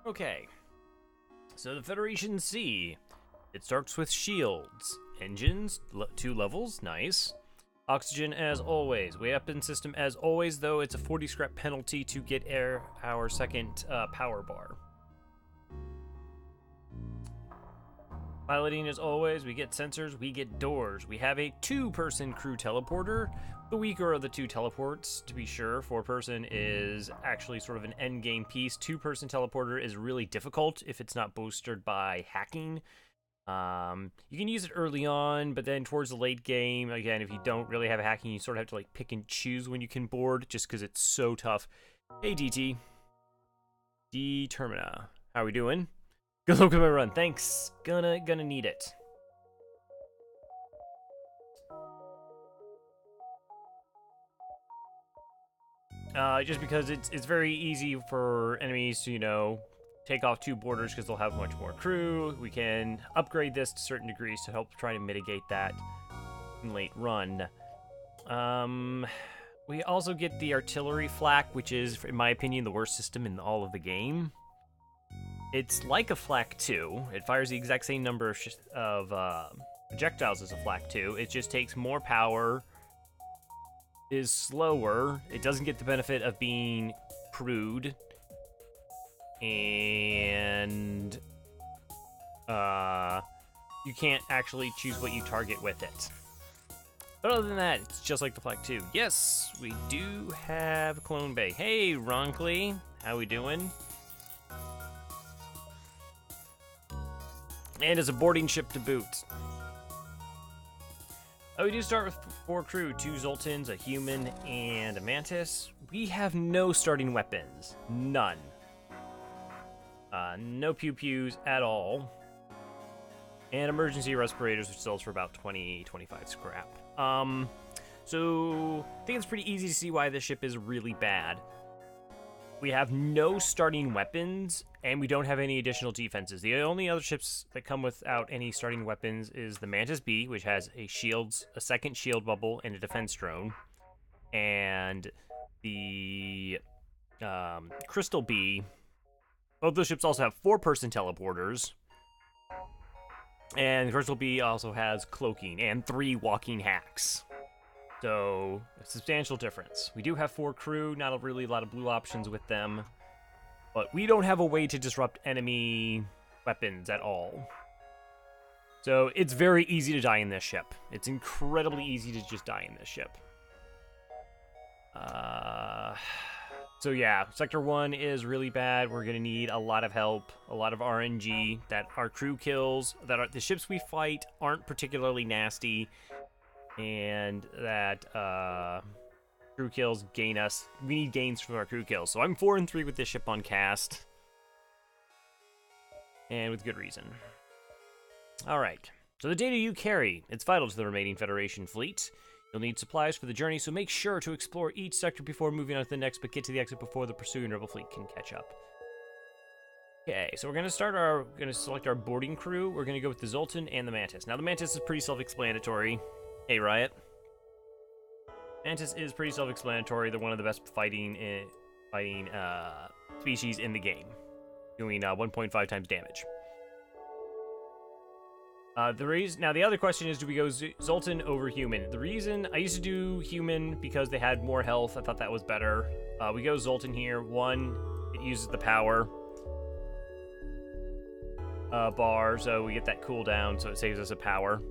Okay, so the Federation C. It starts with shields. Engines, 2 levels, nice. Oxygen as always. Weapon system as always, though it's a 40 scrap penalty to get our second power bar. Piloting as always, we get sensors, we get doors. We have a 2-person crew teleporter. The weaker of the 2 teleports, to be sure. 4-person is actually sort of an end game piece. 2-person teleporter is really difficult if it's not boosted by hacking. You can use it early on, but then towards the late game, again, if you don't really have hacking, you sort of have to like pick and choose when you can board, just because it's so tough. Hey, DT. D-Termina. How we doing? Good luck with my run. Thanks. Gonna need it. Just because it's very easy for enemies to, you know, take off 2 boarders because they'll have much more crew. We can upgrade this to certain degrees to help try to mitigate that in late run. We also get the artillery flak, which is, in my opinion, the worst system in all of the game. It's like a flak 2. It fires the exact same number of projectiles as a flak 2. It just takes more power, is slower. It doesn't get the benefit of being crewed, and you can't actually choose what you target with it. But other than that, it's just like the flak 2. Yes, we do have Clone Bay. Hey, Ronkley, how we doing? And as a boarding ship to boot. Oh, we do start with 4 crew, 2 Zoltans, a human, and a Mantis. We have no starting weapons. None. No pew-pews at all. And emergency respirators, which sells for about 20-25 scrap. So I think it's pretty easy to see why this ship is really bad. We have no starting weapons, and we don't have any additional defenses. The only other ships that come without any starting weapons is the Mantis B, which has a second shield bubble, and a defense drone. And the Crystal B. Both those ships also have 4-person teleporters. And Crystal B also has cloaking and 3 walking hacks. So, a substantial difference. We do have 4 crew, not really a lot of blue options with them. But we don't have a way to disrupt enemy weapons at all. So, it's very easy to die in this ship. It's incredibly easy to just die in this ship. So yeah, Sector 1 is really bad. We're going to need a lot of help, a lot of RNG, that our crew kills, the ships we fight aren't particularly nasty, and that crew kills gain us. We need gains from our crew kills. So I'm 4-3 with this ship on cast, and with good reason. Alright, so the data you carry, it's vital to the remaining Federation fleet. You'll need supplies for the journey, so make sure to explore each sector before moving on to the next, but get to the exit before the pursuing rebel fleet can catch up. Okay, so we're going to select our boarding crew. We're going to go with the Zoltan and the Mantis. Now, the Mantis is pretty self-explanatory. Hey, Riot. Mantis is pretty self-explanatory. They're one of the best fighting species in the game, doing 1.5 times damage. The other question is, do we go Zoltan over human? The reason I used to do human because they had more health. I thought that was better. We go Zoltan here. 1, it uses the power bar, so we get that cooldown, so it saves us a power.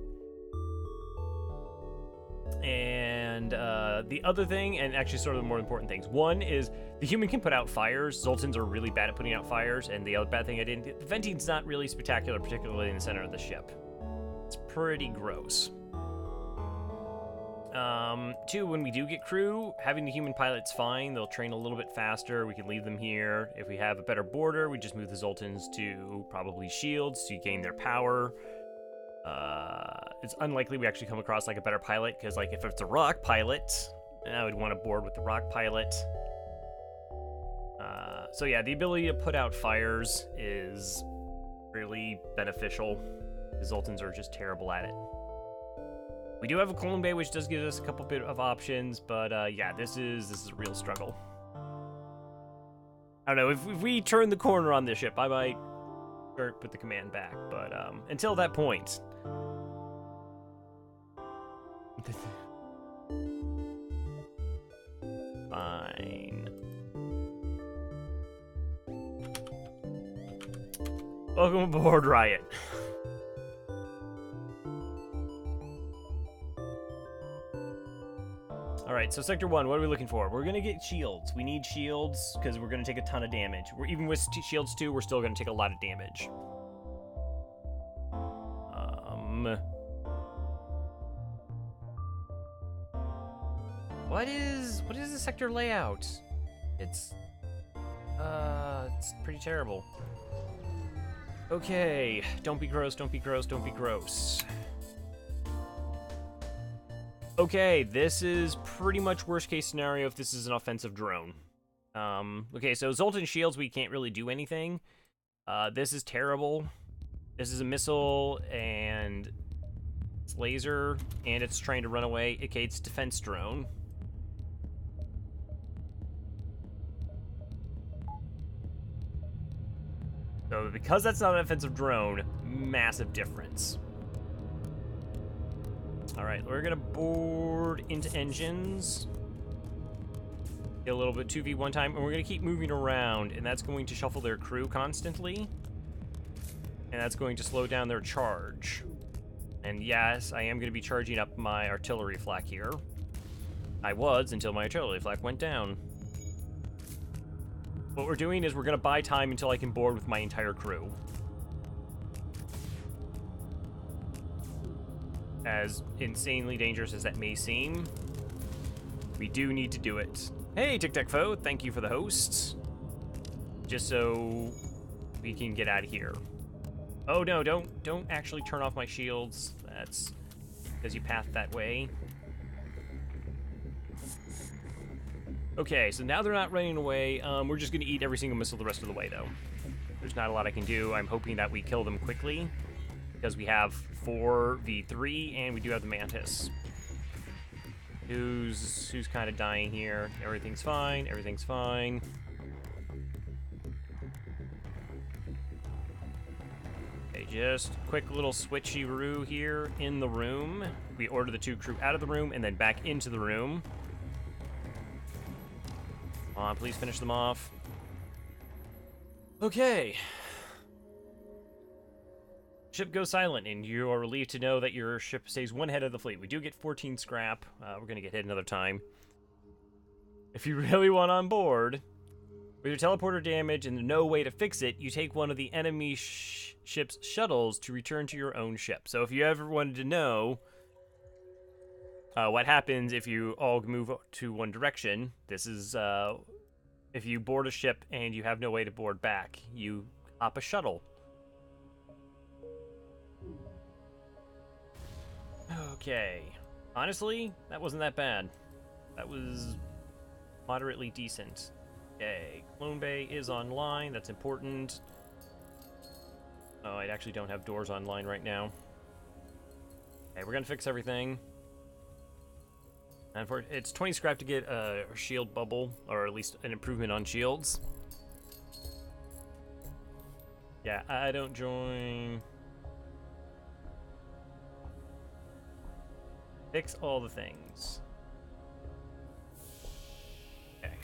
And the other thing, and actually sort of the more important things, 1 is the human can put out fires. Zoltans are really bad at putting out fires, and the other bad thing the venting's not really spectacular, particularly in the center of the ship. It's pretty gross. 2, when we do get crew, having the human pilot's fine. They'll train a little bit faster. We can leave them here. If we have a better border, we just move the Zoltans to probably shields to gain their power. It's unlikely we actually come across like a better pilot, because like if it's a rock pilot, I would want to board with the rock pilot. So yeah, the ability to put out fires is really beneficial. The Zoltans are just terrible at it. We do have a Clone Bay, which does give us a couple bit of options, but yeah, this is a real struggle. I don't know, if we turn the corner on this ship, I might put the command back, but until that point... Fine. Welcome aboard, Riot. Alright, so Sector 1, what are we looking for? We're gonna get shields. We need shields, because we're gonna take a ton of damage. Even with shields 2, we're still gonna take a lot of damage. What is the sector layout? It's pretty terrible. Okay, don't be gross, don't be gross, don't be gross. Okay, this is pretty much worst case scenario if this is an offensive drone. Okay, so Zoltan shields, we can't really do anything. This is terrible. This is a missile, and it's laser, and it's trying to run away. Okay, it's defense drone. So because that's not an offensive drone, massive difference. All right, we're gonna board into engines. Get a little bit 2v1 time, and we're gonna keep moving around, and that's going to shuffle their crew constantly. And that's going to slow down their charge. And yes, I am gonna be charging up my artillery flak here. I was until my artillery flak went down. What we're doing is we're gonna buy time until I can board with my entire crew. As insanely dangerous as that may seem, we do need to do it. Hey, Tic Tac Foe, thank you for the hosts. Just so we can get out of here. Oh no, don't actually turn off my shields. That's because you pathed that way. Okay, so now they're not running away. We're just gonna eat every single missile the rest of the way, though. There's not a lot I can do. I'm hoping that we kill them quickly, because we have 4v3, and we do have the Mantis. Who's kind of dying here? Everything's fine. Everything's fine. Okay, just quick little switcheroo here in the room. We order the 2 crew out of the room and then back into the room. Come on, please finish them off. Okay. Ship goes silent, and you are relieved to know that your ship stays 1 head of the fleet. We do get 14 scrap. We're going to get hit another time. If you really want on board, with your teleporter damage and no way to fix it, you take one of the enemy ship's shuttles to return to your own ship. So if you ever wanted to know what happens if you all move to one direction, this is if you board a ship and you have no way to board back, you hop a shuttle. Okay. Honestly, that wasn't that bad. That was moderately decent. Okay, Clone Bay is online. That's important. Oh, I actually don't have doors online right now. Okay, we're gonna fix everything. And for it's 20 scrap to get a shield bubble, or at least an improvement on shields. Yeah, I don't join. Fix all the things. Okay.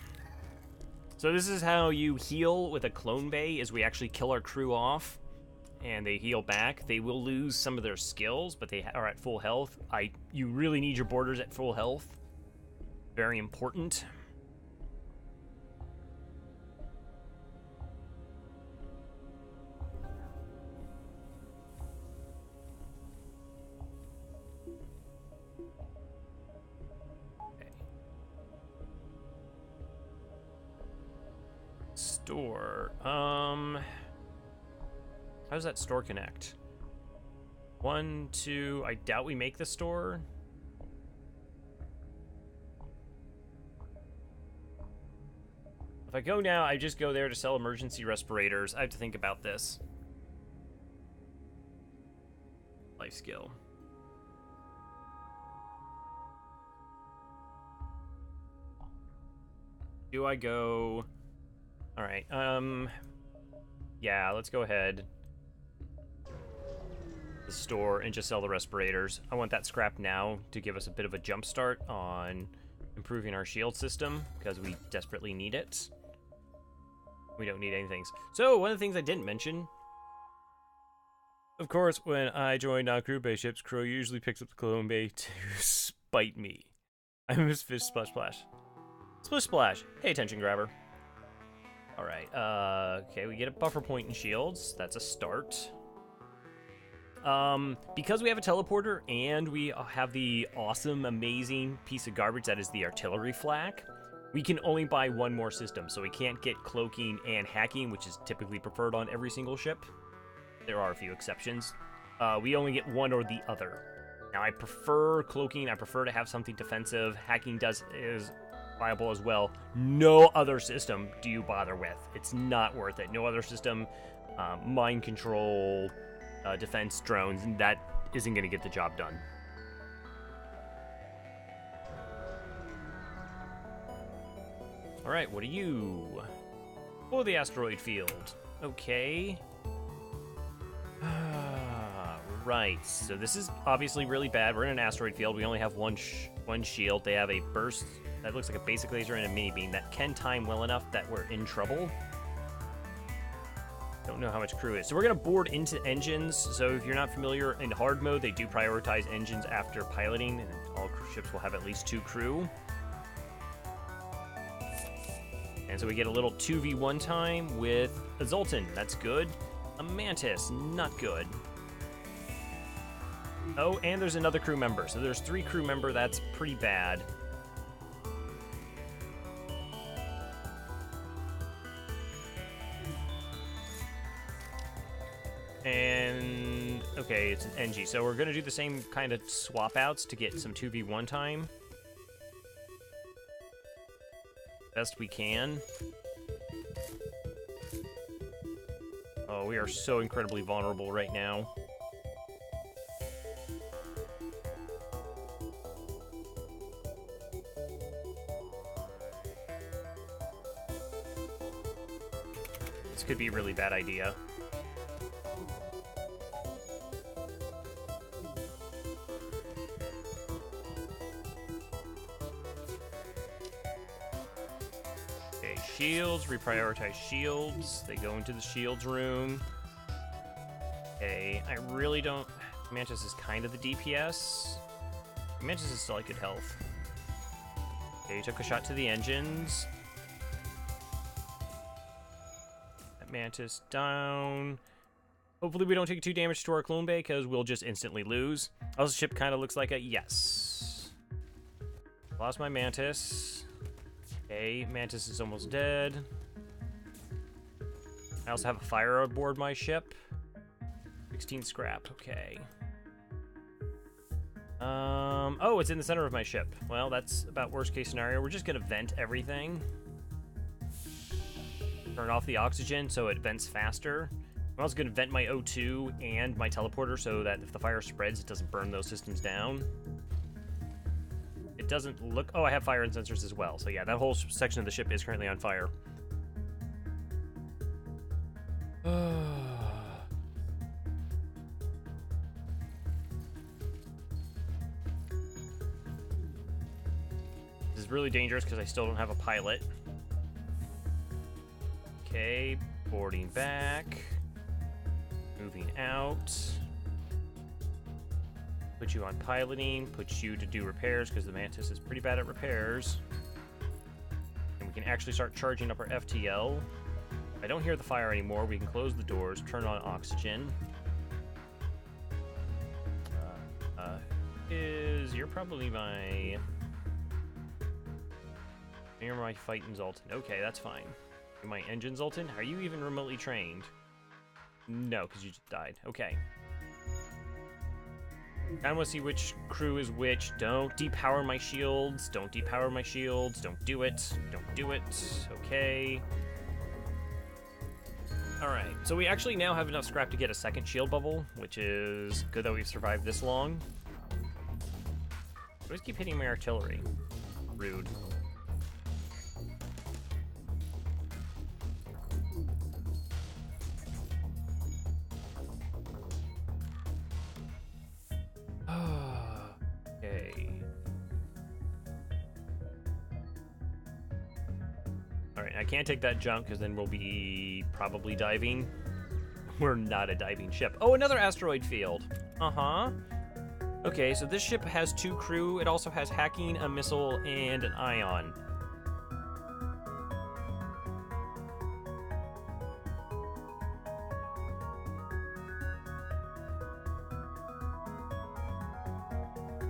So this is how you heal with a clone bay, is we actually kill our crew off, and they heal back. They will lose some of their skills, but they are at full health. You really need your boarders at full health. Very important. Okay. Store. How does that store connect? 1, 2. I doubt we make the store. If I go now, I just go there to sell emergency respirators. I have to think about this. Life skill. Do I go... Alright, yeah, let's go ahead. The store and just sell the respirators. I want that scrap now to give us a bit of a jump start on improving our shield system, because we desperately need it. We don't need anything. So, one of the things I didn't mention, of course, when I join non-crew base ships, Crow usually picks up the clone bay to spite me. I miss Fish Splash Splash. Splish Splash. Hey, attention grabber. Alright, okay, we get a buffer point in shields. That's a start. Because we have a teleporter and we have the awesome, amazing piece of garbage that is the artillery flak, we can only buy one more system, so we can't get cloaking and hacking, which is typically preferred on every single ship. There are a few exceptions. We only get one or the other. Now, I prefer cloaking. I prefer to have something defensive. Hacking is viable as well. No other system do you bother with. It's not worth it. No other system, mind control, defense drones, and that isn't going to get the job done. Alright, what are you? Oh, the asteroid field. Okay. Right, so this is obviously really bad. We're in an asteroid field. We only have one shield. They have a burst that looks like a basic laser and a mini beam that can time well enough that we're in trouble. Don't know how much crew is. So we're going to board into engines. So if you're not familiar, in hard mode, they do prioritize engines after piloting, and all ships will have at least 2 crew. And so we get a little 2v1 time with a Zoltan. That's good. A Mantis. Not good. Oh, and there's another crew member. So there's 3 crew member. That's pretty bad. And, okay, it's an NG. So we're going to do the same kind of swap outs to get some 2v1 time. Best we can. Oh, we are so incredibly vulnerable right now. This could be a really bad idea. Shields, reprioritize shields. They go into the shields room. Okay, I really don't... Mantis is kind of the DPS. Mantis is still at good health. Okay, you took a shot to the engines. That Mantis down. Hopefully we don't take 2 damage to our clone bay, because we'll just instantly lose. Oh, the ship kind of looks like a yes. Lost my Mantis. Okay, Mantis is almost dead. I also have a fire aboard my ship. 16 scrap, okay. Oh, it's in the center of my ship. Well, that's about worst case scenario. We're just gonna vent everything. Turn off the oxygen so it vents faster. I'm also gonna vent my O2 and my teleporter so that if the fire spreads, it doesn't burn those systems down. It doesn't look... Oh, I have fire and sensors as well. So yeah, that whole section of the ship is currently on fire. This is really dangerous because I still don't have a pilot. Okay, boarding back. Moving out. Put you on piloting, put you to do repairs, because the Mantis is pretty bad at repairs. And we can actually start charging up our FTL. If I don't hear the fire anymore, we can close the doors, turn on oxygen. You're probably my... You're my fighting Zoltan. Okay, that's fine. You're my engine Zoltan? Are you even remotely trained? No, because you just died. Okay. I want to see which crew is which. Don't depower my shields. Don't depower my shields. Don't do it. Don't do it. Okay. Alright, so we actually now have enough scrap to get a second shield bubble, which is good that we've survived this long. I always keep hitting my artillery. Rude. I can't take that junk because then we'll be probably diving. We're not a diving ship. Oh, another asteroid field. Uh-huh. Okay, so this ship has 2 crew. It also has hacking, a missile, and an ion.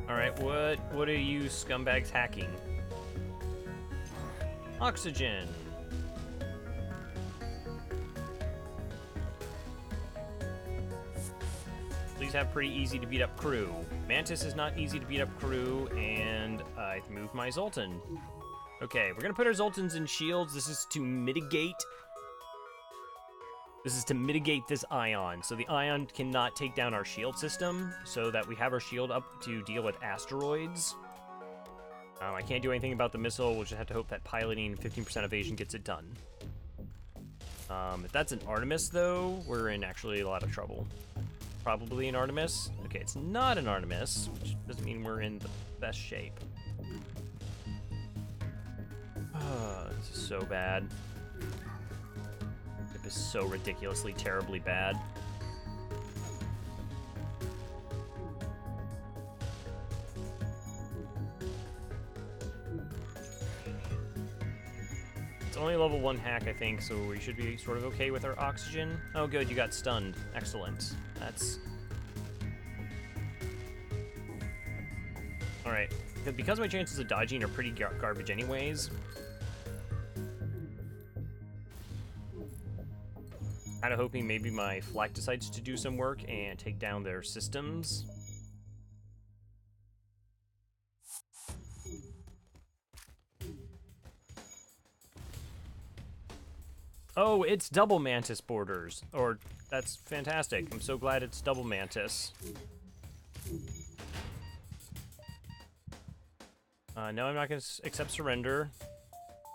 Alright, what are you scumbags hacking? Oxygen. Please have pretty easy to beat up crew. Mantis is not easy to beat up crew, and I've moved my Zoltan. Okay, we're gonna put our Zoltans in shields. This is to mitigate this ion. So the ion cannot take down our shield system, so that we have our shield up to deal with asteroids. I can't do anything about the missile. We'll just have to hope that piloting 15% evasion gets it done. If that's an Artemis, though, we're in actually a lot of trouble. Probably an Artemis. Okay, it's not an Artemis, which doesn't mean we're in the best shape. This is so bad. This is so ridiculously, terribly bad. It's only level 1 hack, I think, so we should be sort of okay with our oxygen. Oh, good, you got stunned. Excellent. That's... Alright, because my chances of dodging are pretty garbage anyways, kind of hoping maybe my flak decides to do some work and take down their systems. Oh, it's double Mantis borders. Or, that's fantastic. I'm so glad it's double Mantis. No, I'm not going to accept surrender.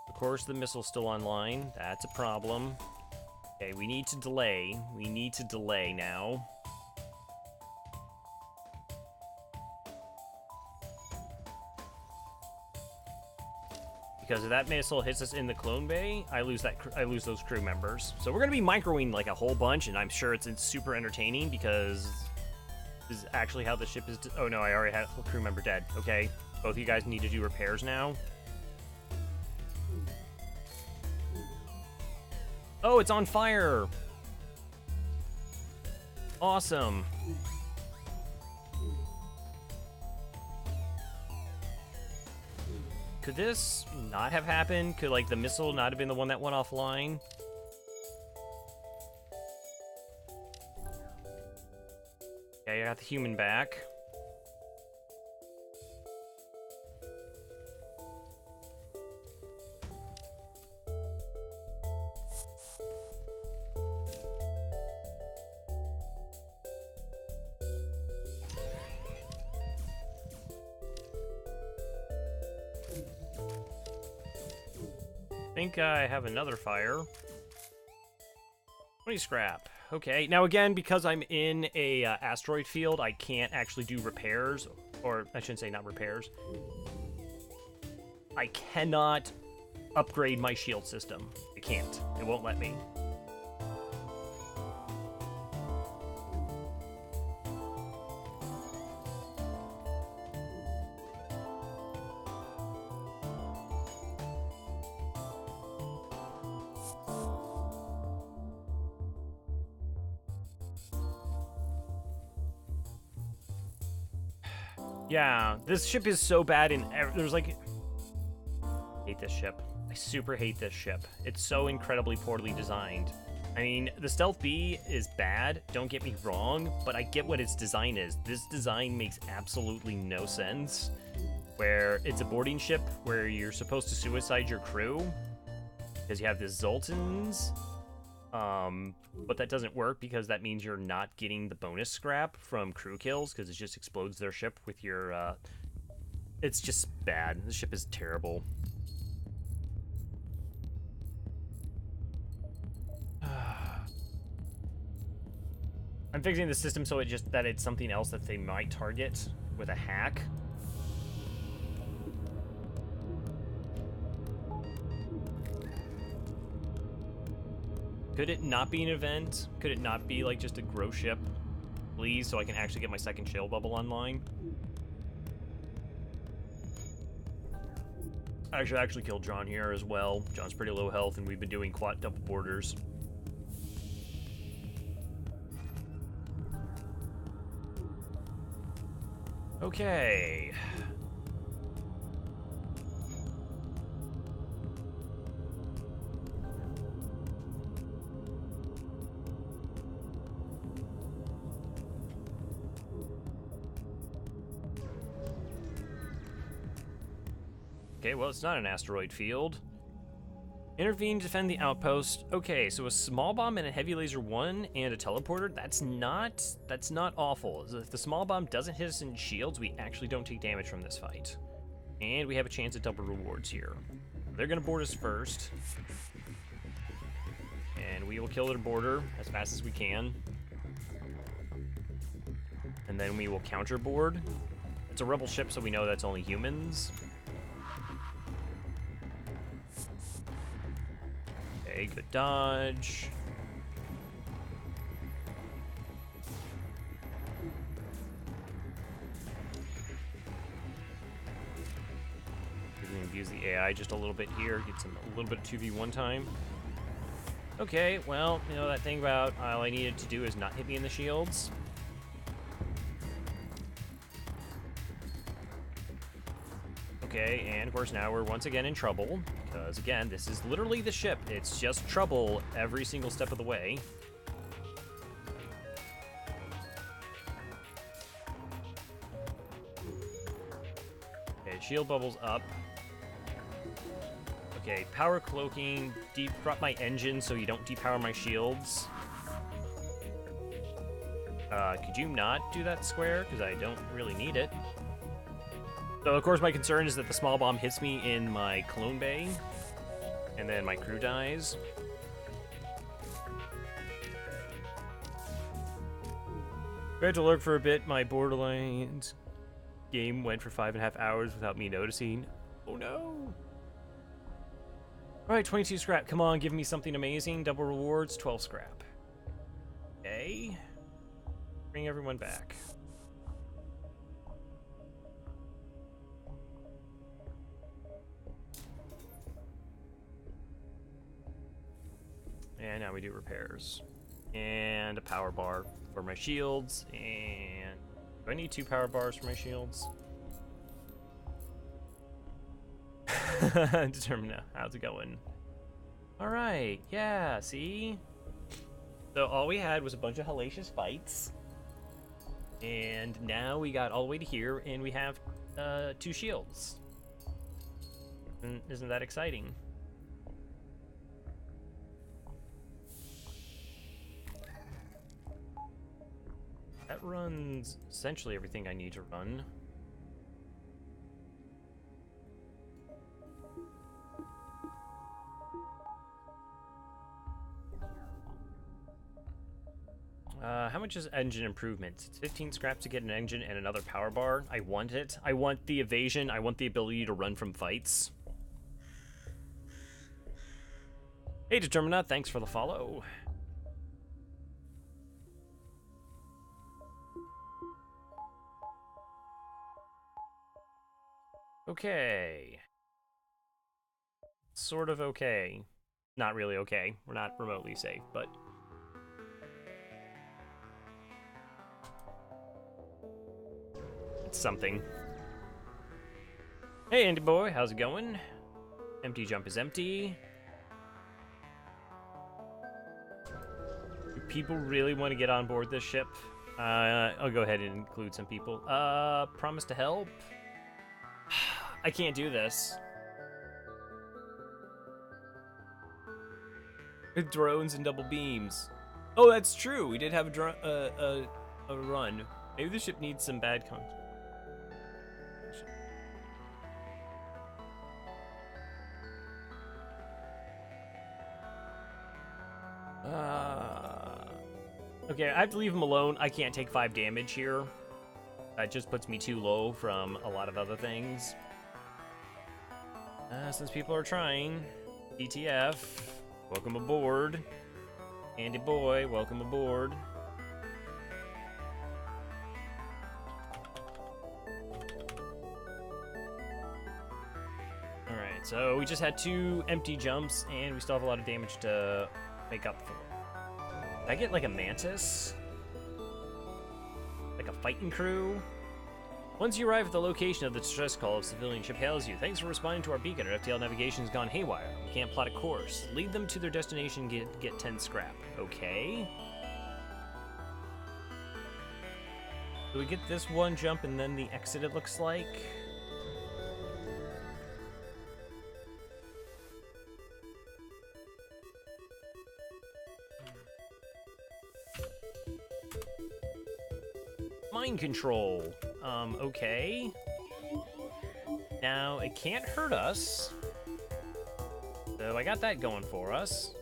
Of course, the missile's still online. That's a problem. Okay, we need to delay. We need to delay now. Because if that missile hits us in the clone bay, I lose those crew members. So we're gonna be microing like a whole bunch, and I'm sure it's super entertaining because this is actually how the ship is. Oh no, I already had a crew member dead. Okay, both of you guys need to do repairs now. Oh, it's on fire! Awesome. Could this not have happened? Could, like, the missile not have been the one that went offline? Okay, I got the human back. I think I have another fire. 20 scrap. Okay, now again, because I'm in a asteroid field, I can't actually do repairs, or I shouldn't say not repairs. I cannot upgrade my shield system. I can't. It won't let me. Yeah, this ship is so bad in there's like... I hate this ship. I super hate this ship. It's so incredibly poorly designed. I mean, the Stealth B is bad, don't get me wrong, but I get what its design is. This design makes absolutely no sense. Where it's a boarding ship where you're supposed to suicide your crew because you have the Zoltans. But that doesn't work because that means you're not getting the bonus scrap from crew kills because it just explodes their ship with your, it's just bad. The ship is terrible. I'm fixing the system so that it's something else that they might target with a hack. Could it not be an event? Could it not be like just a grow ship? Please, so I can actually get my second shield bubble online. I should actually kill John here as well. John's pretty low health, and we've been doing quad double borders. Okay. Okay, well, it's not an asteroid field. Intervene to defend the outpost. Okay, so a small bomb and a heavy laser 1 and a teleporter. That's not awful. If the small bomb doesn't hit us in shields, we actually don't take damage from this fight. And we have a chance at double rewards here. They're gonna board us first. And we will kill their boarder as fast as we can. And then we will counter board. It's a rebel ship, so we know that's only humans. Okay, good dodge. We're going to abuse the AI just a little bit here, get a little bit of 2v1 time. Okay, well, you know that thing about all I needed to do is not hit me in the shields. Okay, and of course now we're once again in trouble, because again, this is literally the ship. It's just trouble every single step of the way. Okay, shield bubbles up. Okay, power cloaking, drop my engine so you don't depower my shields. Could you not do that square? Because I don't really need it. So, of course, my concern is that the small bomb hits me in my clone bay, and then my crew dies. I had to lurk for a bit. My Borderlands game went for 5.5 hours without me noticing. Oh, no. All right, 22 scrap. Come on, give me something amazing. Double rewards, 12 scrap. Okay. Bring everyone back. And now we do repairs. And a power bar for my shields. And do I need 2 power bars for my shields? Determine now. How's it going? Alright, yeah, see? So all we had was a bunch of hellacious fights. And now we got all the way to here, and we have 2 shields. Isn't that exciting? That runs essentially everything I need to run. How much is engine improvements? It's 15 scraps to get an engine and another power bar. I want it. I want the evasion. I want the ability to run from fights. Hey, Determina, thanks for the follow. Okay. Sort of okay. Not really okay. We're not remotely safe, but... it's something. Hey, Andy boy, how's it going? Empty jump is empty. Do people really want to get on board this ship? I'll go ahead and include some people. Promise to help? I can't do this. With drones and double beams. Oh, that's true. We did have a run. Maybe the ship needs some bad content. Okay, I have to leave him alone. I can't take 5 damage here. That just puts me too low from a lot of other things. Since people are trying, ETF, welcome aboard. Andy boy, welcome aboard. Alright, so we just had 2 empty jumps, and we still have a lot of damage to make up for. Did I get, like, a mantis? Like a fighting crew? Once you arrive at the location of the distress call, a civilian ship hails you. Thanks for responding to our beacon. Our FTL navigation's gone haywire. We can't plot a course. Lead them to their destination, get 10 scrap. Okay. So we get this one jump and then the exit, it looks like. Mind control. Okay. Now, it can't hurt us. So I got that going for us.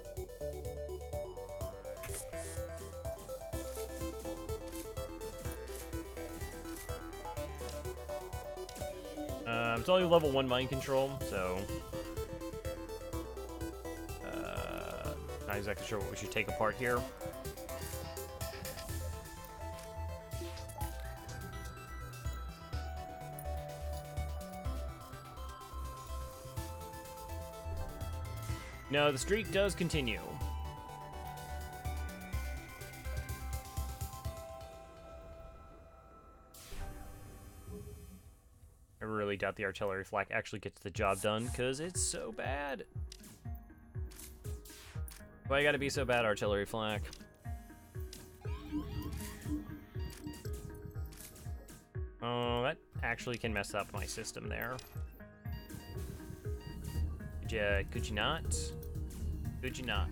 It's only level 1 mind control, so... not exactly sure what we should take apart here. No, the streak does continue. I really doubt the artillery flak actually gets the job done, because it's so bad. Why you gotta be so bad, artillery flak? Oh, that actually can mess up my system there. Could you not? Could you not?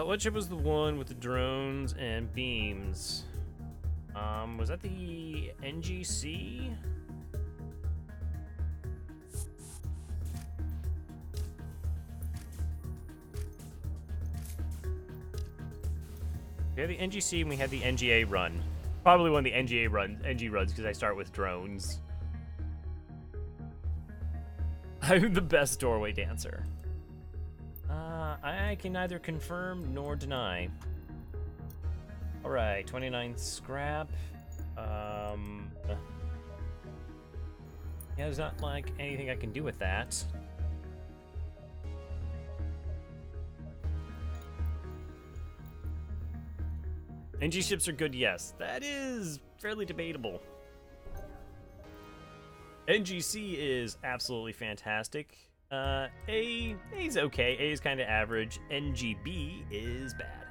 What ship was the one with the drones and beams? Was that the NGC? We had the NGC and we had the NGA run. Probably one of the NG runs because I start with drones. I'm the best doorway dancer. I can neither confirm nor deny. Alright, 29 scrap. Yeah, there's not like anything I can do with that. NG ships are good, yes. That is fairly debatable. NGC is absolutely fantastic. A is okay. A is kind of average. NGB is bad.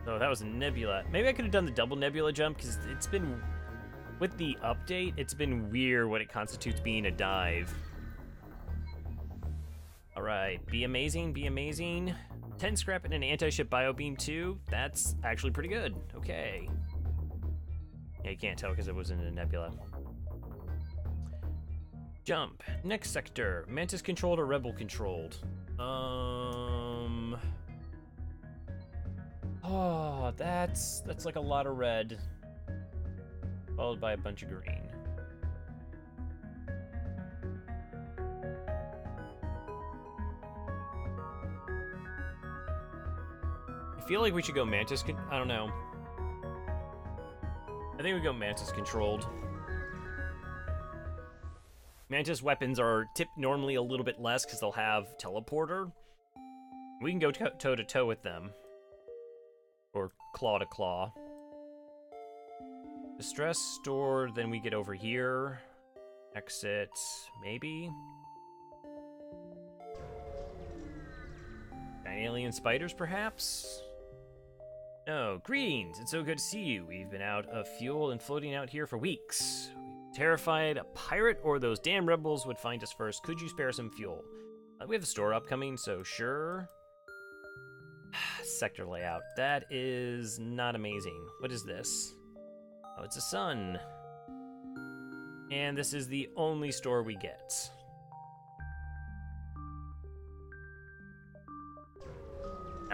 Oh, that was a nebula. Maybe I could have done the double nebula jump, because it's been... With the update, it's been weird what it constitutes being a dive. Alright, be amazing, be amazing. 10 scrap and an anti-ship bio beam too. That's actually pretty good. Okay. Yeah, you can't tell because it wasn't a nebula. Jump. Next sector. Mantis controlled or Rebel controlled? Oh, that's like a lot of red. Followed by a bunch of green. I feel like we should go Mantis I don't know. I think we go Mantis controlled. Mantis weapons are tipped normally a little bit less because they'll have teleporter. We can go toe to toe with them. Or claw to claw. Distress stored, then we get over here. Exit, maybe? Alien spiders, perhaps? No, greetings, it's so good to see you. We've been out of fuel and floating out here for weeks. Terrified a pirate or those damn rebels would find us first. Could you spare some fuel? We have a store upcoming, so sure. Sector layout. That is not amazing. What is this? Oh, it's a sun. And this is the only store we get.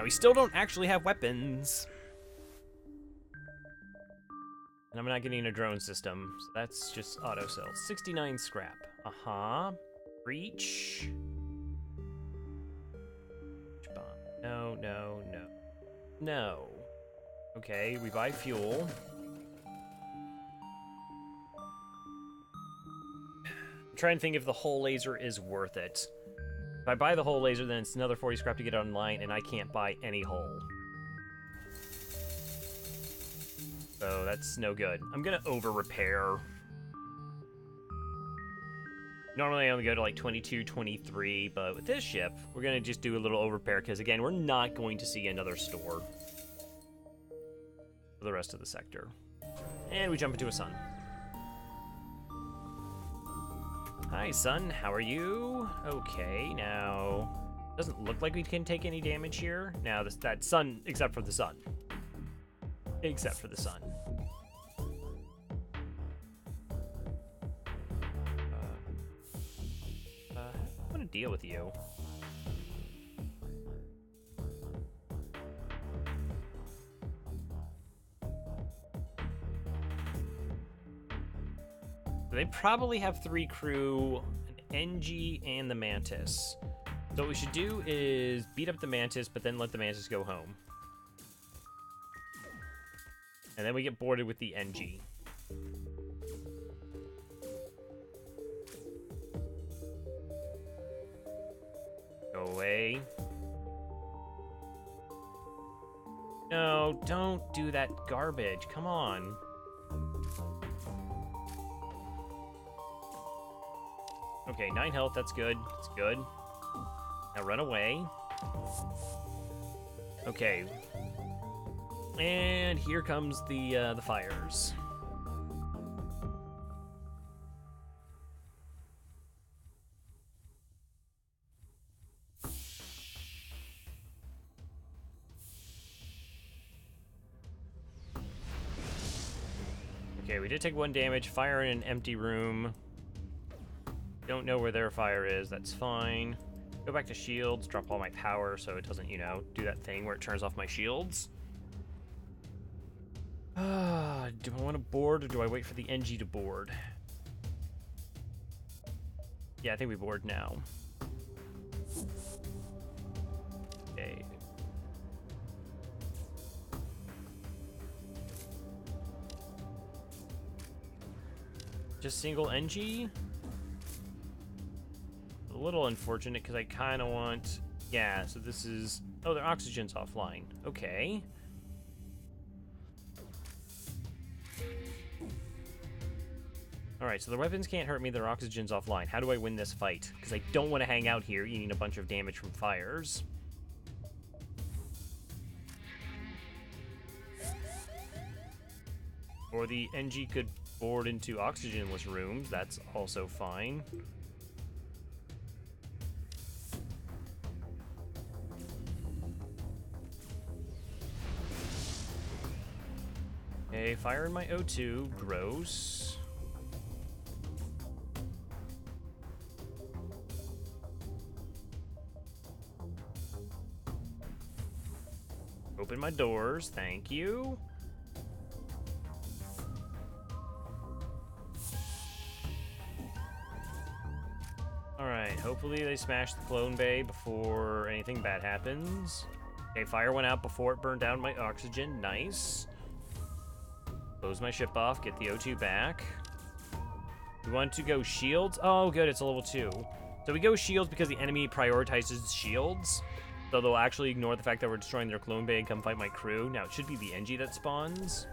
Now, we still don't actually have weapons. And I'm not getting a drone system, so that's just auto sell. 69 scrap. Uh-huh. Breach. No, no, no. No. Okay, we buy fuel. I'm trying to think if the hull laser is worth it. If I buy the hull laser, then it's another 40 scrap to get online, and I can't buy any hull. So that's no good. I'm gonna over-repair. Normally I only go to like 22, 23, but with this ship, we're gonna just do a little over-repair, because again, we're not going to see another store for the rest of the sector. And we jump into a sun. Hi, sun. How are you? Okay, now... Doesn't look like we can take any damage here. Now, that sun, except for the sun. Except for the sun. I want to deal with you. They probably have 3 crew, an NG, and the Mantis. So what we should do is beat up the Mantis, but then let the Mantis go home. And then we get boarded with the NG. Go away. No, don't do that garbage. Come on. Okay, 9 health, that's good. That's good. Now run away. Okay. And here comes the fires. Okay, we did take 1 damage. Fire in an empty room. Don't know where their fire is. That's fine. Go back to shields. Drop all my power so it doesn't, you know, do that thing where it turns off my shields. Do I want to board or do I wait for the NG to board? Yeah, I think we board now. Okay. Just single NG? A little unfortunate because I kind of want... Yeah, so this is... Oh, their oxygen's offline. Okay. Alright, so their weapons can't hurt me, their oxygen's offline. How do I win this fight? Because I don't want to hang out here eating a bunch of damage from fires. Or the NG could board into oxygenless rooms. That's also fine. Okay, fire in my O2. Gross. Open my doors. Thank you. Alright, hopefully they smash the clone bay before anything bad happens. Okay, fire went out before it burned down my oxygen. Nice. Close my ship off, get the O2 back. We want to go shields. Oh, good, it's a level 2. So we go shields because the enemy prioritizes shields. So they'll actually ignore the fact that we're destroying their clone bay and come fight my crew. Now, it should be the NG that spawns.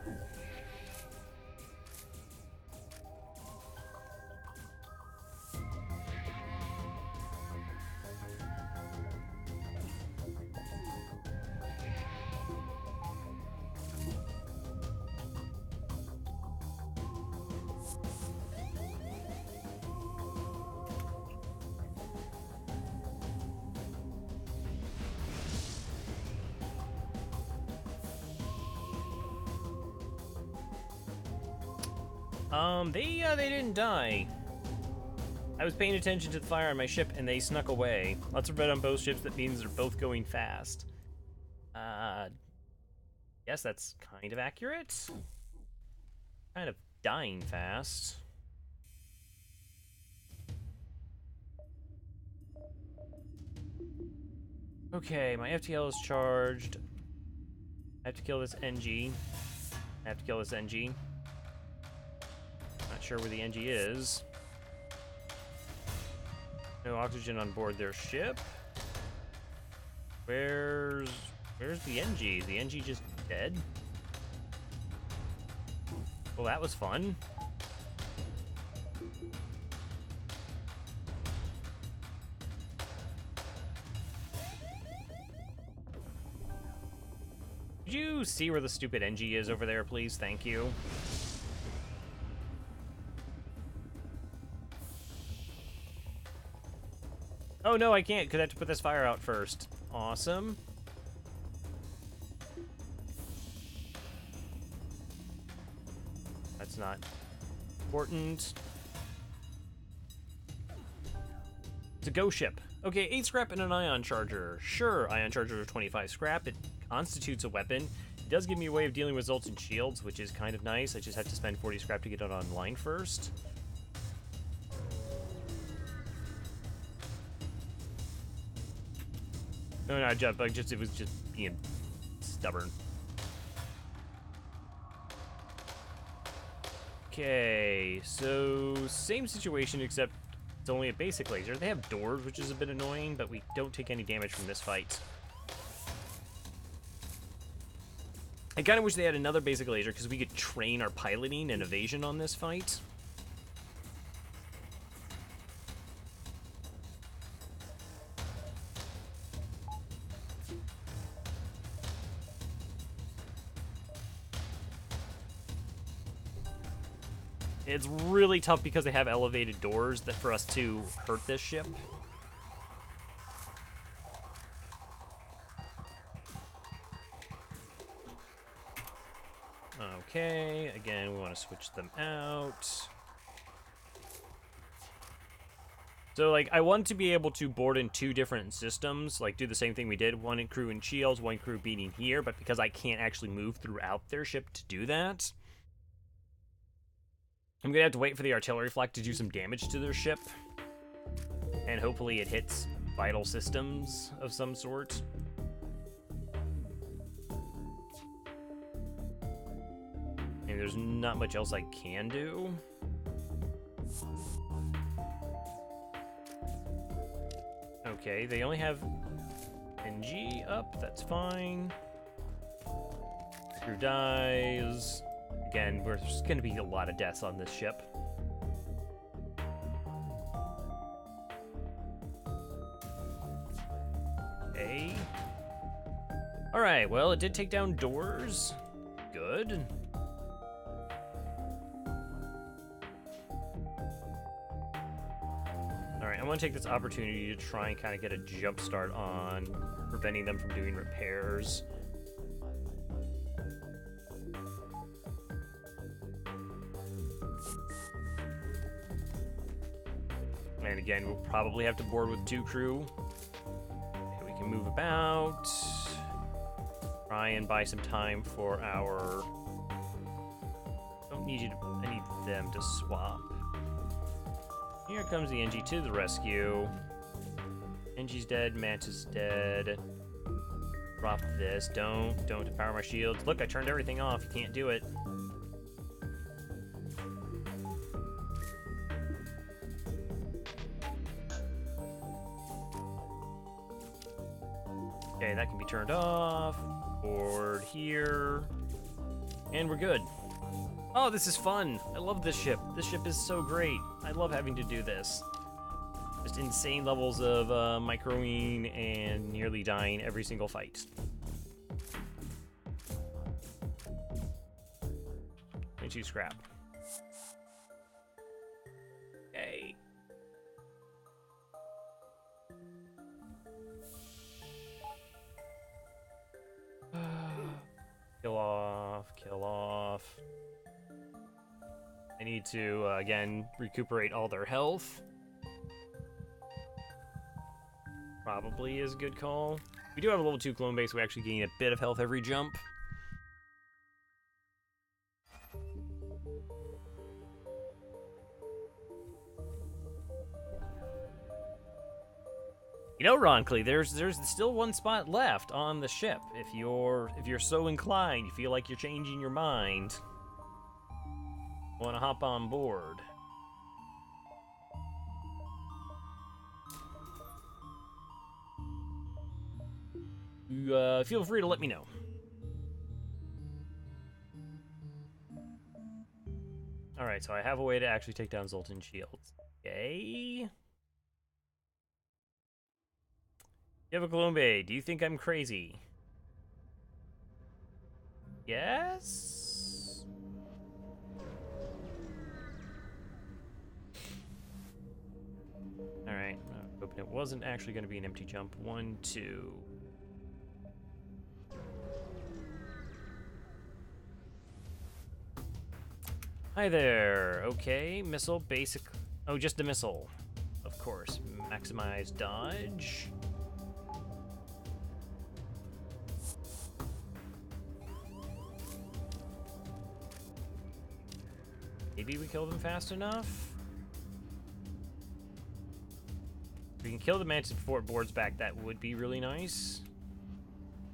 They didn't die. I was paying attention to the fire on my ship, and they snuck away. Lots of red on both ships, that means they're both going fast. Guess that's kind of accurate. Kind of dying fast. Okay, my FTL is charged. I have to kill this NG. I have to kill this NG. Not sure where the NG is. No oxygen on board their ship. Where's the NG? Is the NG just dead? Well, that was fun. Could you see where the stupid NG is over there, please? Thank you. Oh, no, I can't, because I have to put this fire out first. Awesome. That's not important. It's a ghost ship. Okay, 8 scrap and an ion charger. Sure, ion chargers are 25 scrap. It constitutes a weapon. It does give me a way of dealing with results and shields, which is kind of nice. I just have to spend 40 scrap to get it online first. No, not jump. It was just being stubborn. Okay, so same situation except it's only a basic laser. They have doors, which is a bit annoying, but we don't take any damage from this fight. I kind of wish they had another basic laser because we could train our piloting and evasion on this fight. It's really tough because they have elevated doors that for us to hurt this ship. Okay, again, we want to switch them out. So, like, I want to be able to board in 2 different systems, like, do the same thing we did, 1 in crew and shields, 1 crew beating here, but because I can't actually move throughout their ship to do that, I'm gonna have to wait for the artillery flak to do some damage to their ship, and hopefully it hits vital systems of some sort. And there's not much else I can do. Okay, they only have NG up, that's fine. Crew dies. Again, there's gonna be a lot of deaths on this ship. Okay. Alright, well, it did take down doors. Good. Alright, I want to take this opportunity to try and kind of get a jump start on preventing them from doing repairs. And again, we'll probably have to board with 2 crew. Okay, we can move about. Try and buy some time for our... Don't need you to... I need them to swap. Here comes the NG to the rescue. NG's dead, Mantis dead. Drop this. Don't depower my shields. Look, I turned everything off. You can't do it. Okay, that can be turned off. Board here. And we're good. Oh, this is fun. I love this ship. This ship is so great. I love having to do this. Just insane levels of microing and nearly dying every single fight. And 2 scrap. Okay. Kill off, kill off. I need to, again, recuperate all their health. probably is a good call. We do have a level 2 clone base, so we actually gain a bit of health every jump. You know, Roncley, there's still one spot left on the ship. If you're so inclined, you feel like you're changing your mind, want to hop on board. You feel free to let me know. All right, so I have a way to actually take down Zoltan shields. Okay. You have a Colombe. Do you think I'm crazy? Yes? Alright, hoping it wasn't actually going to be an empty jump. 1, 2. Hi there. Okay, missile, basic. Oh, just a missile. Of course. Maximize dodge. Maybe we kill them fast enough? If we can kill the Mantis before it boards back, that would be really nice.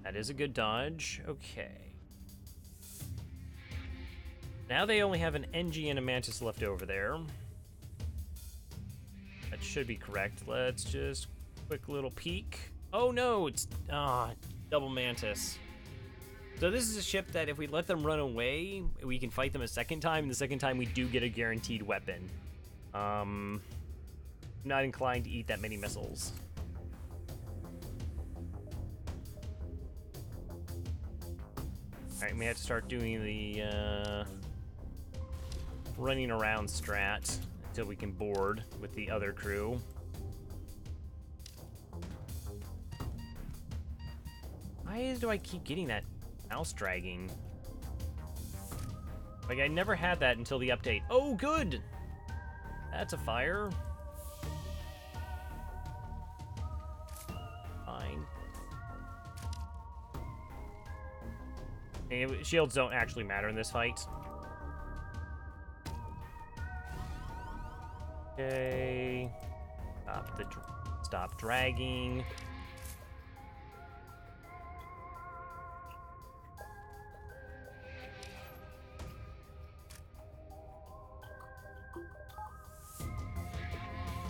That is a good dodge. Okay. Now they only have an NG and a Mantis left over there. That should be correct. Let's just quick little peek. Oh no, it's double Mantis. So this is a ship that if we let them run away, we can fight them a second time, and the second time we do get a guaranteed weapon. Not inclined to eat that many missiles. Alright, we have to start doing the running around strat until we can board with the other crew. Why do I keep getting that mouse dragging? Like, I never had that until the update. Oh, good! That's a fire. Fine. And shields don't actually matter in this fight. Okay. Stop dragging.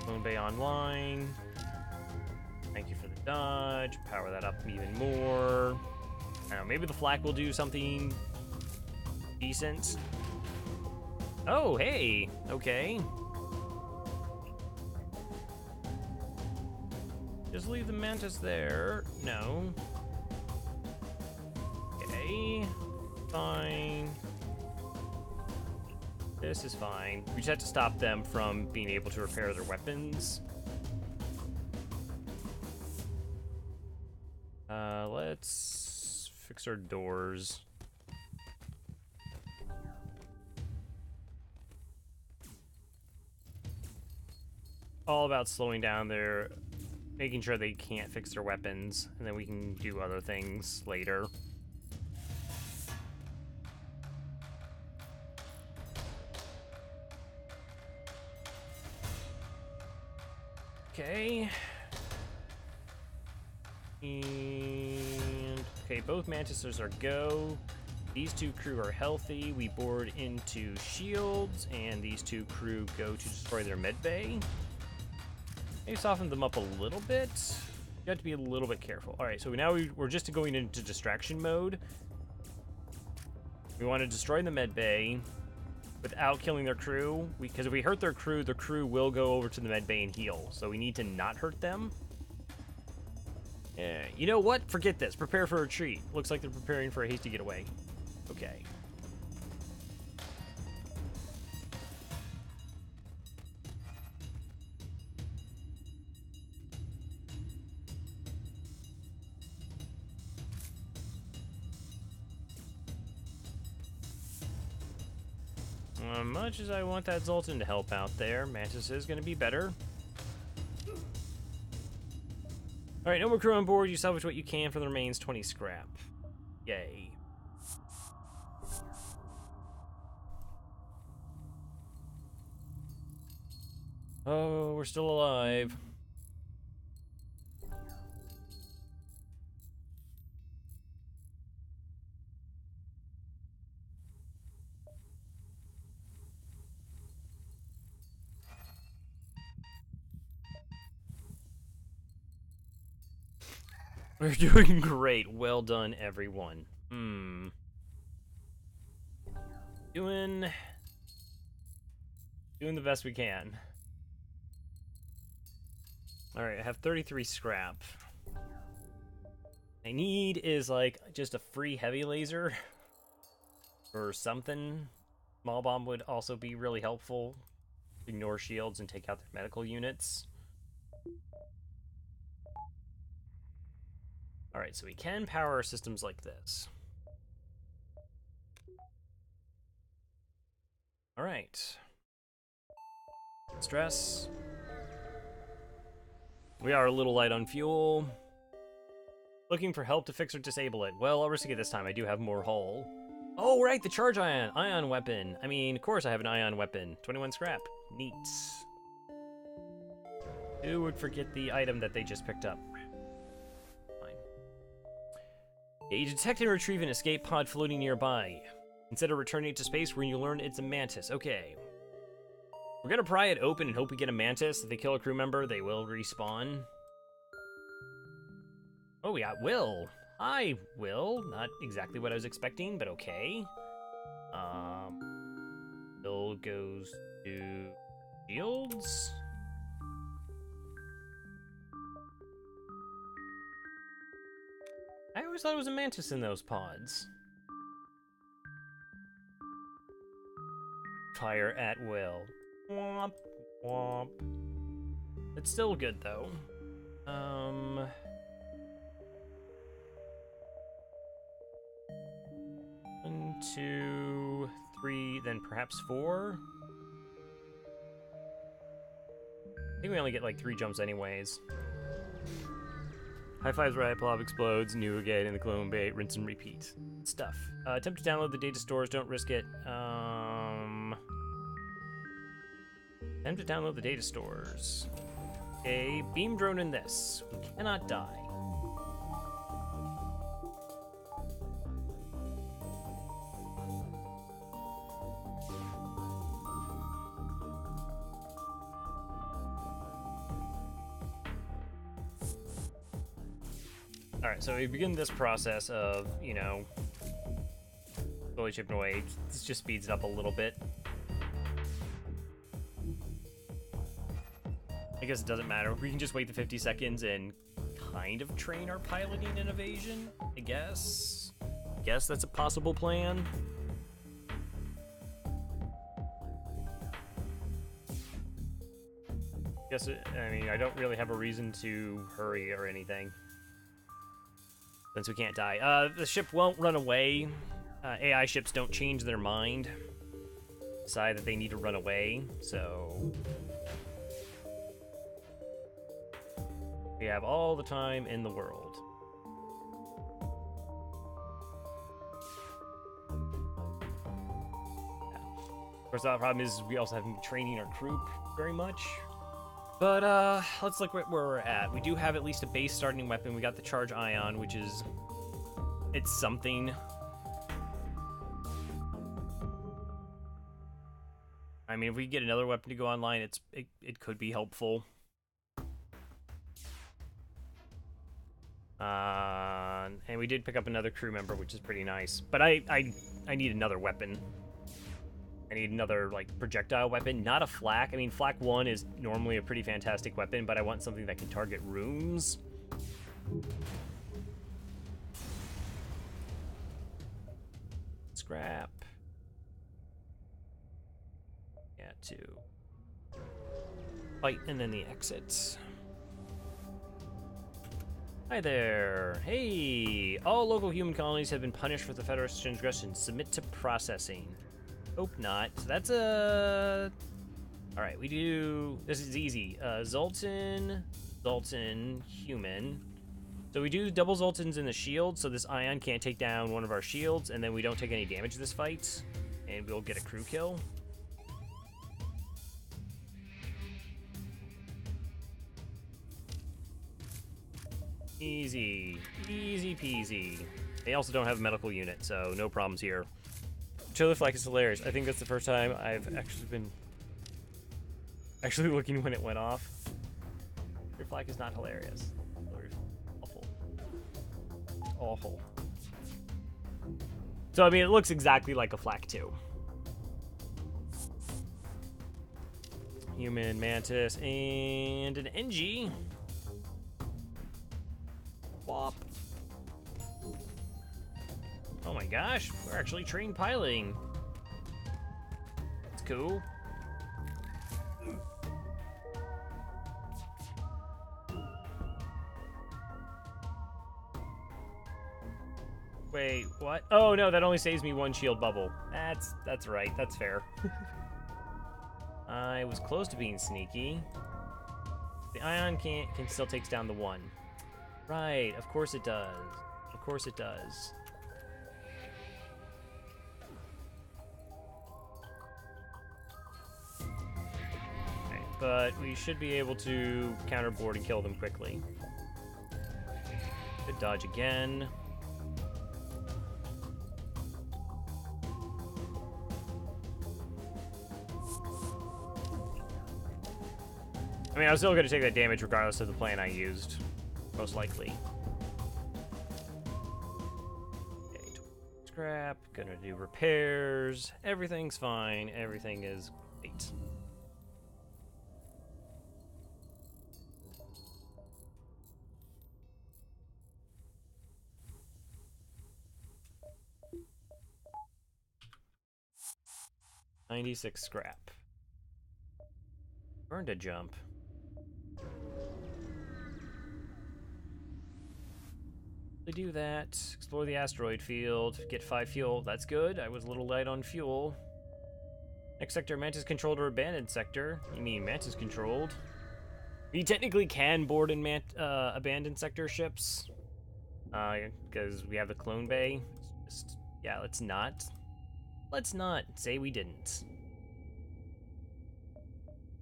Moon Bay online. Thank you for the dodge. Power that up even more. I don't know, maybe the flak will do something decent. Oh, hey. Okay. Just leave the Mantis there. No. Okay. Fine. This is fine. We just have to stop them from being able to repair their weapons. Let's fix our doors. All about slowing down their... making sure they can't fix their weapons, and then we can do other things later. Okay. And okay, both Mantises are go. These two crew are healthy. We board into shields, and these two crew go to destroy their med bay. Maybe soften them up a little bit. You have to be a little bit careful. All right, so now we're just going into distraction mode. We want to destroy the med bay without killing their crew, because if we hurt their crew will go over to the med bay and heal. So we need to not hurt them. You know what? Forget this. Prepare for a retreat. Looks like they're preparing for a hasty getaway. Okay. Much as I want that Zoltan to help out there, Mantis is going to be better. Alright, no more crew on board. You salvage what you can from the remains, 20 scrap. Yay. Oh, we're still alive. We're doing great. Well done, everyone. Doing the best we can. Alright, I have 33 scrap. I need is, like, just a free heavy laser. Or something. Small bomb would also be really helpful. Ignore shields and take out their medical units. Alright, so we can power our systems like this. Alright. Stress. We are a little light on fuel. Looking for help to fix or disable it. Well, I'll risk it this time. I do have more hull. Oh, right, the charge ion weapon. I mean, of course I have an ion weapon. 21 scrap. Neat. Who would forget the item that they just picked up? Fine. Yeah, you detect and retrieve an escape pod floating nearby. Consider returning it to space when you learn it's a mantis. Okay. We're gonna pry it open and hope we get a mantis. If they kill a crew member, they will respawn. Oh, we got Will. Hi, Will. Not exactly what I was expecting, but okay. Will goes to shields. I always thought it was a mantis in those pods. Fire at will. Womp, womp. It's still good, though. 1, 2, 3, then perhaps 4? I think we only get like 3 jumps anyways. High fives where Plov explodes, new again in the clone bait, rinse and repeat. Stuff. Attempt to download the data stores, don't risk it. Attempt to download the data stores. Okay, beam drone in this. We cannot die. Alright, so we begin this process of, you know, slowly chipping away. This just speeds it up a little bit. I guess it doesn't matter. We can just wait the 50 seconds and kind of train our piloting and evasion, I guess. Guess that's a possible plan. I mean, I don't really have a reason to hurry or anything. Since we can't die. The ship won't run away. AI ships don't change their mind. Decide that they need to run away, so... we have all the time in the world. Yeah. Of course, the problem is we also haven't been training our crew very much. But, let's look where we're at. We do have at least a base starting weapon. We got the charge ion, which is... it's something. I mean, if we get another weapon to go online, it could be helpful. And we did pick up another crew member, which is pretty nice. But I need another weapon. I need another, like, projectile weapon, not a flak. I mean, flak 1 is normally a pretty fantastic weapon, but I want something that can target rooms. Scrap. Yeah, 2. Fight, and then the exit. Hi there. Hey! All local human colonies have been punished for the Federalist transgression. Submit to processing. Hope not. So that's a... Alright, we do... this is easy. Zoltan, human. So we do double Zoltans in the shield, so this Ion can't take down one of our shields, and then we don't take any damage this fight, and we'll get a crew kill. Easy. Easy peasy. They also don't have a medical unit, so no problems here. Chiller Flak is hilarious. I think that's the first time I've actually been looking when it went off. Your Flak is not hilarious. Awful. Awful. So, I mean, it looks exactly like a Flak too. Human, Mantis, and an NG. Wop. Oh my gosh, we're actually trained piloting. That's cool. Wait, what? Oh no, that only saves me one shield bubble. That's right, that's fair. I was close to being sneaky. The Ion can still takes down the one. Right, of course it does. Of course it does. Okay, but we should be able to counterboard and kill them quickly. Good dodge again. I mean, I was still going to take that damage regardless of the plan I used. Most likely. Okay, scrap. Gonna do repairs. Everything's fine. Everything is great. $96 scrap. Earned a jump. Do that. Explore the asteroid field. Get 5 fuel. That's good. I was a little light on fuel. Next sector, Mantis controlled or abandoned sector. You mean Mantis controlled? We technically can board in abandoned sector ships. Because we have the clone bay. Just, yeah, let's not. Let's not say we didn't.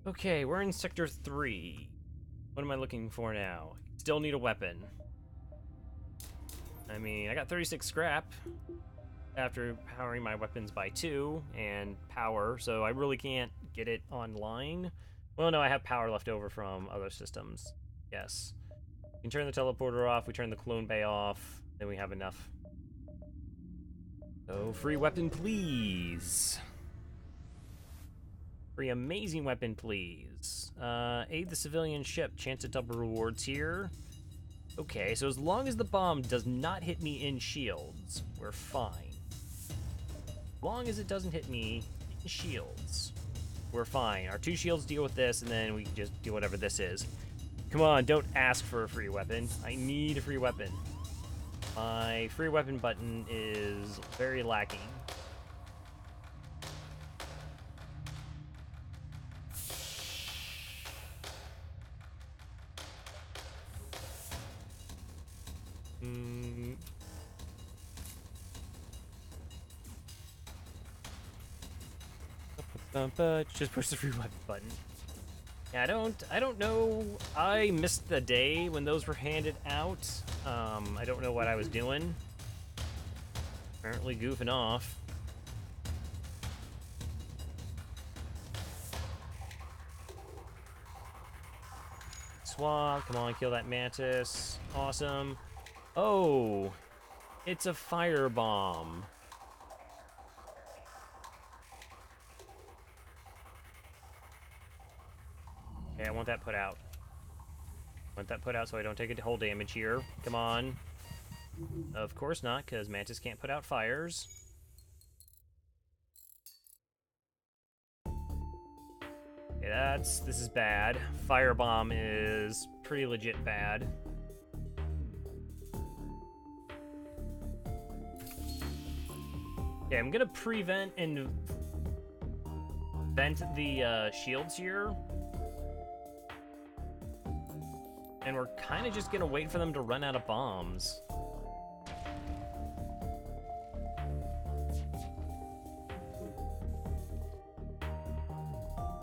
Okay, we're in sector 3. What am I looking for now? Still need a weapon. I mean, I got 36 scrap after powering my weapons by 2 and power, so I really can't get it online. Well, no, I have power left over from other systems. Yes. We can turn the teleporter off, we turn the clone bay off, then we have enough. So, free weapon, please. Free amazing weapon, please. Aid the civilian ship. Chance at double rewards here. Okay, so as long as the bomb does not hit me in shields, we're fine. As long as it doesn't hit me in shields, we're fine. Our 2 shields deal with this, and then we can just do whatever this is. Come on, don't ask for a free weapon. I need a free weapon. My free weapon button is very lacking. Just push the free weapon button. Yeah, I don't know. I missed the day when those were handed out. I don't know what I was doing. Apparently goofing off. Swap, come on, kill that Mantis. Awesome. Oh, it's a firebomb. Okay, I want that put out. I want that put out so I don't take a whole damage here. Come on. Of course not, because Mantis can't put out fires. Okay, this is bad. Firebomb is pretty legit bad. Okay, I'm gonna prevent and vent the shields here. And we're kind of just gonna wait for them to run out of bombs.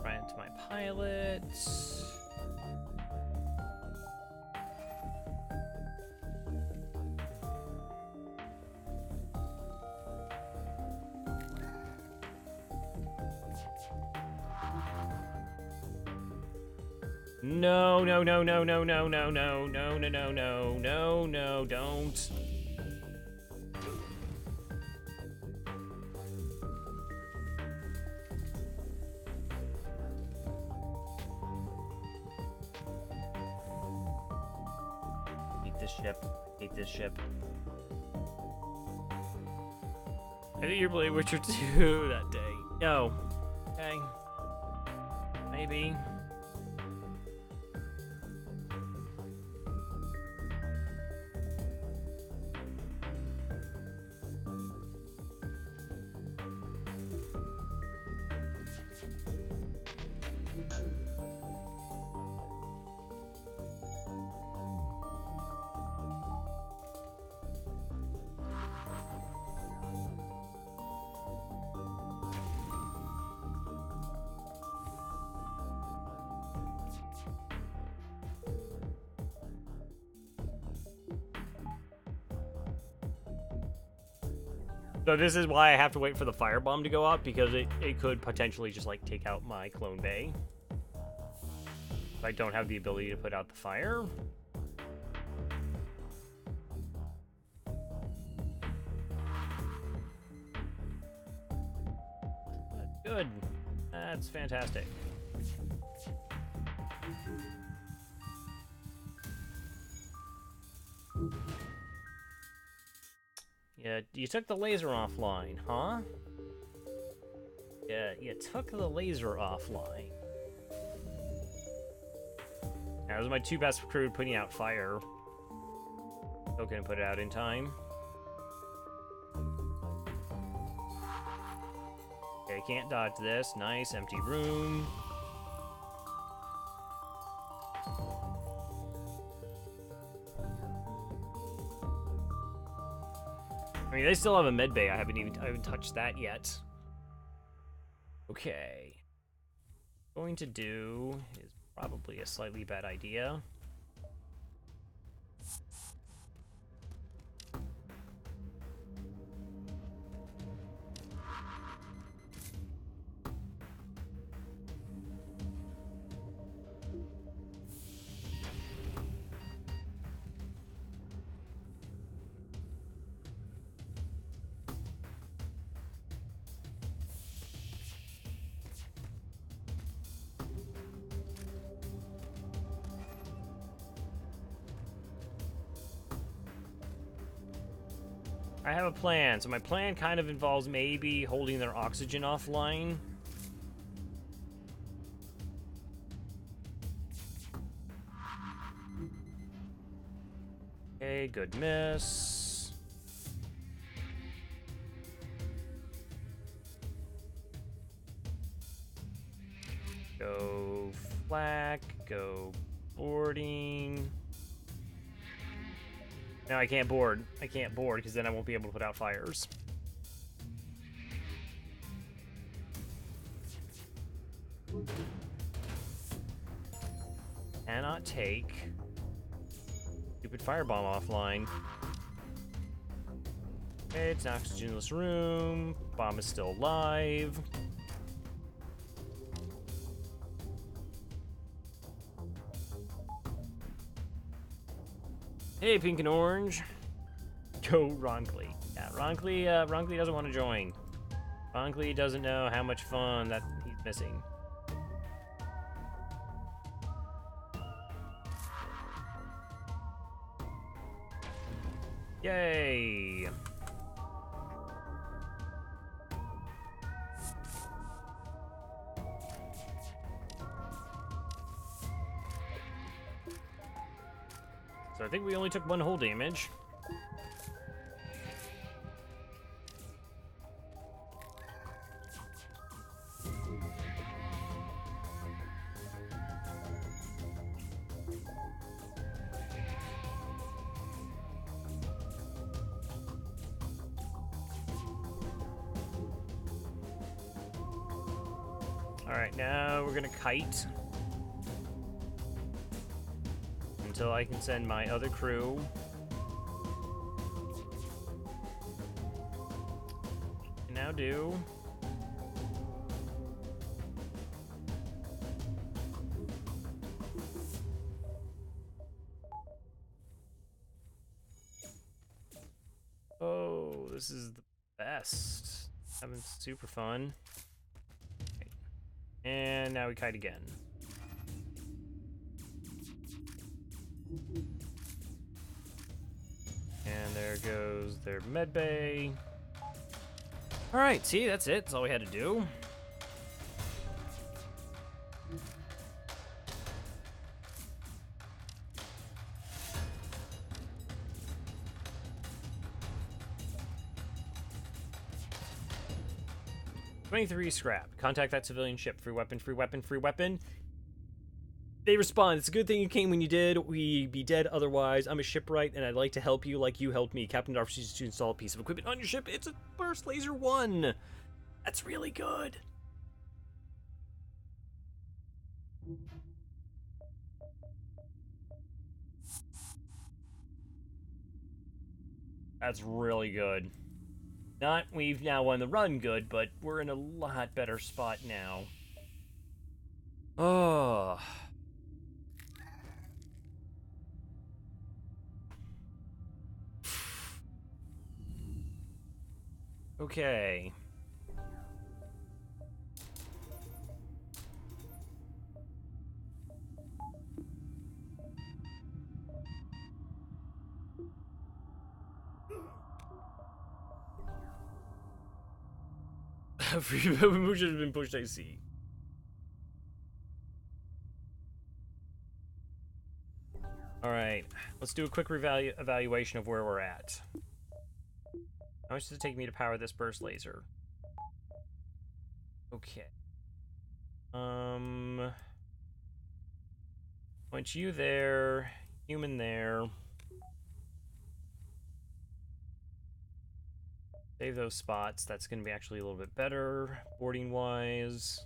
Right into my pilots. No, no, no, no, no, no, no, no, no, no, no, no, no, no, don't. Hate this ship. Hate this ship. I think you're playing Witcher 2 that day. No. Okay. Maybe. So this is why I have to wait for the firebomb to go up, because it could potentially just like take out my clone bay. If I don't have the ability to put out the fire. Good. That's fantastic. Yeah, you took the laser offline, huh? Yeah, you took the laser offline. That was my two best crew putting out fire. Still couldn't put it out in time. Okay, can't dodge this. Nice, empty room. I mean, they still have a med bay. I haven't touched that yet. Okay. Going to do is probably a slightly bad idea. I have a plan. So my plan kind of involves maybe holding their oxygen offline. Okay, good miss. Go flak, go boarding. No, I can't board. I can't board because then I won't be able to put out fires. Cannot take stupid firebomb offline. Okay, it's an oxygenless room. Bomb is still alive. Hey, pink and orange. Go Ronckley. Yeah, Ronckley doesn't want to join. Ronckley doesn't know how much fun that he's missing. Yay! So I think we only took one hull damage. Alright, now we're gonna kite. Until I can send my other crew. Now do. Oh, this is the best. Having super fun. Okay. And now we kite again. And there goes their med bay. Alright, see, that's it. That's all we had to do. "23 scrap. Contact that civilian ship. Free weapon, free weapon, free weapon." They respond, "It's a good thing you came when you did. We'd be dead otherwise. I'm a shipwright, and I'd like to help you like you helped me. Captain offers you to install a piece of equipment on your ship. It's a burst laser 1. That's really good. That's really good. Not we've now won the run good, but we're in a lot better spot now. Oh. Okay. Free should have been pushed, I see. Alright, let's do a quick evaluation of where we're at. How much does it take me to power this burst laser? Okay. Want you there, human there. Save those spots. That's going to be actually a little bit better, boarding-wise.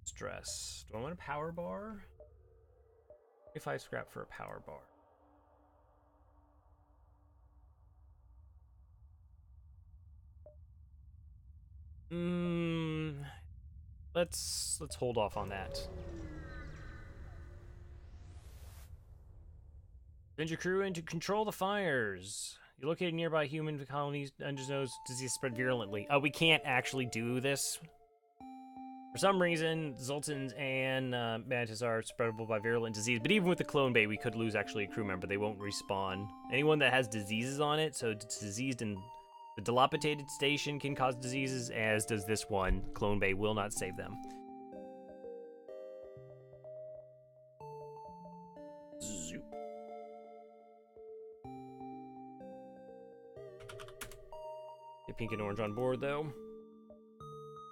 Stress. Do I want a power bar? 25 scrap for a power bar. Let's hold off on that. Send your crew in to control the fires. You're located nearby human colonies. Undiagnosed disease spread virulently. Oh, we can't actually do this. For some reason, Zoltans and Mantis are spreadable by virulent disease. But even with the clone bay, we could lose actually a crew member. They won't respawn. Anyone that has diseases on it, so it's diseased in the dilapidated station, can cause diseases, as does this one. Clone bay will not save them. Zoop. Get pink and orange on board, though.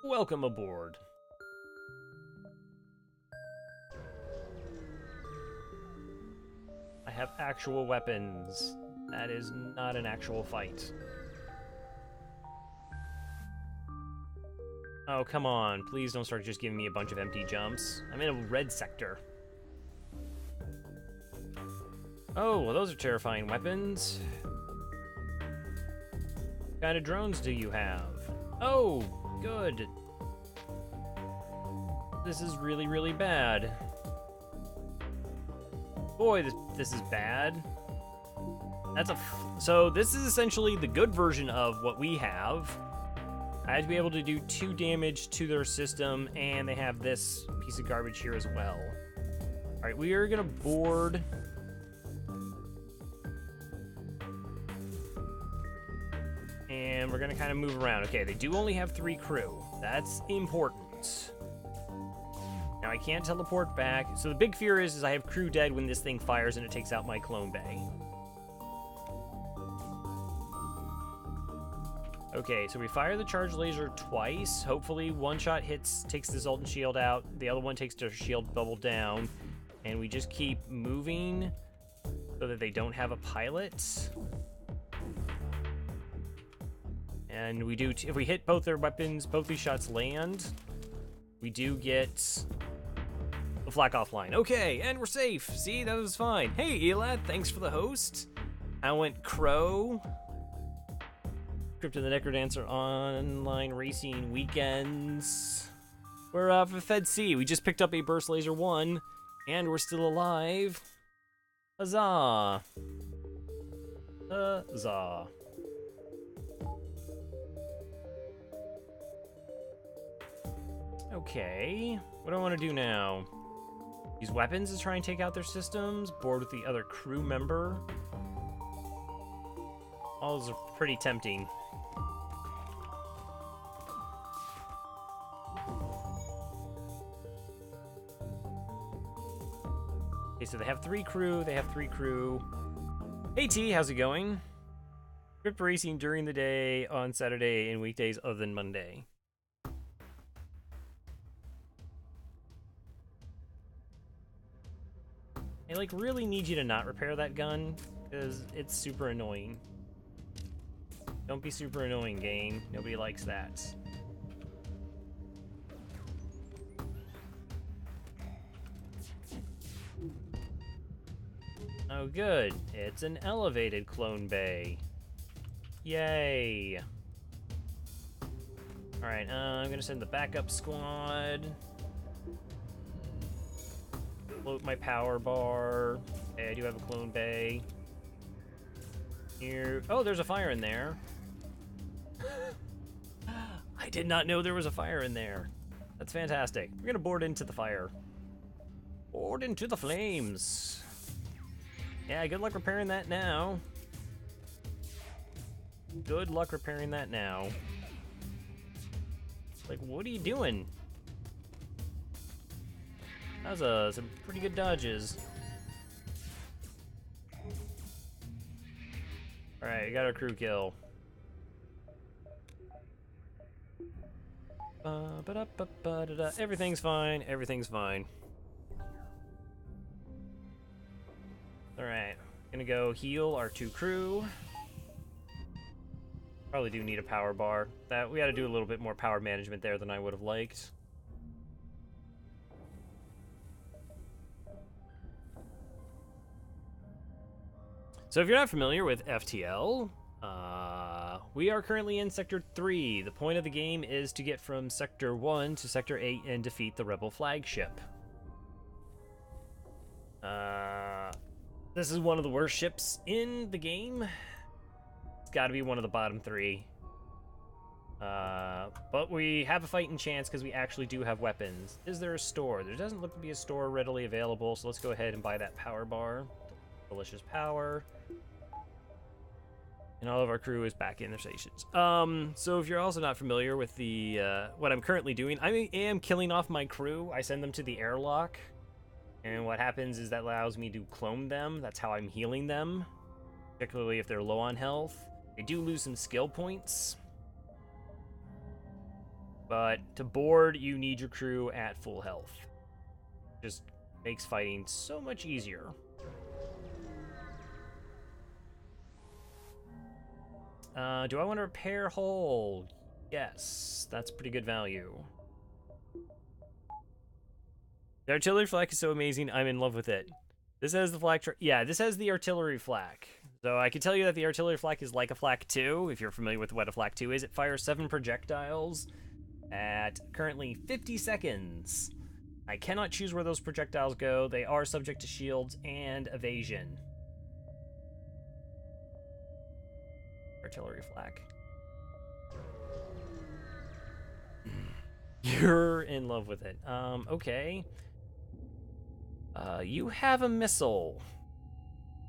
Welcome aboard. I have actual weapons. That is not an actual fight. Oh, come on. Please don't start just giving me a bunch of empty jumps. I'm in a red sector. Oh, well, those are terrifying weapons. What kind of drones do you have? Oh, good. This is really, really bad. Boy, this is bad. So this is essentially the good version of what we have. I had to be able to do 2 damage to their system, and they have this piece of garbage here as well. All right, we are gonna board. And we're gonna kind of move around. Okay, they do only have 3 crew. That's important. Now I can't teleport back. So the big fear is I have crew dead when this thing fires and it takes out my clone bay. Okay, so we fire the charge laser twice. Hopefully one shot takes the Zoltan shield out. The other one takes their shield bubble down. And we just keep moving so that they don't have a pilot. And we do, if we hit both their weapons, both these shots land, we do get the flak offline. Okay, and we're safe. See, that was fine. Hey, Elad, thanks for the host. I went Crow. Crypto the Necrodancer online racing weekends. We're for Fed C. We just picked up a Burst Laser 1, and we're still alive. Huzzah. Huzzah. Okay, what do I want to do now? Use weapons to try and take out their systems, board with the other crew member. All those are pretty tempting. Okay, so they have 3 crew, Hey T, how's it going? Crypt racing during the day on Saturday and weekdays other than Monday. I like really need you to not repair that gun because it's super annoying. Don't be super annoying, game. Nobody likes that. Oh good, it's an elevated clone bay. Yay. Alright, I'm gonna send the backup squad. Float my power bar. Okay, I do have a clone bay. Here. Oh, there's a fire in there. I did not know there was a fire in there. That's fantastic. We're gonna board into the fire. Board into the flames. Yeah, good luck repairing that now. Good luck repairing that now. Like, what are you doing? That was some pretty good dodges. Alright, we got our crew kill. Everything's fine, everything's fine. Alright, gonna go heal our 2 crew. Probably do need a power bar. We gotta do a little bit more power management there than I would have liked. So if you're not familiar with FTL, we are currently in Sector 3. The point of the game is to get from Sector 1 to Sector 8 and defeat the Rebel flagship. This is one of the worst ships in the game. It's got to be one of the bottom 3. But we have a fighting chance because we actually do have weapons. Is there a store? There doesn't look to be a store readily available, so let's go ahead and buy that power bar. Delicious power. And all of our crew is back in their stations. So if you're also not familiar with the what I'm currently doing, I am killing off my crew. I send them to the airlock. And what happens is that allows me to clone them. That's how I'm healing them. Particularly if they're low on health. They do lose some skill points. But to board, you need your crew at full health. Just makes fighting so much easier. Do I want to repair hull? Yes, that's pretty good value. The artillery flak is so amazing, I'm in love with it. This has the flak, yeah, this has the artillery flak. So I can tell you that the artillery flak is like a flak 2, if you're familiar with what a flak 2 is. It fires 7 projectiles at currently 50 seconds. I cannot choose where those projectiles go. They are subject to shields and evasion. Artillery flak. You're in love with it. Okay. You have a missile.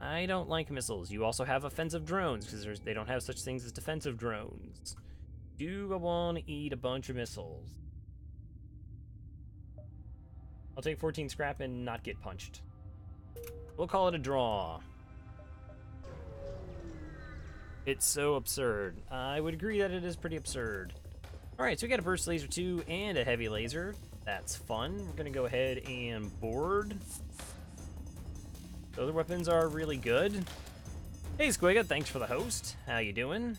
I don't like missiles. You also have offensive drones, because they don't have such things as defensive drones. Do I want to eat a bunch of missiles? I'll take 14 scrap and not get punched. We'll call it a draw. It's so absurd. I would agree that it is pretty absurd. Alright, so we got a burst laser 2 and a heavy laser. That's fun. We're gonna go ahead and board. The other weapons are really good. Hey Squigga, thanks for the host. How you doing?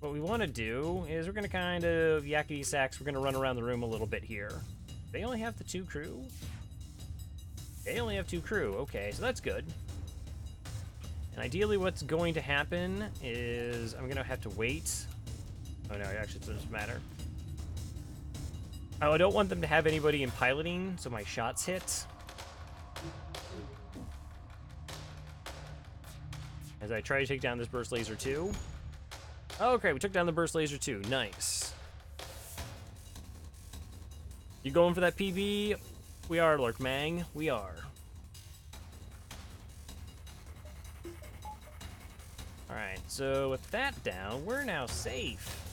what we want to do is we're going to kind of yakety sacks. We're going to run around the room a little bit here. They only have the 2 crew? They only have 2 crew. Okay, so that's good. And ideally what's going to happen is I'm going to have to wait. Oh no, actually it doesn't matter. Oh, I don't want them to have anybody in piloting, so my shots hit. As I try to take down this burst laser too. Okay, we took down the burst laser too. Nice. You going for that PB? We are, Lurkmang. We are. Alright, so with that down, we're now safe.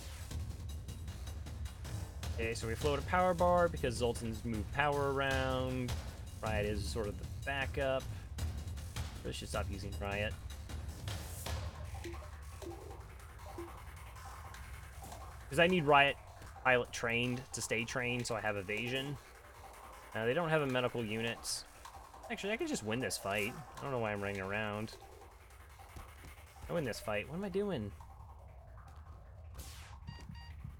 Okay, so we float a power bar because Zoltan's moved power around. Riot is sort of the backup. Let's just stop using Riot. Because I need Riot pilot trained to stay trained, so I have evasion. They don't have a medical unit. Actually, I could just win this fight. I don't know why I'm running around. I win this fight. What am I doing?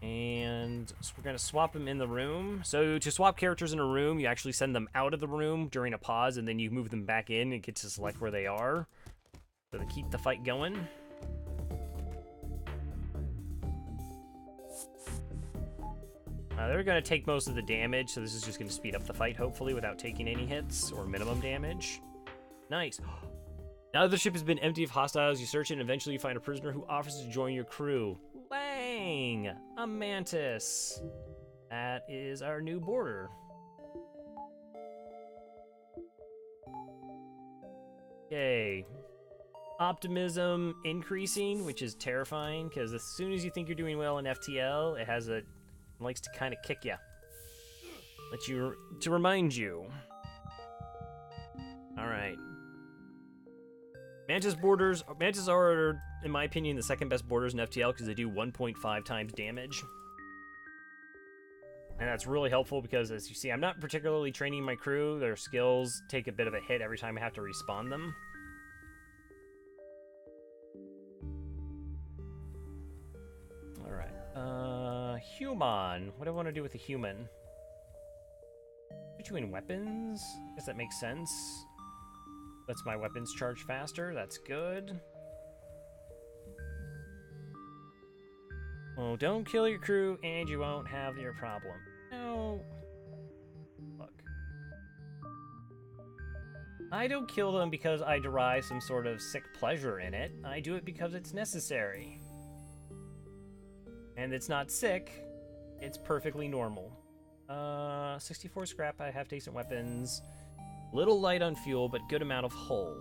And so we're going to swap them in the room. So to swap characters in a room, you actually send them out of the room during a pause, and then you move them back in and get to select where they are. So to keep the fight going. They're going to take most of the damage, so this is just going to speed up the fight, hopefully, without taking any hits or minimum damage. Nice. Now that the ship has been empty of hostiles, you search it and eventually you find a prisoner who offers to join your crew. Lang! A mantis. That is our new border. Okay. Optimism increasing, which is terrifying, because as soon as you think you're doing well in FTL, it likes to kind of kick you. To remind you. Alright. Mantis are, in my opinion, the second best borders in FTL because they do 1.5 times damage. And that's really helpful because, as you see, I'm not particularly training my crew. Their skills take a bit of a hit every time I have to respawn them. Alright. Human. What do I want to do with a human? Between weapons? I guess that makes sense. Lets my weapons charge faster. That's good. Oh, don't kill your crew and you won't have your problem. No. Look. I don't kill them because I derive some sort of sick pleasure in it. I do it because it's necessary. And it's not sick. It's perfectly normal. 64 scrap. I have decent weapons. Little light on fuel, but good amount of hull.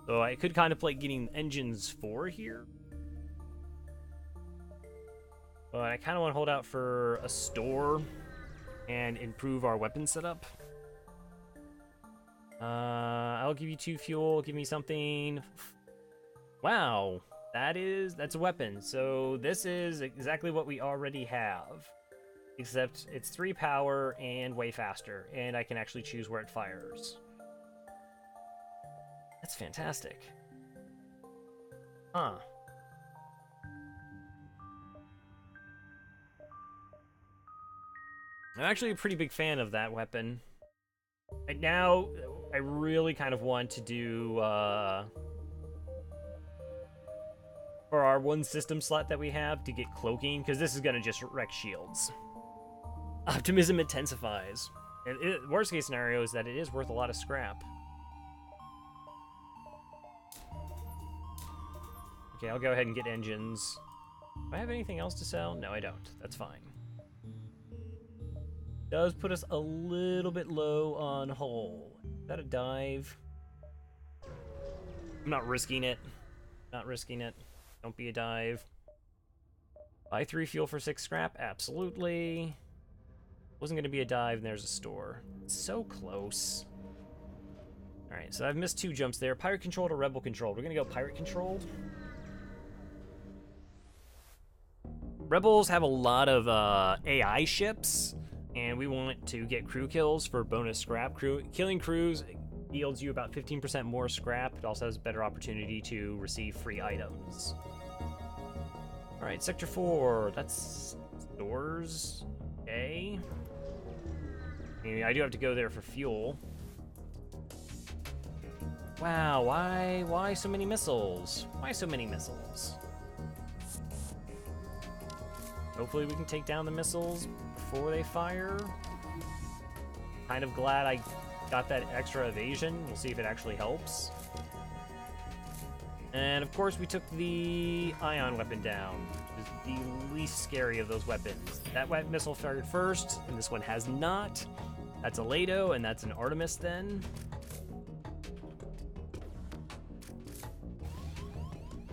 So I could contemplate getting engines 4 here. But I kind of want to hold out for a store and improve our weapon setup. I'll give you 2 fuel. Give me something. Wow, that's a weapon. So this is exactly what we already have. Except it's 3 power and way faster, and I can actually choose where it fires. That's fantastic. Huh. I'm actually a pretty big fan of that weapon. Right now, I really kind of want to do, for our 1 system slot that we have, to get cloaking, because this is going to just wreck shields. Optimism intensifies. Worst case scenario is that it is worth a lot of scrap. Okay, I'll go ahead and get engines. Do I have anything else to sell? No, I don't. That's fine. Does put us a little bit low on hull. Is that a dive? I'm not risking it. Not risking it. Don't be a dive. Buy 3 fuel for 6 scrap? Absolutely. Wasn't going to be a dive, and there's a store. It's so close. Alright, so I've missed 2 jumps there. Pirate controlled or rebel controlled? We're going to go pirate controlled. Rebels have a lot of AI ships, and we want to get crew kills for bonus scrap. Killing crews yields you about 15% more scrap. It also has a better opportunity to receive free items. Alright, Sector 4. That's stores. Okay. I mean, I do have to go there for fuel. Wow, why so many missiles? Why so many missiles? Hopefully we can take down the missiles before they fire. Kind of glad I got that extra evasion. We'll see if it actually helps. And of course we took the ion weapon down, which is the least scary of those weapons. That missile fired first, and this one has not. That's a Lado, and that's an Artemis then.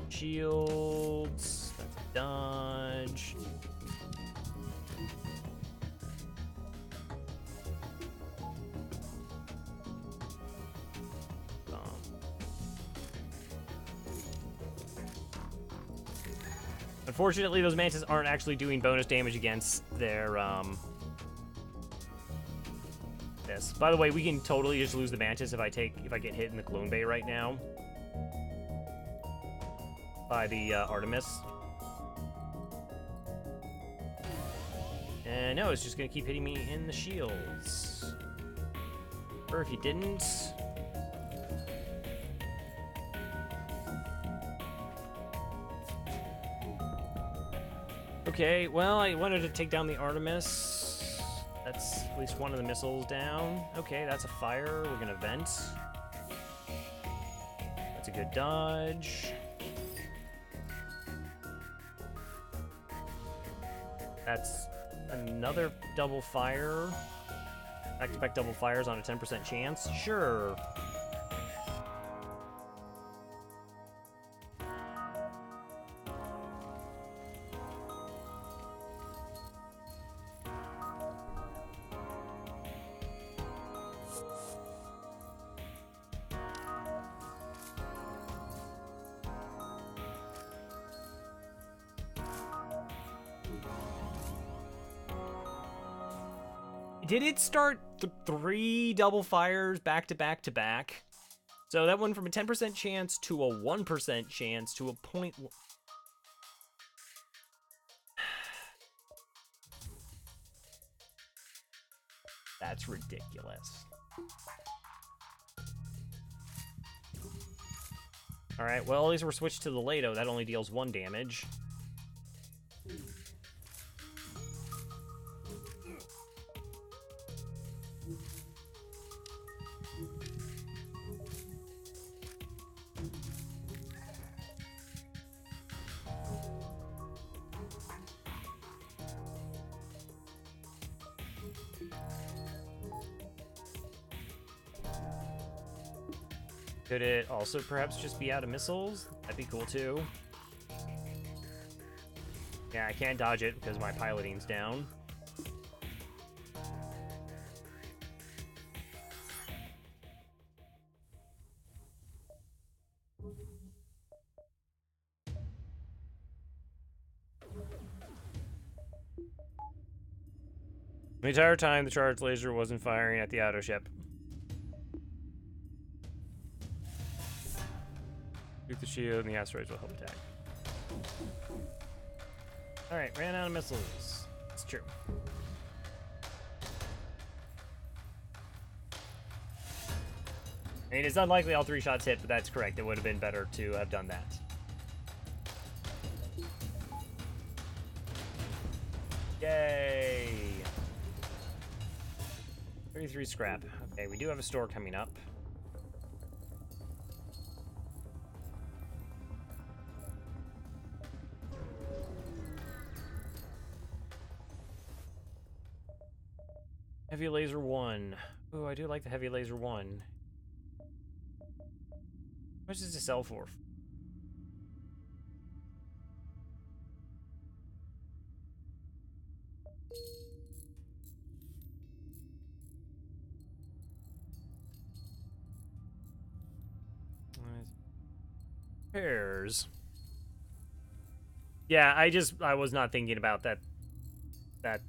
Shields, that's a dodge. Unfortunately, those mantis aren't actually doing bonus damage against their, this. By the way, we can totally just lose the mantis if I get hit in the clone bay right now. By the, Artemis. And no, it's just gonna keep hitting me in the shields. Or if you didn't... Okay, well, I wanted to take down the Artemis. That's at least one of the missiles down. Okay, that's a fire. We're gonna vent. That's a good dodge. That's another double fire. I expect double fires on a 10% chance. Sure. Did it start 3 double fires back to back to back? So that went from a 10% chance to a 1% chance to a point. That's ridiculous. Alright, well, at least we're switched to the Lado. That only deals 1 damage. Could it also perhaps just be out of missiles? That'd be cool too. Yeah, I can't dodge it because my piloting's down. The entire time, the charged laser wasn't firing at the auto ship. Shoot the shield and the asteroids will help attack. Alright, ran out of missiles. It's true. I mean, it's unlikely all 3 shots hit, but that's correct. It would have been better to have done that. Yay! 33 scrap. Okay, we do have a store coming up. Heavy laser 1. Ooh, I do like the heavy laser 1. How much does it sell for? Pairs. Yeah, I was not thinking about that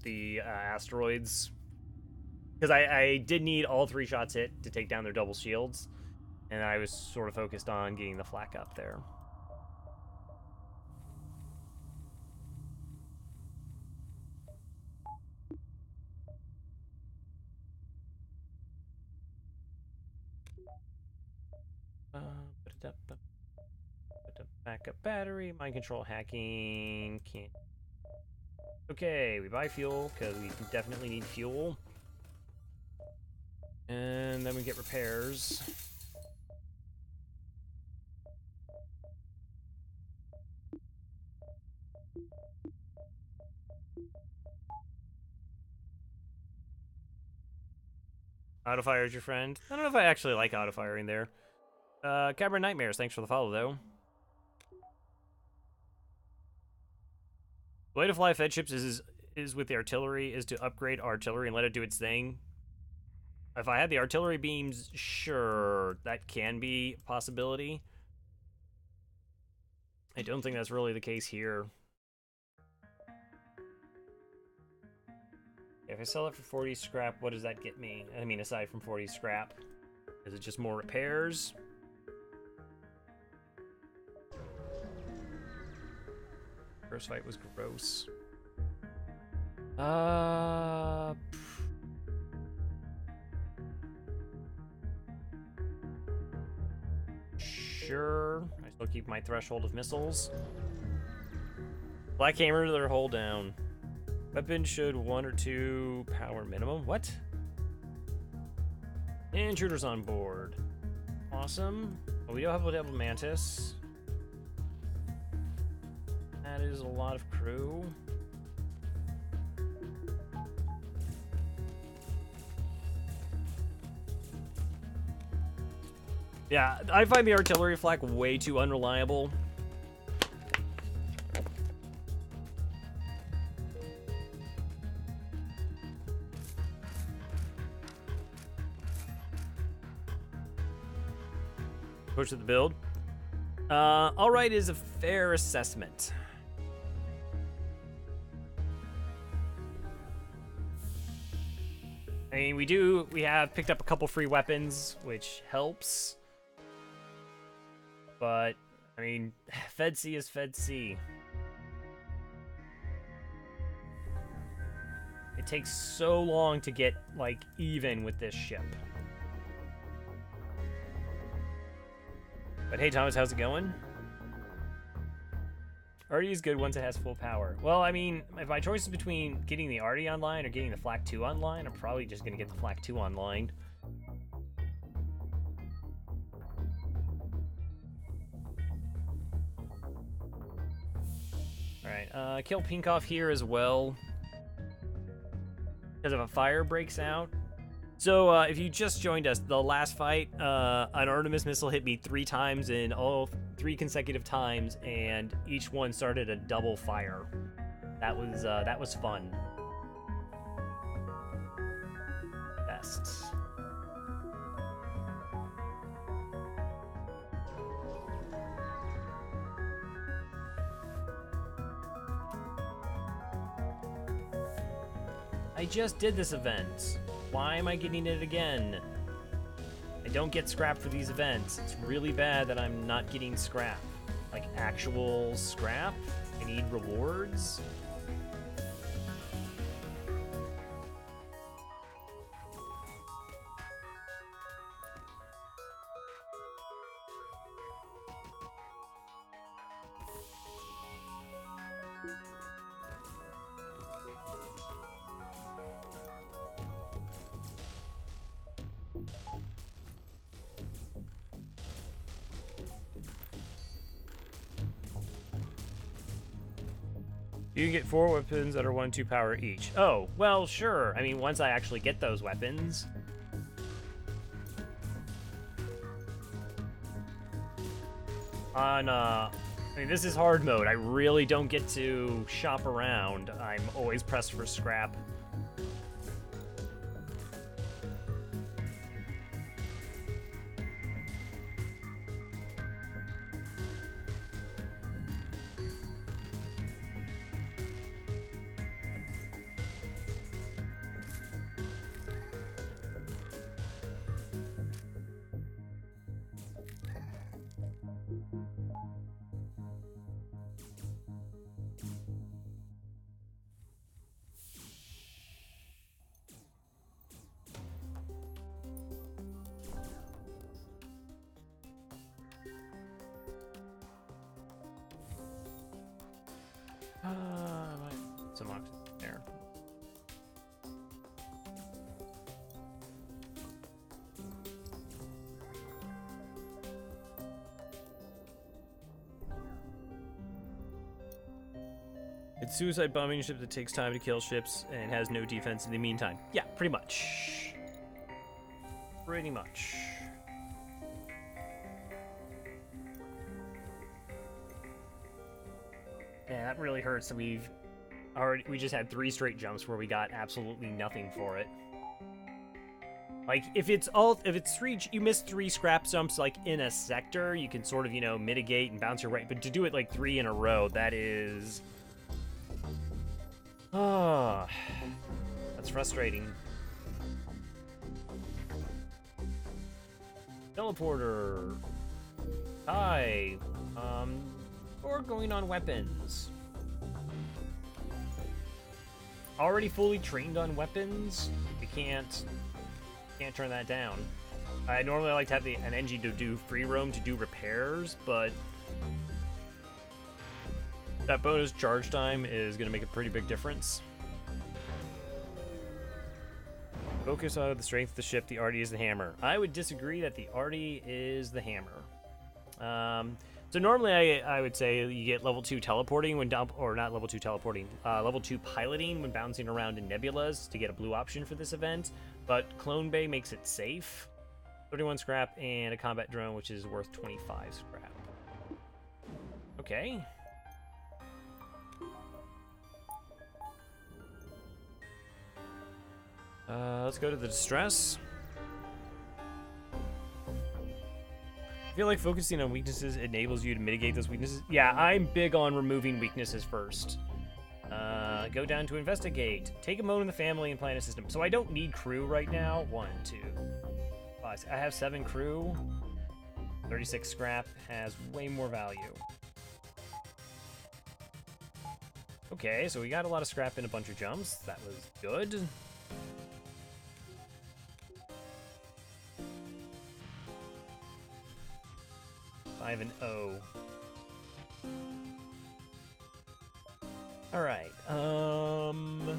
the asteroids, because I did need all 3 shots hit to take down their double shields, and I was sort of focused on getting the flak up there. Backup battery, mind control, hacking, can't. Okay, we buy fuel, because we definitely need fuel. And then we get repairs. Autofire is your friend. I don't know if I actually like autofiring there. Cavern Nightmares, thanks for the follow, though. The way to fly Fed ships is with the artillery, is to upgrade artillery and let it do its thing. If I had the artillery beams, sure, that can be a possibility. I don't think that's really the case here. If I sell it for 40 scrap, what does that get me? I mean, aside from 40 scrap. Is it just more repairs? First fight was gross. Sure. I still keep my threshold of missiles. Black Hammer, their hold down. Weapon should 1 or 2 power minimum. What? Intruders on board. Awesome. Well, we do have a Devil Mantis. That is a lot of crew. Yeah, I find the artillery flak way too unreliable. Push to the build. Alright is a fair assessment. I mean, we have picked up a couple free weapons, which helps. But, I mean, Fed C is Fed C. It takes so long to get, like, even with this ship. But hey, Thomas, how's it going? Artie is good once it has full power. Well, I mean, if my choice is between getting the Artie online or getting the Flak 2 online, I'm probably just going to get the Flak 2 online. Alright, kill Pinkoff here as well. Because if a fire breaks out. So, if you just joined us, the last fight, an Artemis missile hit me 3 times in all 3 consecutive times, and each one started a double fire. That was fun. Best. I just did this event. Why am I getting it again? I don't get scrap for these events. It's really bad that I'm not getting scrap. Like, actual scrap? I need rewards? You can get 4 weapons that are 1-2 power each. Oh, well, sure. I mean, once I actually get those weapons. I mean, this is hard mode. I really don't get to shop around. I'm always pressed for scrap. It's suicide bombing a ship that takes time to kill ships and has no defense in the meantime. Yeah, pretty much. Pretty much. Yeah, that really hurts that we just had 3 straight jumps where we got absolutely nothing for it. Like, if it's 3, you miss 3 scrap jumps, like, in a sector, you can sort of, you know, mitigate and bounce your way. But to do it, like, 3 in a row, that is... Ah, that's frustrating. Teleporter. Hi. Or going on weapons. Already fully trained on weapons? You can't turn that down. I normally like to have an NG to do free roam to do repairs, but that bonus charge time is going to make a pretty big difference. Focus on the strength of the ship. The arty is the hammer. I would disagree that the arty is the hammer. So normally I would say you get level 2 teleporting when or not level 2 teleporting, level 2 piloting when bouncing around in nebulas to get a blue option for this event. But Clone Bay makes it safe. 31 scrap and a combat drone, which is worth 25 scrap. Okay. Let's go to the distress. I feel like focusing on weaknesses enables you to mitigate those weaknesses. Yeah, I'm big on removing weaknesses first. Go down to investigate. Take a moment in the family and plan a system. So I don't need crew right now. 1, 2, 5. I have 7 crew. 36 scrap has way more value. Okay, so we got a lot of scrap and a bunch of jumps. That was good. I have an O. Alright, what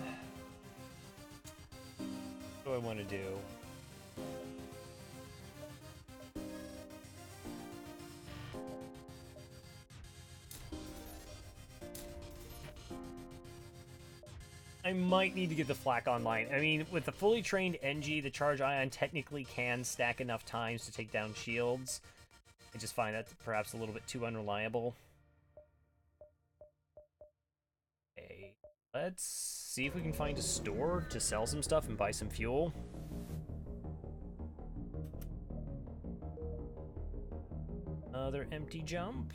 do I want to do? I might need to get the flak online. I mean, with the fully trained NG, the charge ion technically can stack enough times to take down shields. I just find that perhaps a little bit too unreliable. Okay, let's see if we can find a store to sell some stuff and buy some fuel. Another empty jump.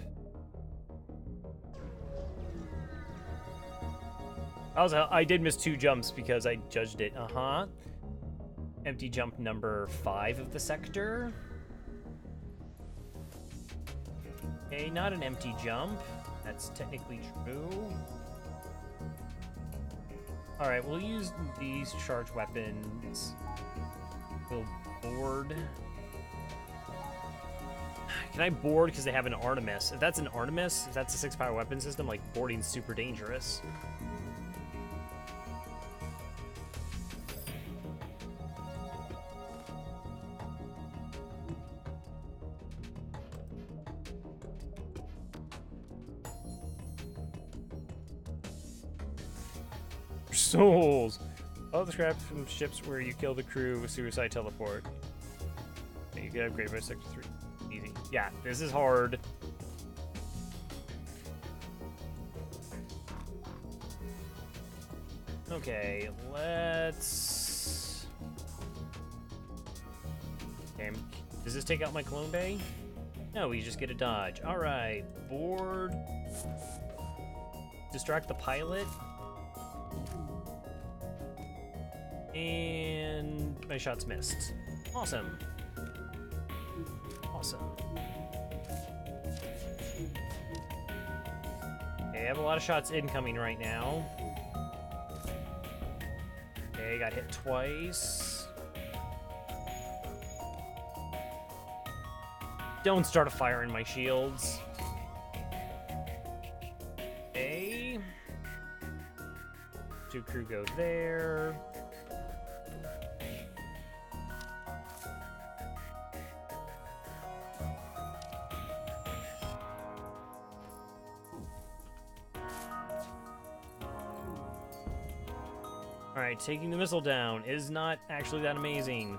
I did miss 2 jumps because I judged it. Empty jump number 5 of the sector. Okay, not an empty jump. That's technically true. Alright, we'll use these charge weapons. We'll board. Can I board because they have an Artemis? If that's an Artemis, if that's a 6-power weapon system, like, boarding's super dangerous. Souls! All the scrap from ships where you kill the crew with suicide teleport. Okay, you can upgrade by sector 3. Easy. Yeah, this is hard. Okay, let's... Okay, does this take out my clone bay? No, you just get a dodge. Alright, board. Distract the pilot. And my shot's missed. Awesome. Awesome. Okay, I have a lot of shots incoming right now. Okay, got hit twice. Don't start a fire in my shields. Okay. 2 crew go there. Alright, taking the missile down is not actually that amazing.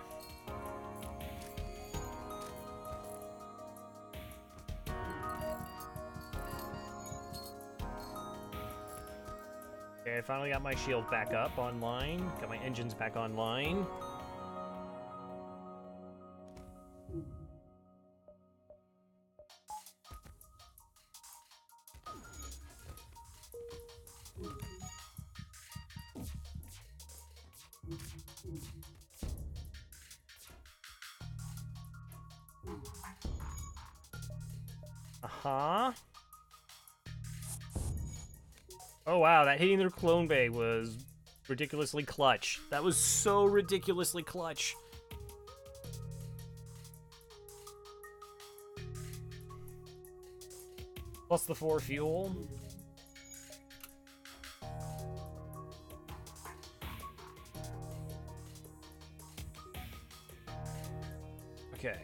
Okay, I finally got my shield back up online. Got my engines back online. Uh-huh. Oh wow, that hitting their clone bay was ridiculously clutch. That was so ridiculously clutch. Plus the 4 fuel. Okay.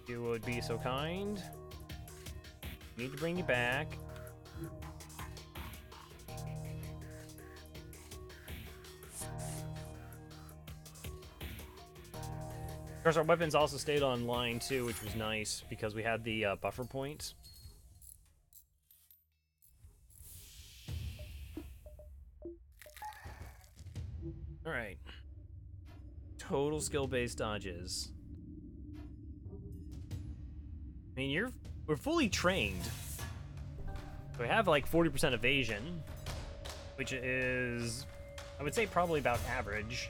You would be so kind. Need to bring you back. Of course, our weapons also stayed online too, which was nice because we had the buffer points. All right. Total skill-based dodges. I mean, we're fully trained. We have like 40% evasion, which is, I would say, probably about average.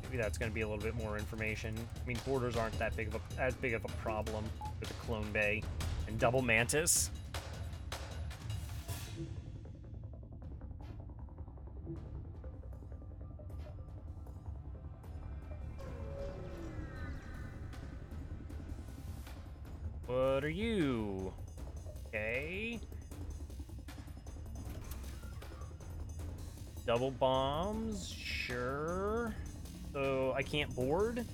Maybe that's going to be a little bit more information. I mean, borders aren't that big of as big of a problem with the Clone Bay and Double Mantis. What are you? Okay. Double bombs, sure. So I can't board,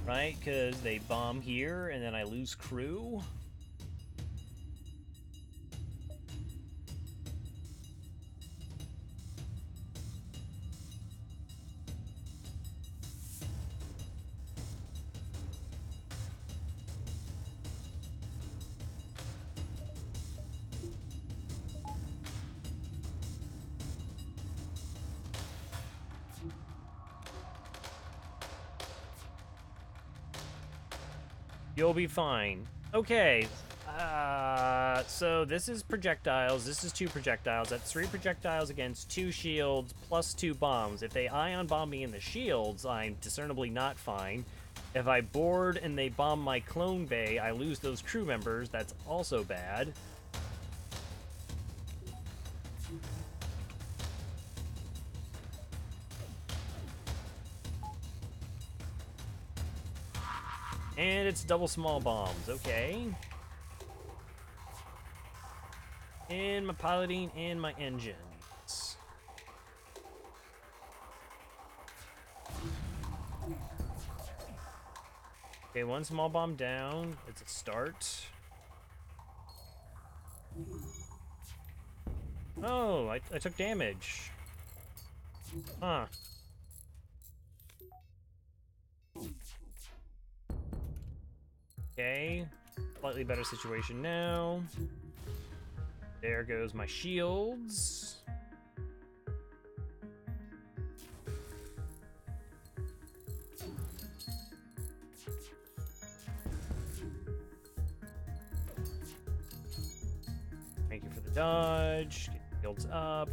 right? Because they bomb here and then I lose crew. You'll be fine. Okay. So this is projectiles. This is 2 projectiles. That's 3 projectiles against 2 shields plus 2 bombs. If they ion bomb me in the shields, I'm discernibly not fine. If I board and they bomb my clone bay, I lose those crew members. That's also bad. And it's double small bombs, okay. And my piloting and my engines. Okay, 1 small bomb down. It's a start. Oh, I took damage. Huh. Okay, slightly better situation now. There goes my shields. Thank you for the dodge. Get the shields up.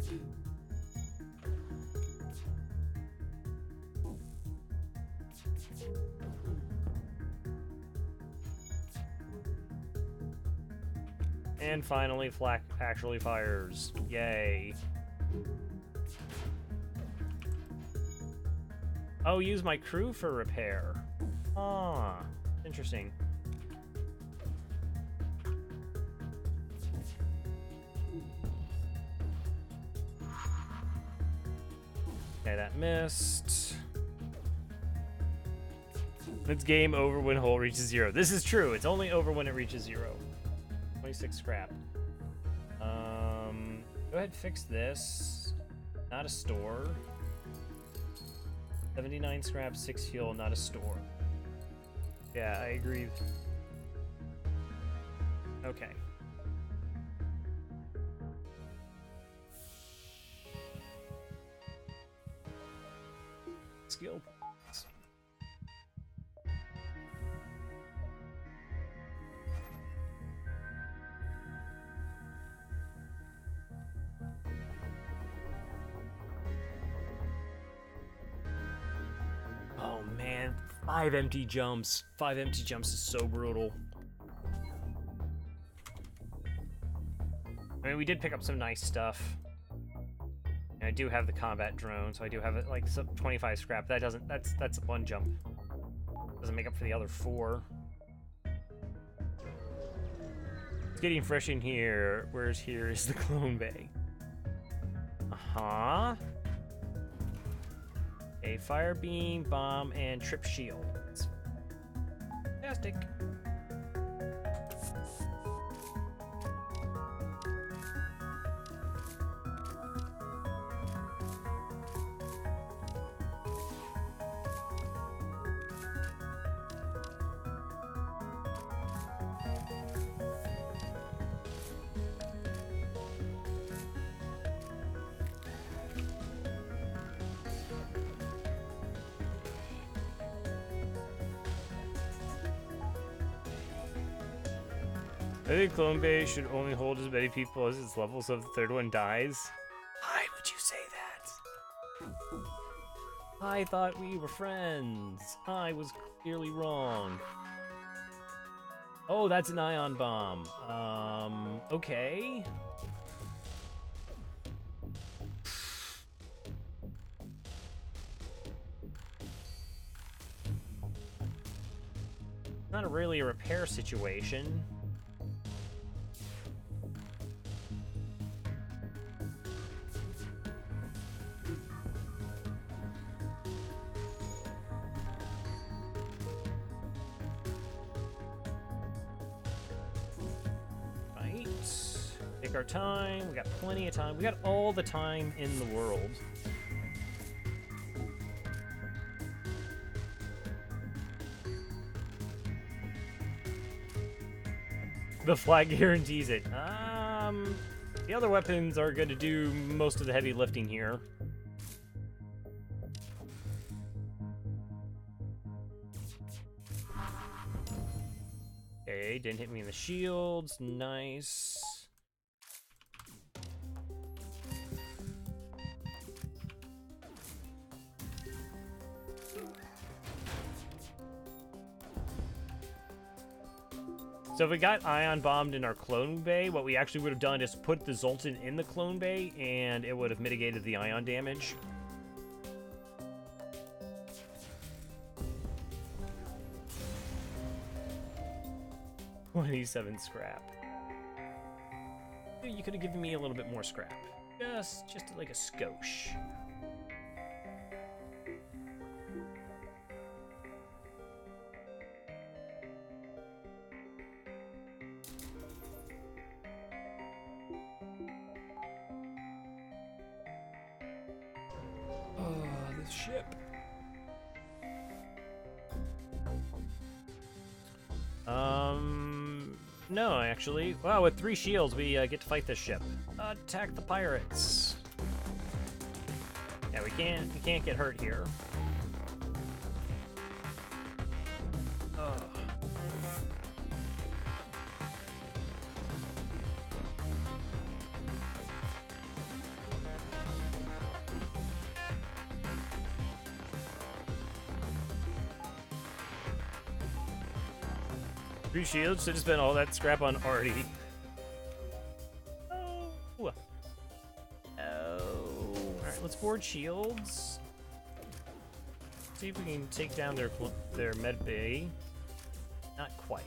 And finally, Flak actually fires. Yay. Oh, use my crew for repair. Ah, interesting. Okay, that missed. It's game over when hull reaches 0. This is true. It's only over when it reaches 0. 26 scrap. Go ahead and fix this. Not a store. 79 scrap, 6 fuel, not a store. Yeah, I agree. Okay. Skill points. Oh man, 5 empty jumps. 5 empty jumps is so brutal. I mean, we did pick up some nice stuff. And I do have the combat drone, so I do have it like some 25 scrap. That doesn't. That's one jump. Doesn't make up for the other 4. It's getting fresh in here. Where's here is the clone bay. Uh-huh. A fire beam, bomb, and trip shield. It's fantastic. I think Clone Bay should only hold as many people as its level, so if the third one dies. Why would you say that? I thought we were friends. I was clearly wrong. Oh, that's an ion bomb. Okay. Not really a repair situation. Take our time. We got plenty of time. We got all the time in the world. The flag guarantees it. The other weapons are going to do most of the heavy lifting here. Okay, didn't hit me in the shields. Nice. So if we got ion bombed in our clone bay, what we actually would have done is put the Zoltan in the clone bay, and it would have mitigated the ion damage. $27 scrap. You could have given me a little bit more scrap. Just like a skosh. Ship. No, actually. Wow, with 3 shields, we get to fight this ship. Attack the pirates. Yeah, we can't get hurt here. Ugh. 3 shields, should have spent all that scrap on Artie. Oh. Alright, let's board shields. See if we can take down their med bay. Not quite.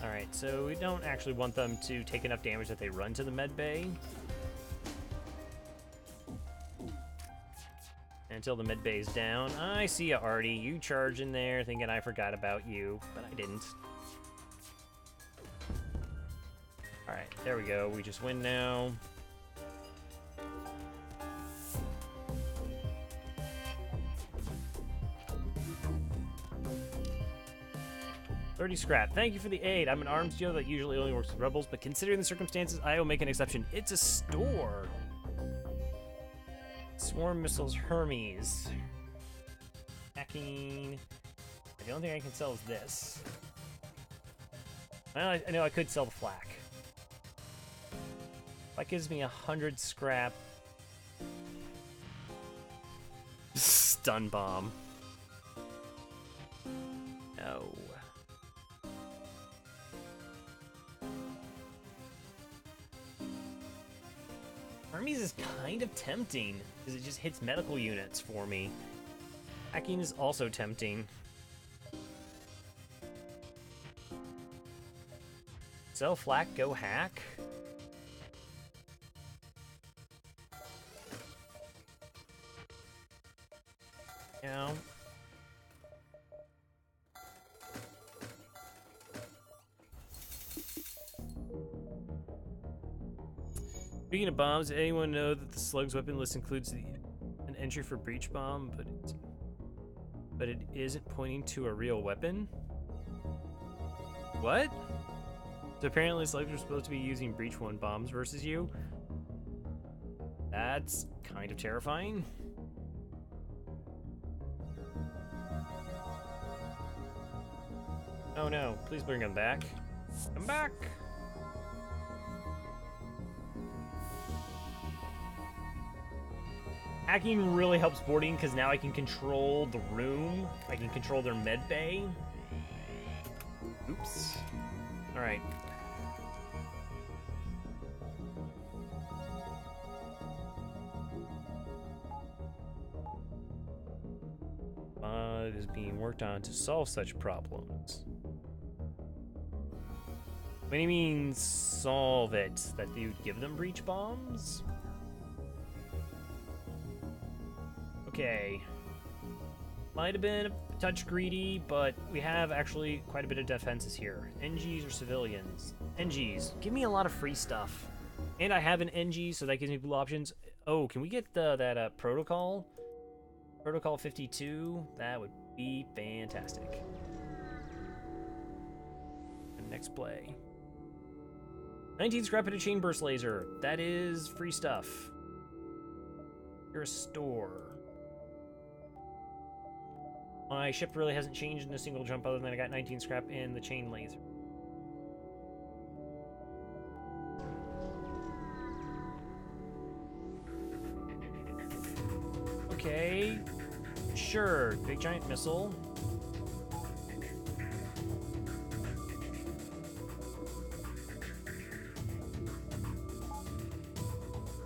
Alright, so we don't actually want them to take enough damage that they run to the med bay. Until the mid bay's down. I see ya, Artie. You charge in there thinking I forgot about you, but I didn't. Alright, there we go. We just win now. $30 scrap. Thank you for the aid. I'm an arms dealer that usually only works with rebels, but considering the circumstances, I will make an exception. It's a store. Swarm missiles Hermes. Hacking. The only thing I can sell is this. Well, I know I could sell the flak. That gives me 100 scrap. Stun bomb. No. Hermes is kind of tempting, because it just hits medical units for me. Hacking is also tempting. Sell flak, go hack. Yeah. Speaking of bombs, does anyone know that the Slug's weapon list includes an entry for breach bomb, but it isn't pointing to a real weapon? What? So apparently Slugs are supposed to be using breach 1 bombs versus you? That's kind of terrifying. Oh no, please bring him back. Come back! Hacking really helps boarding because now I can control the room. I can control their med bay. Oops. Alright. It is being worked on to solve such problems. What do you mean, solve it? That you would give them breach bombs? Okay. Might have been a touch greedy, but we have actually quite a bit of defenses here. NGs or civilians? NGs. Give me a lot of free stuff. And I have an NG, so that gives me blue options. Oh, can we get that protocol? Protocol 52? That would be fantastic. And next play. 19 scrap and a chain burst laser. That is free stuff. You're a store. My ship really hasn't changed in a single jump other than I got 19 scrap and the chain laser. Okay. Sure. Big giant missile.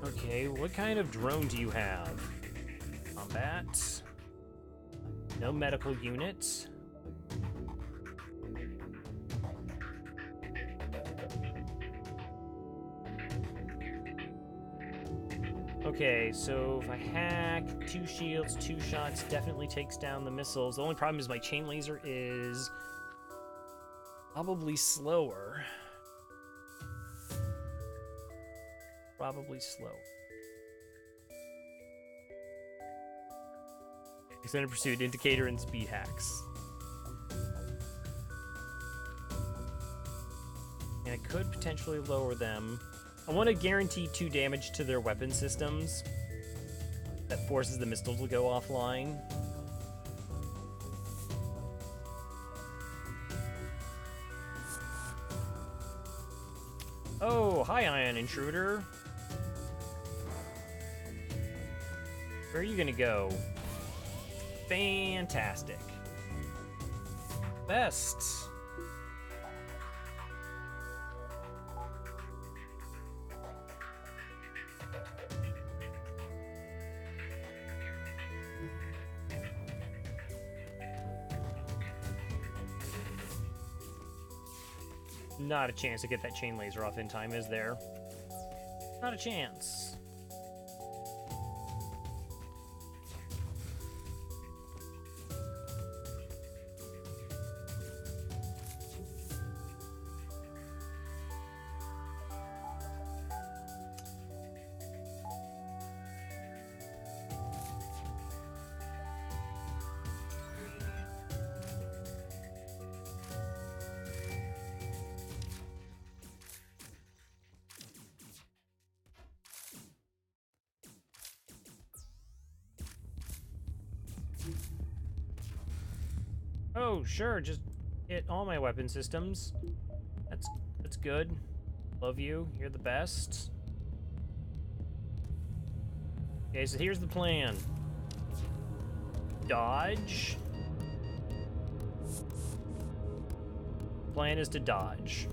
Okay, what kind of drone do you have? Combat. No medical units. Okay, so if I hack, 2 shields, 2 shots, definitely takes down the missiles. The only problem is my chain laser is probably slower. Probably slow. Extended pursuit indicator and speed hacks. And I could potentially lower them. I want to guarantee 2 damage to their weapon systems. That forces the missiles to go offline. Oh, hi, Ion Intruder. Where are you gonna go? Fantastic. Best. Not a chance to get that chain laser off in time, is there? Not a chance. Oh, sure, just hit all my weapon systems. That's good. Love you. You're the best. Okay, so here's the plan. Dodge. Plan is to dodge.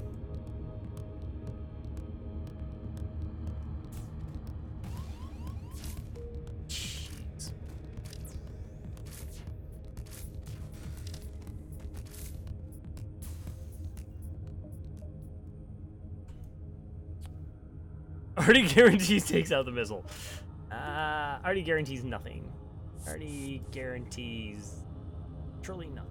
Jeez. Already guarantees takes out the missile. Already guarantees nothing. Already guarantees truly nothing.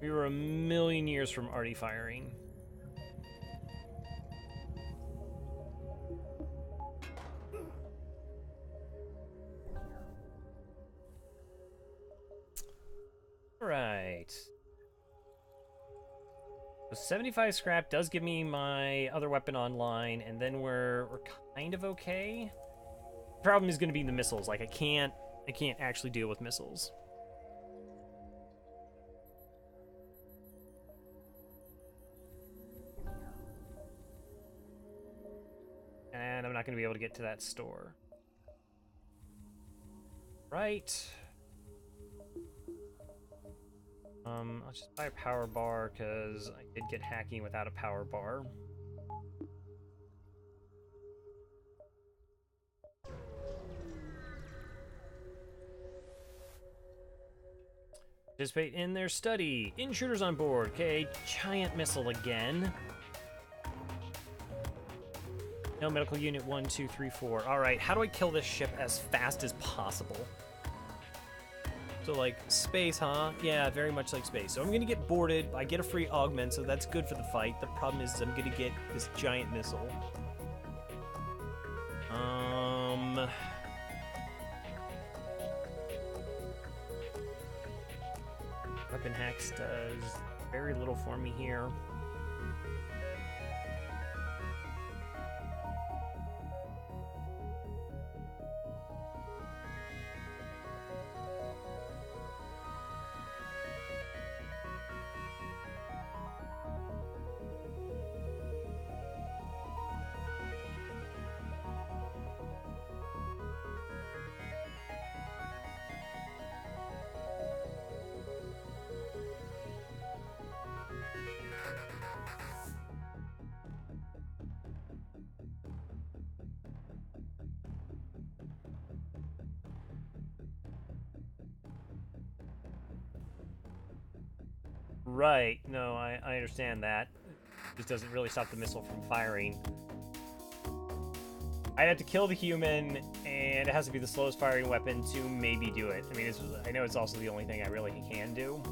We were a million years from arty firing. Right. So 75 scrap does give me my other weapon online, and then we're kind of okay. The problem is going to be the missiles. Like I can't actually deal with missiles. And I'm not going to be able to get to that store. Right. I'll just buy a power bar because I did get hacking without a power bar. Participate in their study. Intruders on board. Okay, giant missile again. No medical unit 1, 2, 3, 4. All right, how do I kill this ship as fast as possible? So, like, space, huh? Yeah, very much like space. So I'm gonna get boarded. I get a free augment, so that's good for the fight. The problem is I'm gonna get this giant missile. Weapon hacks does very little for me here. Right, no, I understand that. This doesn't really stop the missile from firing. I'd have to kill the human, and it has to be the slowest firing weapon to maybe do it. I mean, I know it's also the only thing I really can do.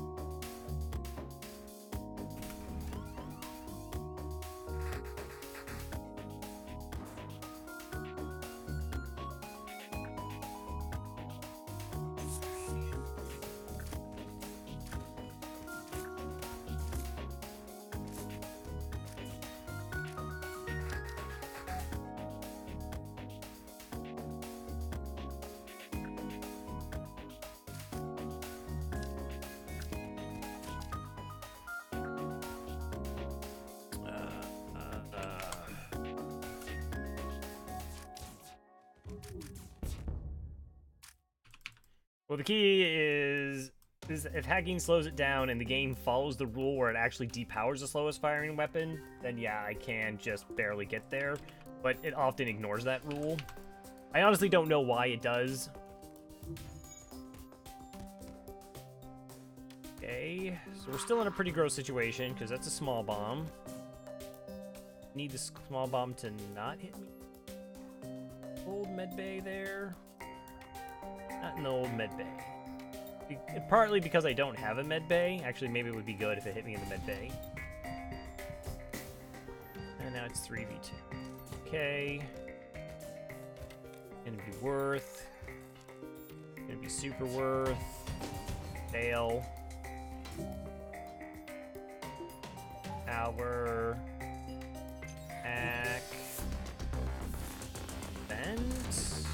Well, the key is if hacking slows it down and the game follows the rule where it actually depowers the slowest firing weapon, then yeah, I can just barely get there. But it often ignores that rule. I honestly don't know why it does. Okay, so we're still in a pretty gross situation because that's a small bomb. Need the small bomb to not hit me. Old medbay there. Not in the old medbay. Partly because I don't have a medbay. Actually, maybe it would be good if it hit me in the medbay. And now it's 3v2. Okay. Gonna be worth Gonna be super worth. Fail. Power. Hack. Vent.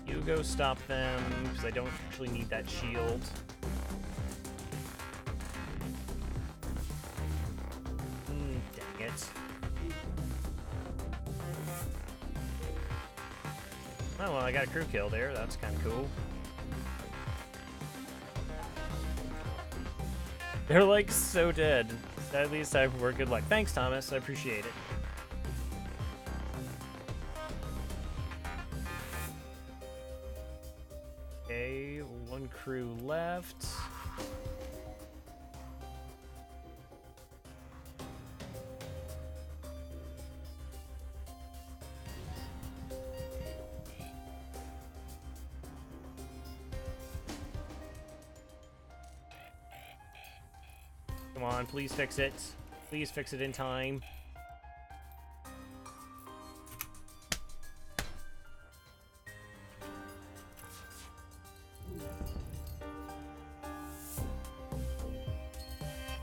You go stop them, because I don't actually need that shield. Dang it. Oh, well, I got a crew kill there. That's kind of cool. They're, like, so dead. At least time for work. Good luck. Thanks, Thomas. I appreciate it. Okay, one crew left. Come on, please fix it. Please fix it in time.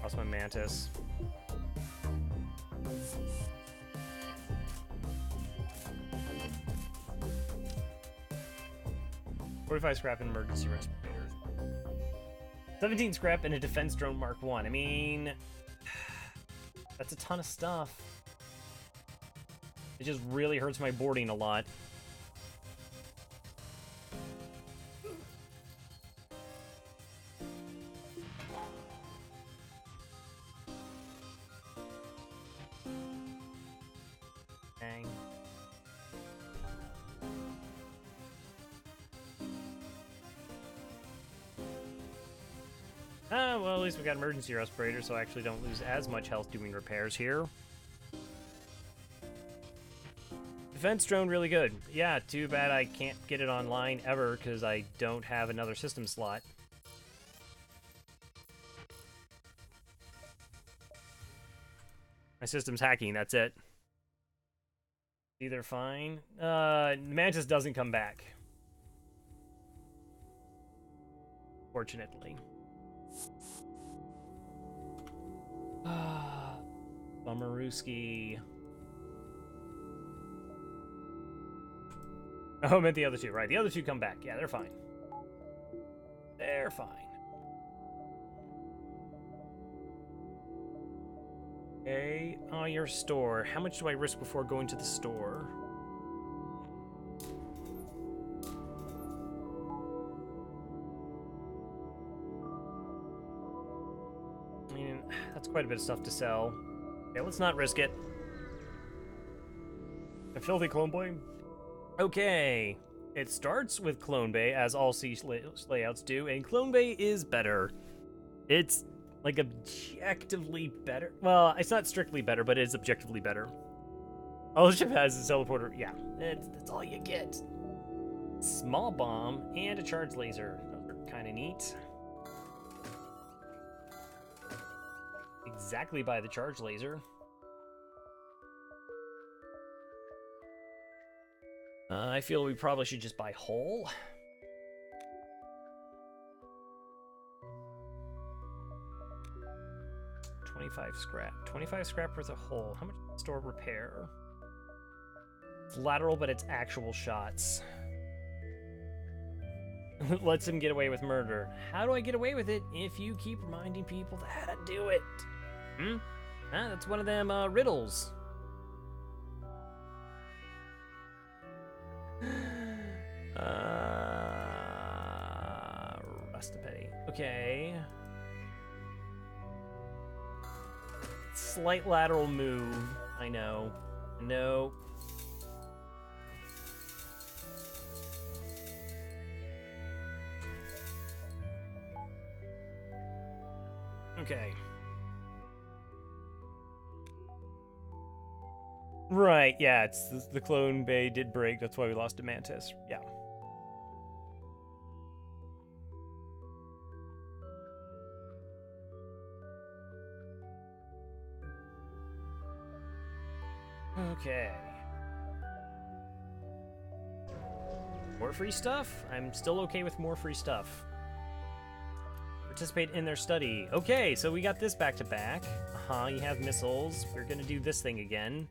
Lost my mantis. $45 scrap and emergency respirators. 17 scrap and a defense drone Mark 1. I mean, that's a ton of stuff. It just really hurts my boarding a lot. Dang. Well, at least we got emergency respirators, so I actually don't lose as much health doing repairs here. Defense drone, really good. Yeah, too bad I can't get it online ever, because I don't have another system slot. My system's hacking, that's it. Either fine. Mantis doesn't come back. Fortunately. Bummerooski. Oh, I meant the other two. Right, the other two come back. Yeah, they're fine. They're fine. Okay, your store. How much do I risk before going to the store? I mean, that's quite a bit of stuff to sell. Okay, let's not risk it. A filthy clone boy. Okay, it starts with Clone Bay, as all siege layouts do, and Clone Bay is better. It's, like, objectively better. Well, it's not strictly better, but it is objectively better. All the ship has is a teleporter. Yeah, that's all you get. Small bomb and a charge laser. Those are kind of neat. Exactly by the charge laser. I feel we probably should just buy whole. $25 scrap. 25 scrap worth of whole. How much does store repair? It's lateral, but it's actual shots. Lets him get away with murder. How do I get away with it if you keep reminding people to how to do it? Ah, that's one of them riddles. Rustipetty. Okay. Slight lateral move. I know. No. Okay. Right, yeah, it's the clone bay did break. That's why we lost a mantis. Yeah. Okay. More free stuff? I'm still okay with more free stuff. Participate in their study. Okay, so we got this back to back. You have missiles. We're gonna do this thing again.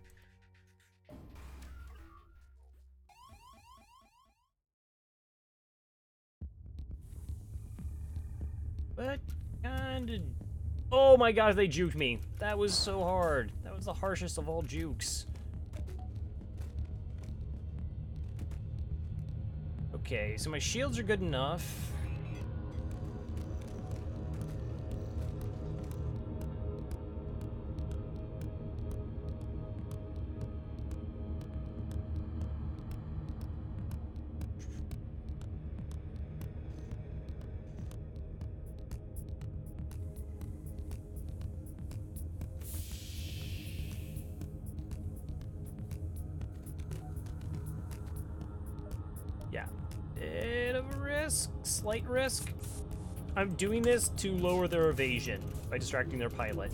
But kinda... Oh my gosh, they juked me. That was so hard. That was the harshest of all jukes. Okay, so my shields are good enough. Yeah, bit of a risk, slight risk. I'm doing this to lower their evasion by distracting their pilot.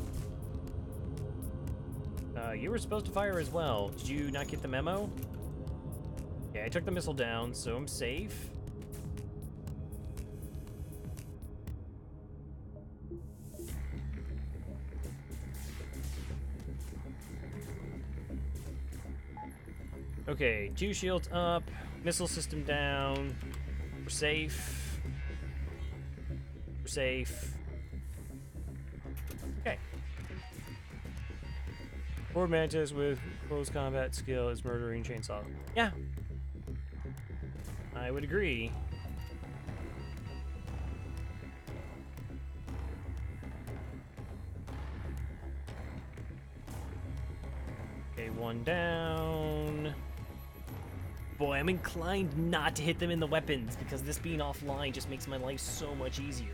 You were supposed to fire as well. Did you not get the memo? Okay, I took the missile down, so I'm safe. Okay, 2 shields up, missile system down. We're safe. We're safe. Okay. Poor Mantis with close combat skill is murdering chainsaw. Yeah. I would agree. Okay, 1 down. Boy, I'm inclined not to hit them in the weapons because this being offline just makes my life so much easier.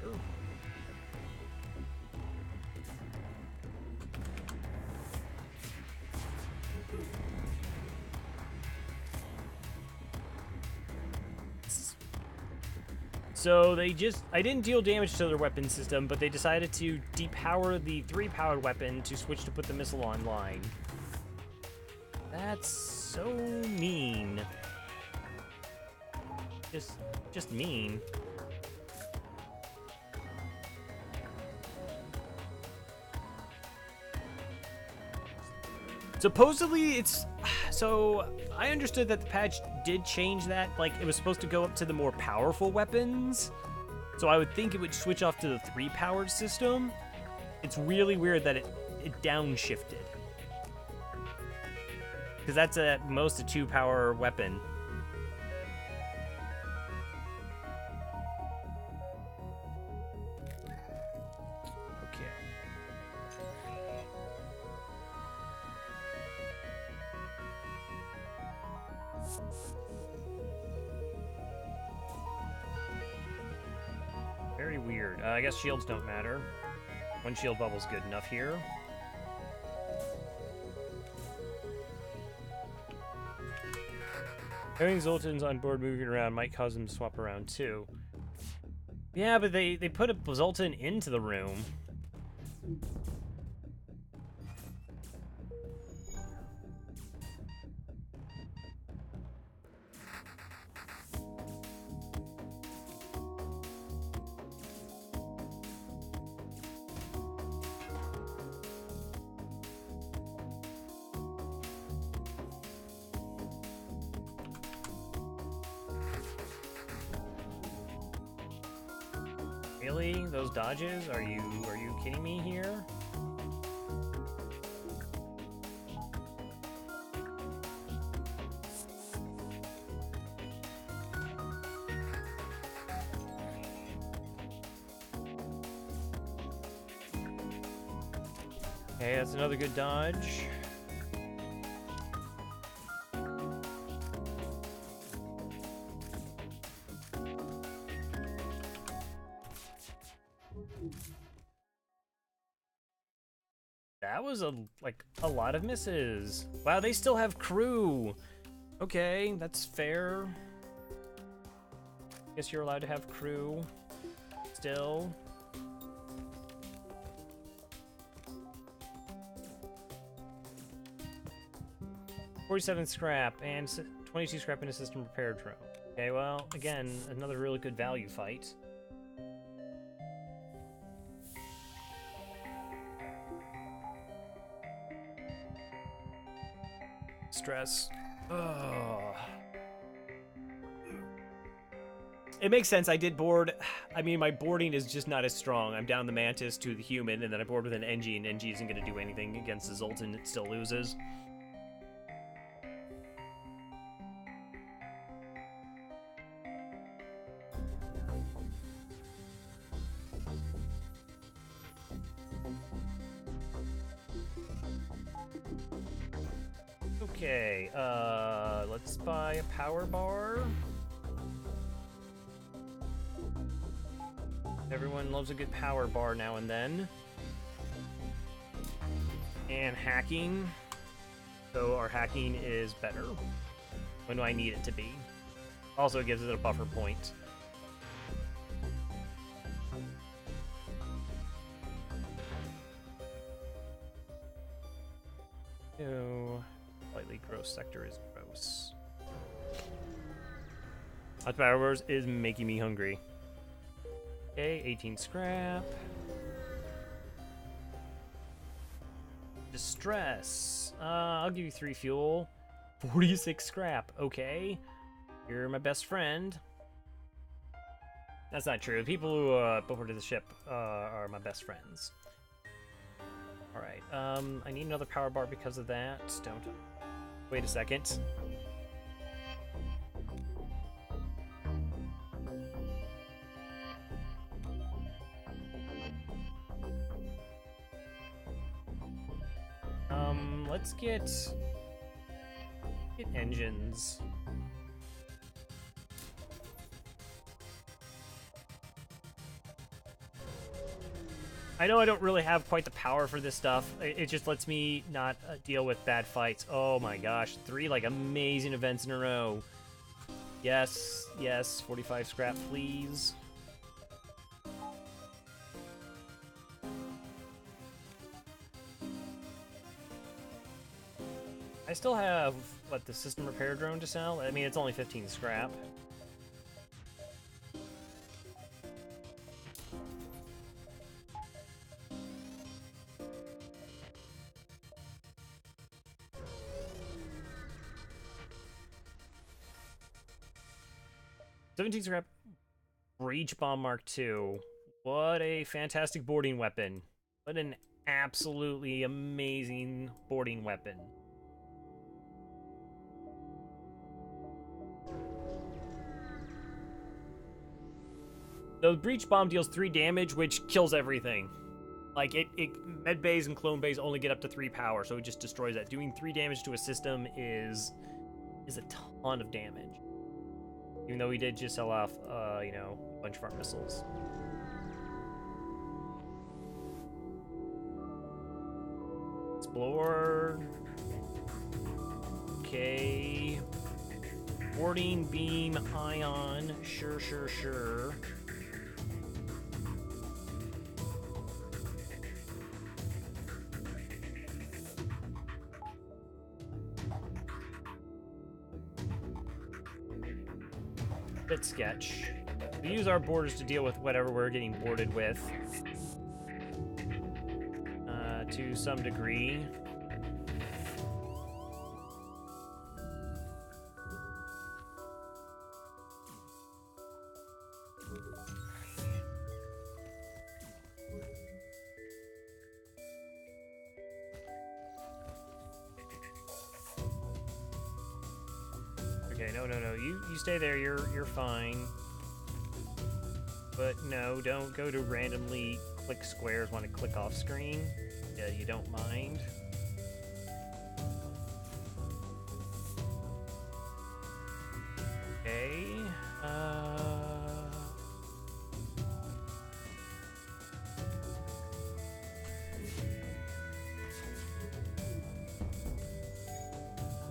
So I didn't deal damage to their weapon system, but they decided to depower the 3-powered weapon to switch to put the missile online. That's so mean. Just mean. Supposedly it's... So, I understood that the patch did change that. Like, it was supposed to go up to the more powerful weapons. So I would think it would switch off to the 3-powered system. It's really weird that it downshifted. Because that's at most a 2-power weapon. Very weird. I guess shields don't matter. 1 shield bubble's good enough here. Having Zoltans on board moving around might cause them to swap around too. Yeah, but they put a Zoltan into the room. Really? Those dodges? Are you kidding me here? Okay, that's another good dodge. That was a lot of misses. Wow, they still have crew. Okay, that's fair. Guess you're allowed to have crew still. $47 scrap and 22 scrap in a system repair drone. Okay, well, again, another really good value fight. Stress. Oh. It makes sense. I did board. I mean, my boarding is just not as strong. I'm down the Mantis to the human, and then I board with an NG, and NG isn't going to do anything against the Zoltan. It still loses. Okay, let's buy a power bar. Everyone loves a good power bar now and then. And hacking. So our hacking is better. When do I need it to be? Also, it gives it a buffer point. So, slightly gross sector is gross. Hot power bars is making me hungry. Okay, 18 scrap. Distress. I'll give you 3 fuel. 46 scrap. Okay. You're my best friend. That's not true. The people who boarded the ship are my best friends. Alright, I need another power bar because of that. Don't... Wait a second. Let's get engines. I know I don't really have quite the power for this stuff. It just lets me not deal with bad fights. Oh my gosh, 3 like amazing events in a row. Yes, yes, 45 scrap, please. I still have, what, the system repair drone to sell? I mean, it's only 15 scrap. $17 scrap. Breach Bomb Mark II. What a fantastic boarding weapon. What an absolutely amazing boarding weapon. The Breach Bomb deals 3 damage, which kills everything. Like, med bays and clone bays only get up to 3 power, so it just destroys that. Doing 3 damage to a system is a ton of damage. Even though we did just sell off, you know, a bunch of our missiles. Explore. Okay. Boarding beam ion. Sure, sure, sure. Bit sketch. We use our borders to deal with whatever we're getting boarded with. To some degree. Okay, no. You stay there. You're fine. But no, don't go to randomly click squares when it click off screen. Yeah, you don't mind. Okay.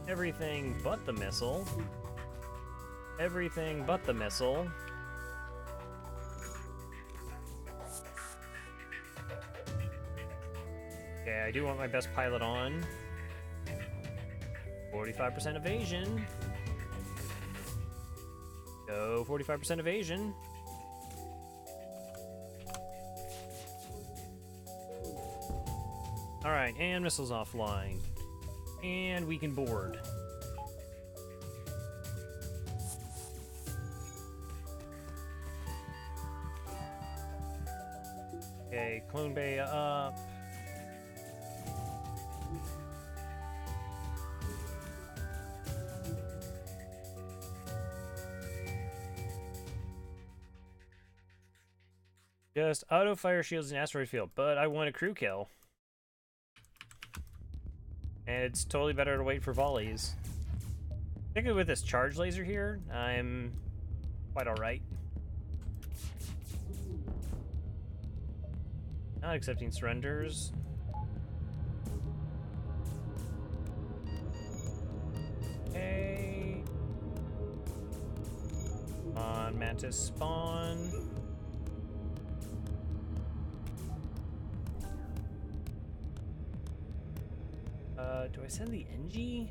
Everything but the missile. Everything but the missile. Okay, I do want my best pilot on. 45% evasion. So 45% evasion. Alright, and missiles offline. And we can board. Okay, Clone Bay up. Just auto fire shields and asteroid field, but I want a crew kill. And it's totally better to wait for volleys. Particularly with this charge laser here, I'm quite alright. Not accepting surrenders. Okay. On Mantis spawn. Do I send the NG?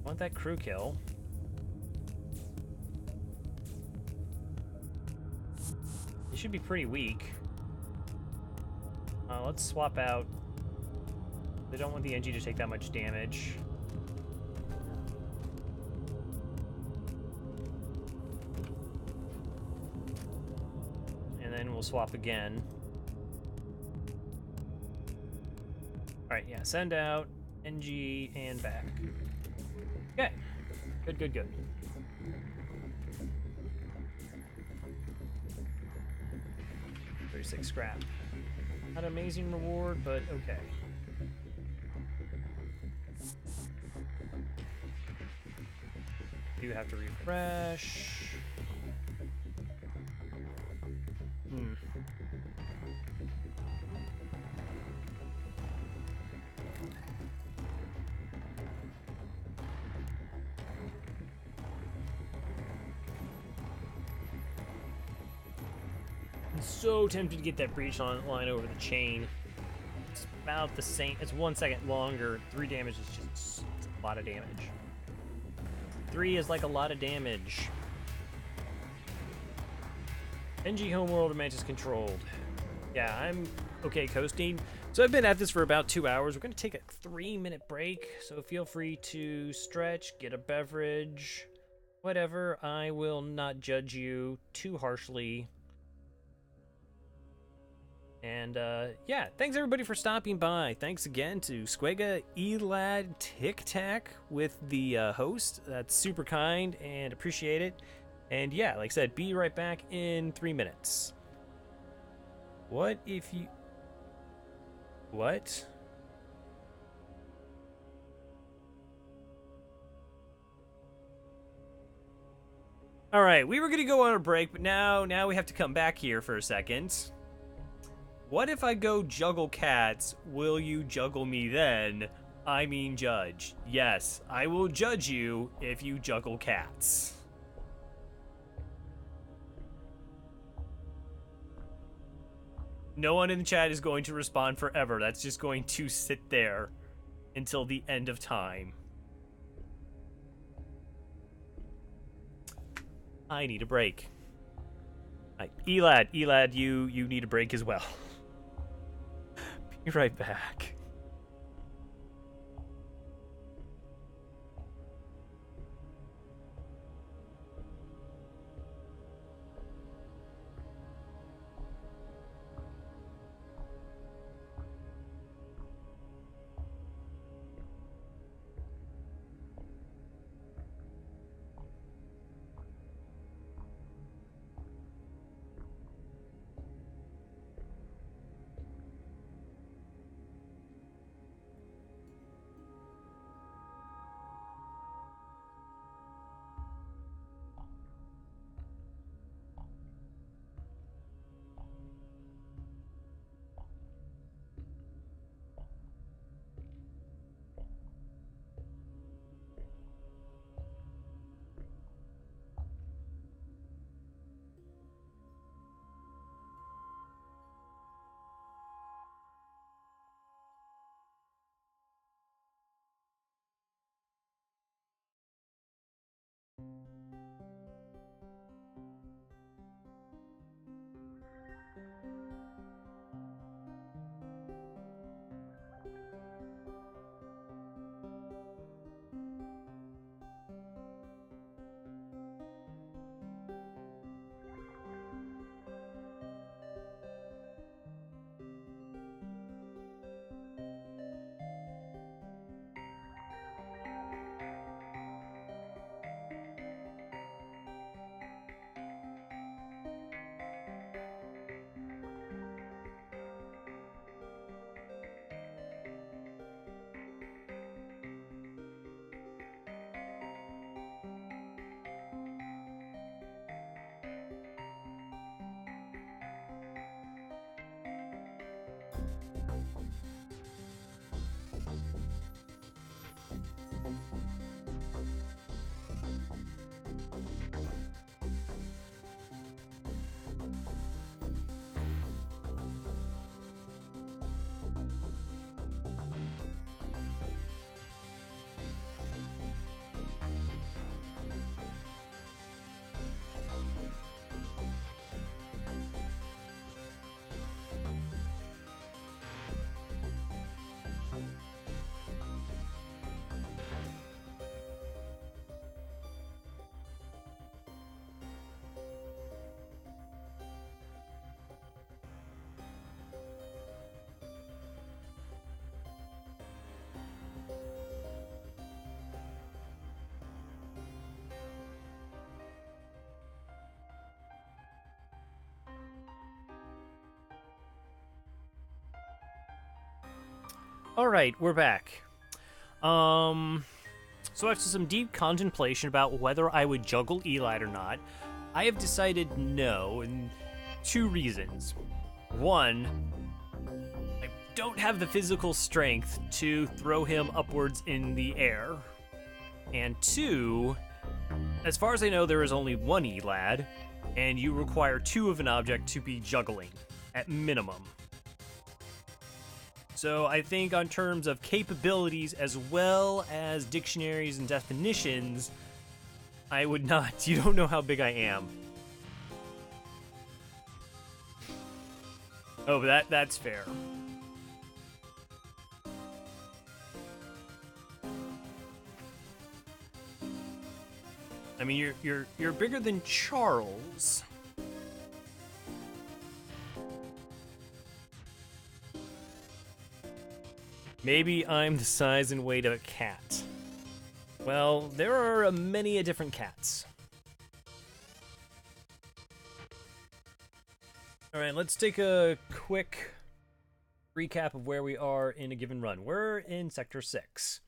I want that crew kill. They should be pretty weak. Let's swap out. They don't want the NG to take that much damage. And then we'll swap again. Alright, yeah, send out, NG, and back. Okay. Good, good, good. $36 scrap. Not an amazing reward, but okay. Do have to refresh. I'm so tempted to get that breach line over the chain. It's about the same. It's 1 second longer. 3 damage is just a lot of damage. 3 is like a lot of damage. NG homeworld and Mantis controlled. Yeah, I'm okay coasting. So I've been at this for about 2 hours. We're going to take a 3-minute break. So feel free to stretch, get a beverage, whatever. I will not judge you too harshly. And yeah, thanks everybody for stopping by. Thanks again to Squega, Elad, Tic Tac with the host. That's super kind and appreciate it. And yeah, like I said, be right back in 3 minutes. What if you... What? All right, we were gonna go on a break, but now we have to come back here for a second. What if I go juggle cats? Will you juggle me then? I mean judge. Yes, I will judge you if you juggle cats. No one in the chat is going to respond forever. That's just going to sit there until the end of time. I need a break. Right, Elad, you need a break as well. Be right back. All right, we're back. So after some deep contemplation about whether I would juggle Elad or not, I have decided no, and two reasons. One, I don't have the physical strength to throw him upwards in the air. And two, as far as I know, there is only one Elad, and you require two of an object to be juggling, at minimum. So I think on terms of capabilities as well as dictionaries and definitions, I would not. You don't know how big I am. Oh, but that's fair. I mean, you're bigger than Charles. Maybe I'm the size and weight of a cat. Well, there are many different cats. Alright, let's take a quick recap of where we are in a given run. We're in Sector 6.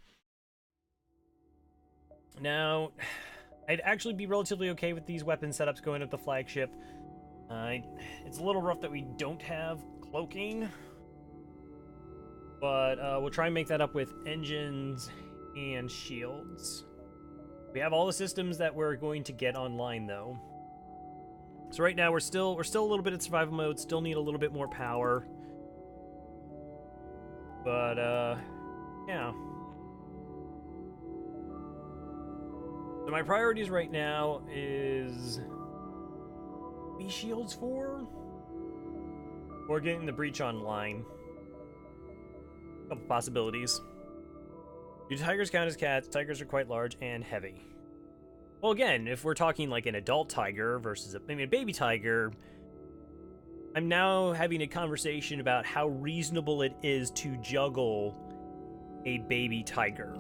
Now, I'd actually be relatively okay with these weapon setups going up the flagship. It's a little rough that we don't have cloaking. But we'll try and make that up with engines and shields. We have all the systems that we're going to get online, though. So right now we're still a little bit in survival mode. Still need a little bit more power. But yeah. So my priorities right now is B shields 4 or getting the breach online. Couple possibilities. Do tigers count as cats? Tigers are quite large and heavy. Well, again, if we're talking like an adult tiger versus a baby tiger, I'm now having a conversation about how reasonable it is to juggle a baby tiger.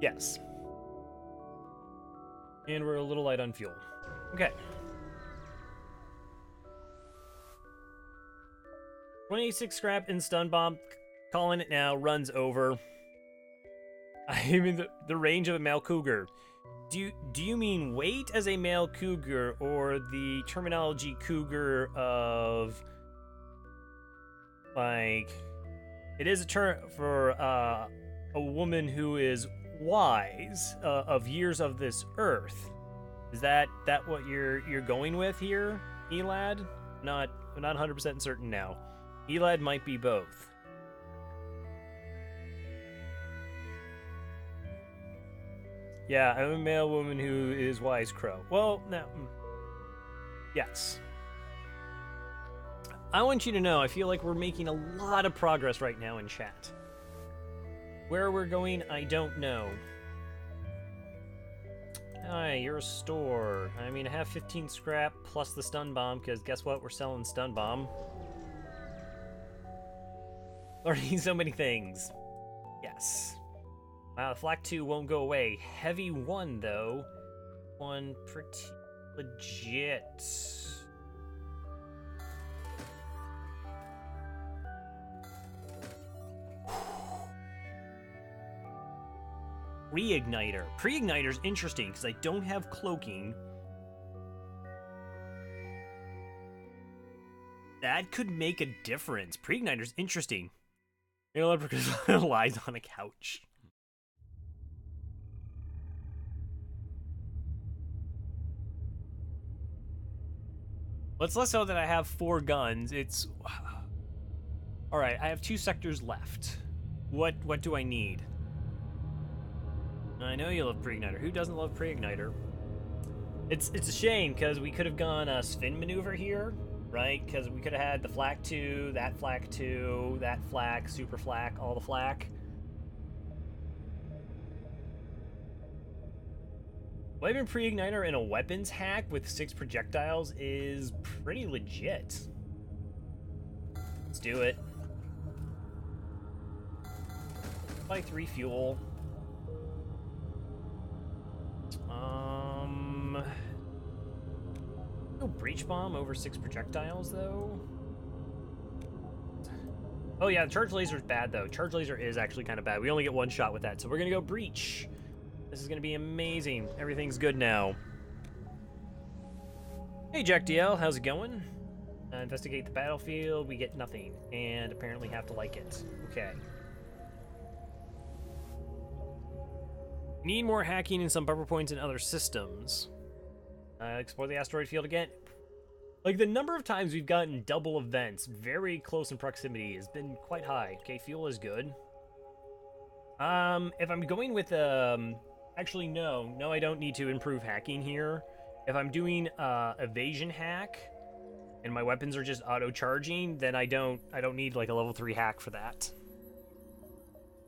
Yes. And we're a little light on fuel. Okay. 26 scrap and stun bomb. Calling it now. Runs over. I'm in the range of a male cougar. Do you mean weight as a male cougar or the terminology cougar of like it is a term for a woman who is wise of years of this earth? Is that what you're going with here, Elad? I'm not 100% certain now. Elad might be both. Yeah, I'm a male woman who is wise crow. Well, no. Yes. I want you to know, I feel like we're making a lot of progress right now in chat. Where we're going, I don't know. Hi, you're a store. I mean, I have 15 scrap plus the stun bomb, because guess what? We're selling stun bomb. Learning so many things. Yes. Wow, the flak 2 won't go away. Heavy 1, though. 1 pretty legit. Pre-igniter. Pre-igniter's interesting because I don't have cloaking. That could make a difference. Pre-igniter's interesting. Because lies on a couch. Let's know that I have 4 guns. It's alright, I have 2 sectors left. What do I need? I know you love pre-igniter. Who doesn't love pre-igniter? It's a shame because we could have gone a spin maneuver here, right? Because we could have had the flak 2, that flak 2, that flak, super flak, all the flak. Waving pre-igniter in a weapons hack with 6 projectiles is pretty legit. Let's do it. Buy 3 fuel. No breach bomb over 6 projectiles though. Oh yeah, the charge laser is bad though. Charge laser is actually kind of bad. We only get one shot with that, so we're gonna go breach. This is gonna be amazing. Everything's good now. Hey Jack DL, how's it going? Investigate the battlefield. We get nothing, and apparently have to like it. Okay. Need more hacking and some buffer points in other systems. Explore the asteroid field again. Like, the number of times we've gotten double events very close in proximity has been quite high. Okay, fuel is good. If I'm going with, actually, no, I don't need to improve hacking here. If I'm doing, evasion hack, and my weapons are just auto-charging, then I don't need, like, a level 3 hack for that.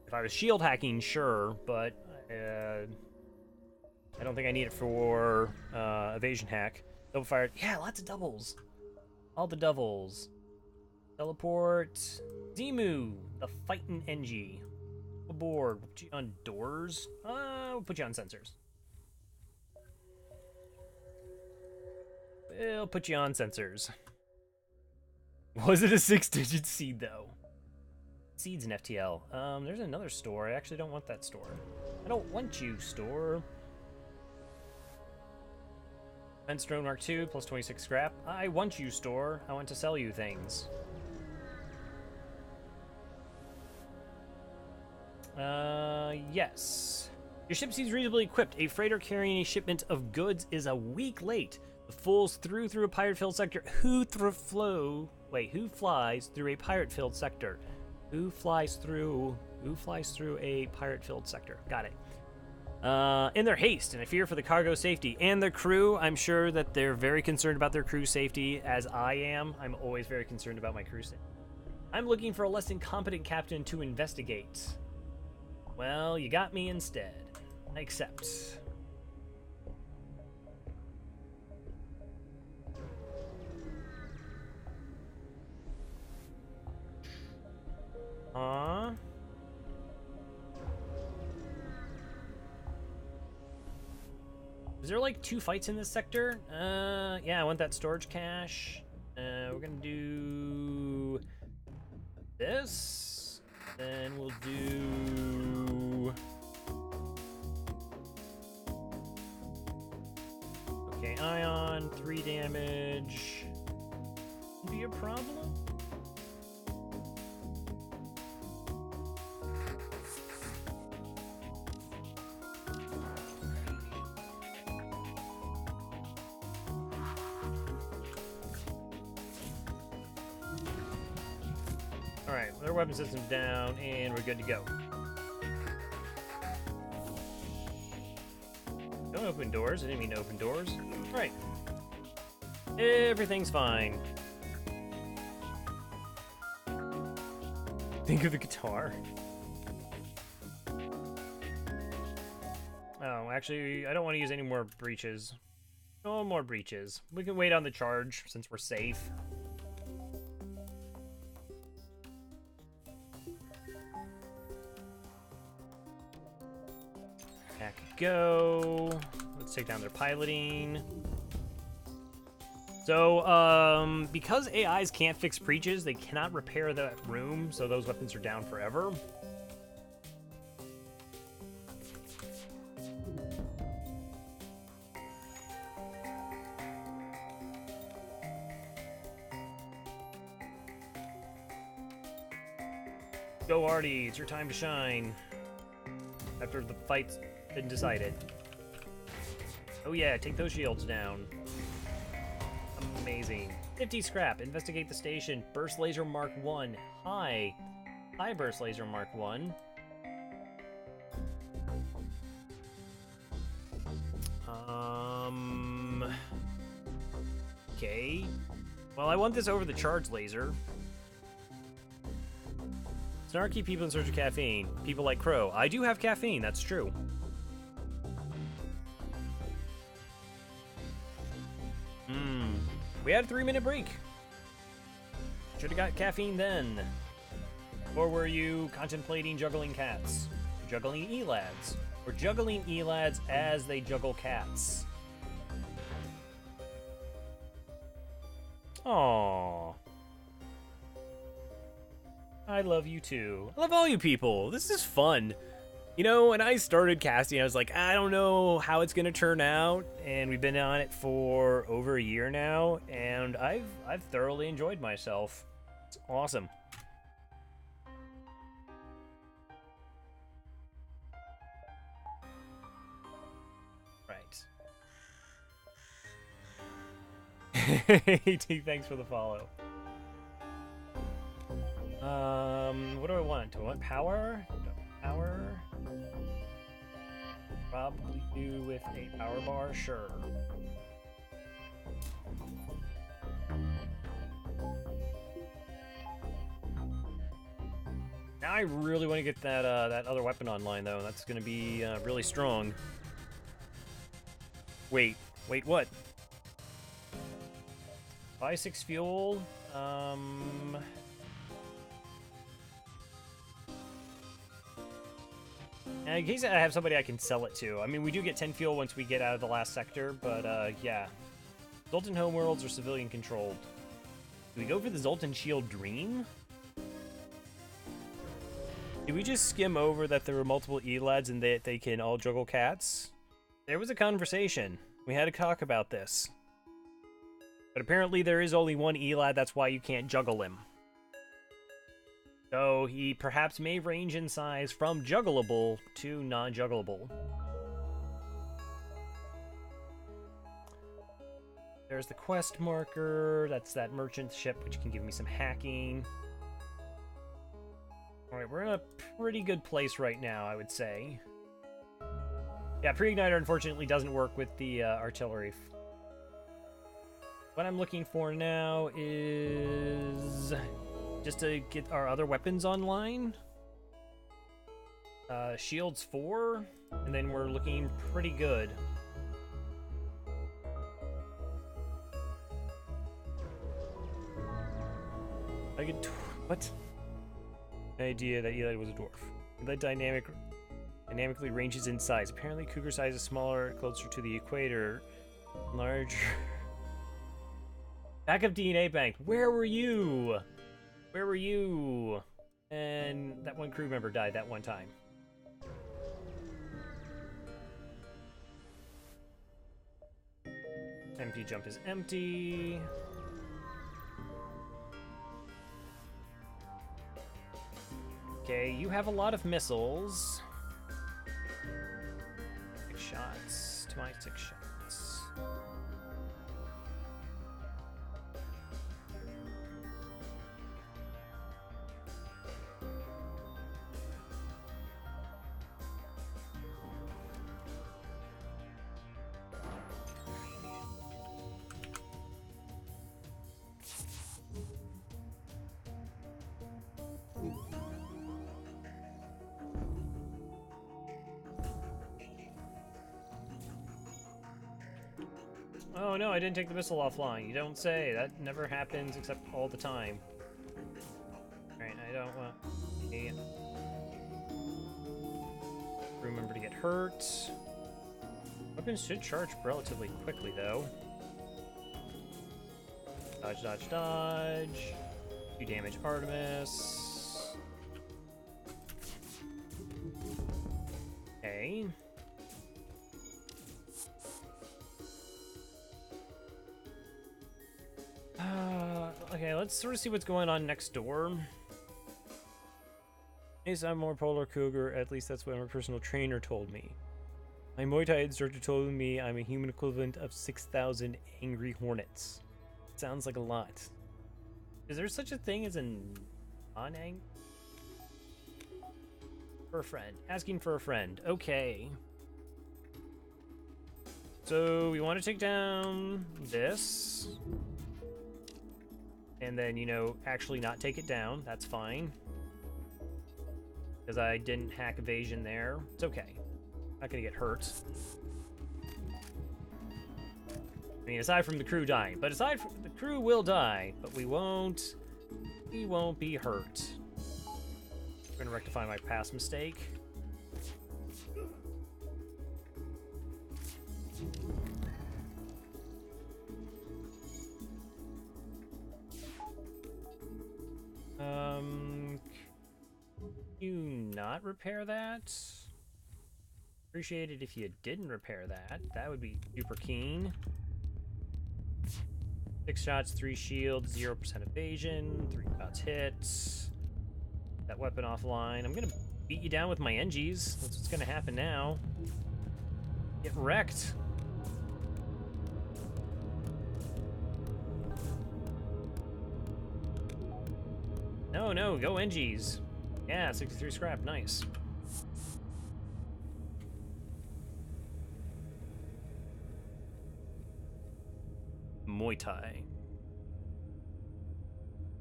If I was shield hacking, sure, but, I don't think I need it for, evasion hack. Double fire. Yeah, lots of doubles. All the doubles. Teleport. Zemu, the fighting NG. Aboard. We'll put you on doors. We'll put you on sensors. We'll put you on sensors. Was it a 6-digit seed, though? Seeds in FTL. There's another store. I actually don't want that store. I don't want you, store. Fence drone Mark II, plus 26 scrap. I want you, store. I want to sell you things. Yes. Your ship seems reasonably equipped. A freighter carrying a shipment of goods is a week late. The fools through a pirate-filled sector. Who flies through a pirate-filled sector? Who flies through a pirate-filled sector? Got it. In their haste and a fear for the cargo safety and their crew, I'm sure that they're very concerned about their crew safety, as I am. I'm always very concerned about my crew safety. I'm looking for a less incompetent captain to investigate. Well, you got me instead. I accept. Is there like 2 fights in this sector? Yeah, I want that storage cache. We're gonna do this. Then we'll do... Okay, ion, 3 damage. Be a problem? Alright, their weapon system's down, and we're good to go. Don't open doors. I didn't mean to open doors. Right. Everything's fine. Think of the guitar. Oh, actually, I don't want to use any more breaches. No more breaches. We can wait on the charge, since we're safe. Back go. Let's take down their piloting. So, because AIs can't fix breaches, they cannot repair that room, so those weapons are down forever. Go, Artie, it's your time to shine. After the fight's been decided. Oh yeah, take those shields down. Amazing. 50 scrap. Investigate the station. Burst laser Mark 1. Hi. Hi, Burst laser Mark 1. Okay. Well, I want this over the charge laser. Snarky people in search of caffeine. People like Crow. I do have caffeine, that's true. We had a 3-minute break. Should have got caffeine then. Or were you contemplating juggling cats? Juggling E-lads? Or juggling E-lads as they juggle cats? Aww. I love you too. I love all you people. This is fun. You know, when I started casting, I was like, I don't know how it's gonna turn out, and we've been on it for over a year now, and I've thoroughly enjoyed myself. It's awesome. AT, thanks for the follow. What do I want? Do I want power? Power? Probably do with a power bar, sure. Now I really want to get that that other weapon online though. That's gonna be really strong. Wait, what? Buy 6 fuel. In case I have somebody I can sell it to. I mean, we do get 10 fuel once we get out of the last sector, but yeah. Zoltan homeworlds are civilian controlled. Do we go for the Zoltan Shield Dream? Did we just skim over that there were multiple E-Lads and that they can all juggle cats? There was a conversation. We had to talk about this. But apparently there is only one E-Lad, that's why you can't juggle him. So he perhaps may range in size from juggleable to non-juggleable. There's the quest marker, that's that merchant ship, which can give me some hacking. Alright, we're in a pretty good place right now, I would say. Yeah, pre-igniter unfortunately doesn't work with the artillery. What I'm looking for now is just to get our other weapons online. Shields 4, and then we're looking pretty good. I get what? The idea that Eli was a dwarf. Eli dynamically ranges in size. Apparently, cougar size is smaller, closer to the equator, larger. Backup DNA bank. Where were you? Where were you? And that one crew member died that one time. Empty jump is empty. Okay, you have a lot of missiles. 6 shots. To my 6 shots. Oh no, I didn't take the missile offline. You don't say. That never happens except all the time. Alright, I don't want... Okay. Remember to get hurt. Weapons should charge relatively quickly, though. Dodge, dodge, dodge. 2 damage Artemis. Okay. Okay, let's sort of see what's going on next door. Yes, I'm more polar cougar, at least that's what my personal trainer told me. My Muay Thai instructor told me I'm a human equivalent of 6,000 angry hornets. Sounds like a lot. Is there such a thing as a non-ang? For a friend. Asking for a friend. Okay. So we want to take down this. And then, you know, actually not take it down. That's fine. Because I didn't hack evasion there. It's okay. Not gonna get hurt. I mean, aside from the crew dying. But aside from the crew will die, but we won't be hurt. I'm gonna rectify my past mistake. you not repair that? Appreciate it if you didn't repair that. That would be super keen. 6 shots, 3 shields, 0% evasion, 3 shots hit. That weapon offline. I'm gonna beat you down with my NGs. That's what's gonna happen now. Get wrecked. No, go NGs. Yeah, 63 scrap, nice. Muay Thai.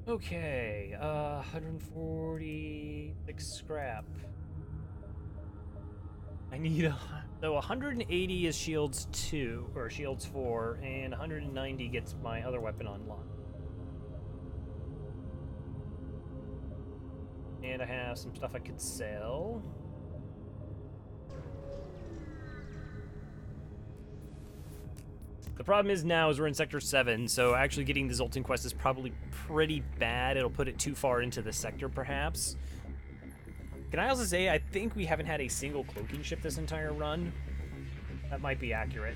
Okay, 146 scrap. I need so 180 is shields 2, or shields 4, and 190 gets my other weapon online. And I have some stuff I could sell. The problem is now is we're in Sector 7, so actually getting the Zoltan quest is probably pretty bad. It'll put it too far into the sector, perhaps. Can I also say, I think we haven't had a single cloaking ship this entire run? That might be accurate.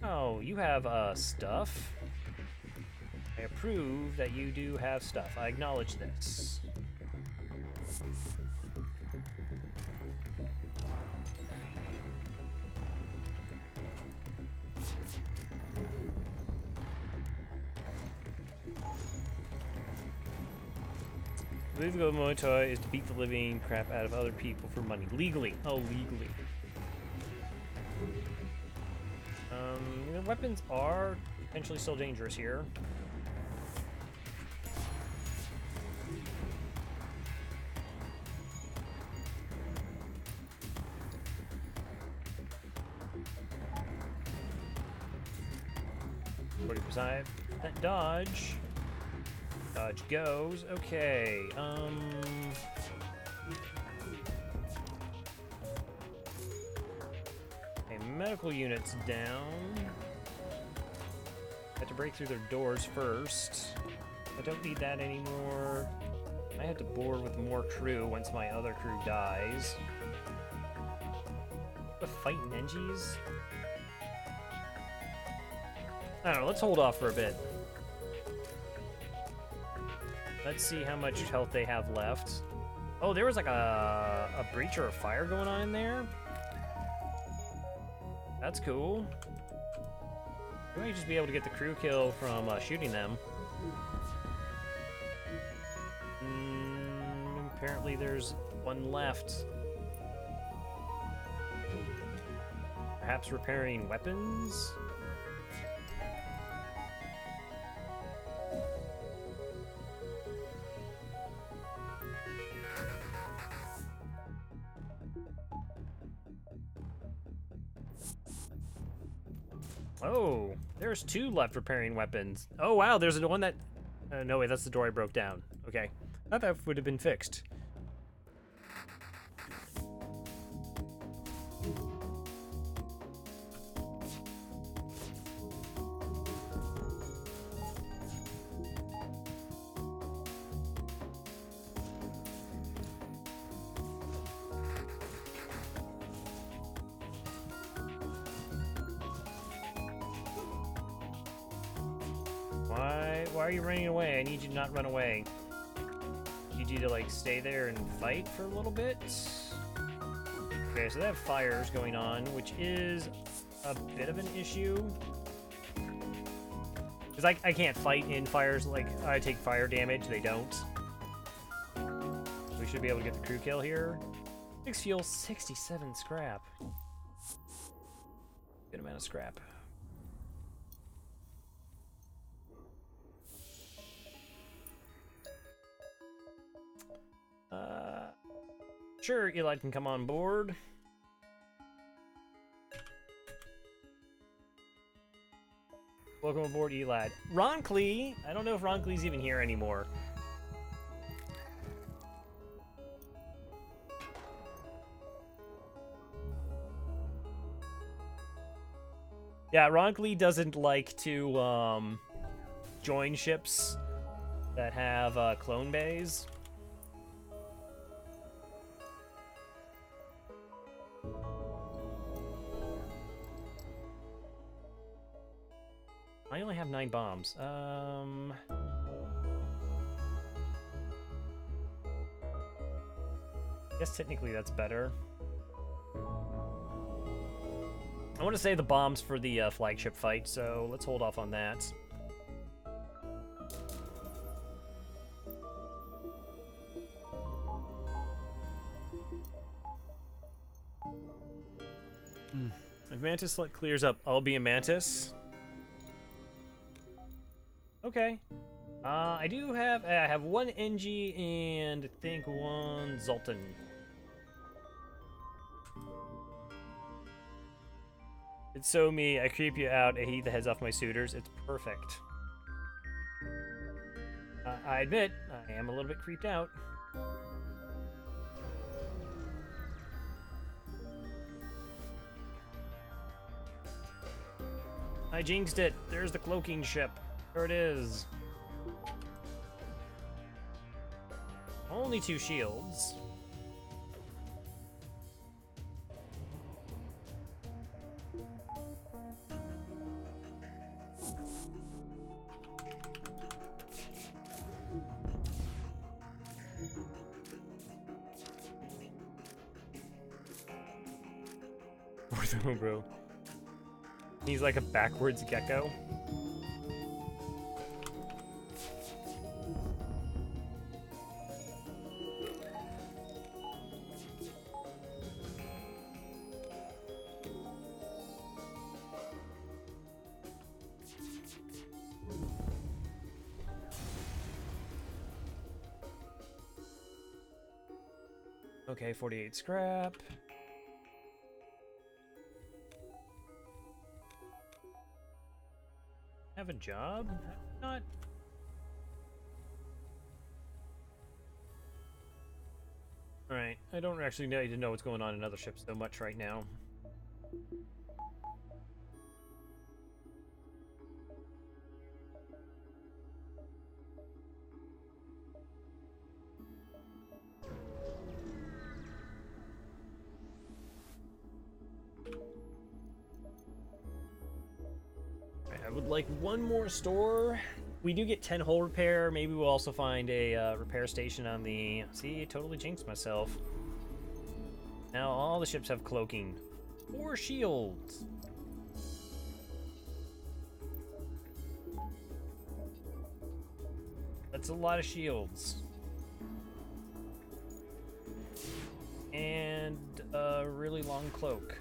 Oh, you have, stuff. I approve that you do have stuff. I acknowledge this. I believe the goal of Muay Thai is to beat the living crap out of other people for money. Legally. Oh, legally. The weapons are potentially still dangerous here. That dodge. Dodge goes. Okay. Okay, medical unit's down. Have to break through their doors first. I don't need that anymore. I have to board with more crew once my other crew dies. The fighting Nenjis? I don't know, let's hold off for a bit. Let's see how much health they have left. Oh, there was like a breach or a fire going on in there? That's cool. We might just be able to get the crew kill from shooting them. Apparently there's one left. Perhaps repairing weapons? Oh, there's 2 left repairing weapons. Oh, wow, there's the one that... no, wait, that's the door I broke down. Okay. I thought that would have been fixed. Why are you running away? I need you to not run away. I need you to, like, stay there and fight for a little bit. Okay, so they have fires going on, which is a bit of an issue. Because I can't fight in fires. Like, I take fire damage, they don't. We should be able to get the crew kill here. 6 fuel, 67 scrap. Good amount of scrap. Sure, Eli can come on board. Welcome aboard, Elad. Ron Klee. I don't know if Ron Klee's even here anymore. Yeah, Ron Klee doesn't like to join ships that have clone bays. I only have 9 bombs. I guess technically that's better. I want to save the bombs for the flagship fight, so let's hold off on that. If Mantis clears up, I'll be a Mantis. Okay. I have 1 NG and I think 1 Zoltan. It's so me, I creep you out, I heat the heads off my suitors. It's perfect. I admit, I am a little bit creeped out. I jinxed it. There's the cloaking ship. There it is. Only 2 shields. Ortho, bro. He's like a backwards gecko. Okay, 48 scrap. Have a job? Not. Alright, I don't actually need to know what's going on in other ships so much right now. I would like 1 more store. We do get 10 hull repair. Maybe we'll also find a repair station on the... See, I totally jinxed myself. Now all the ships have cloaking. 4 shields. That's a lot of shields. And a really long cloak.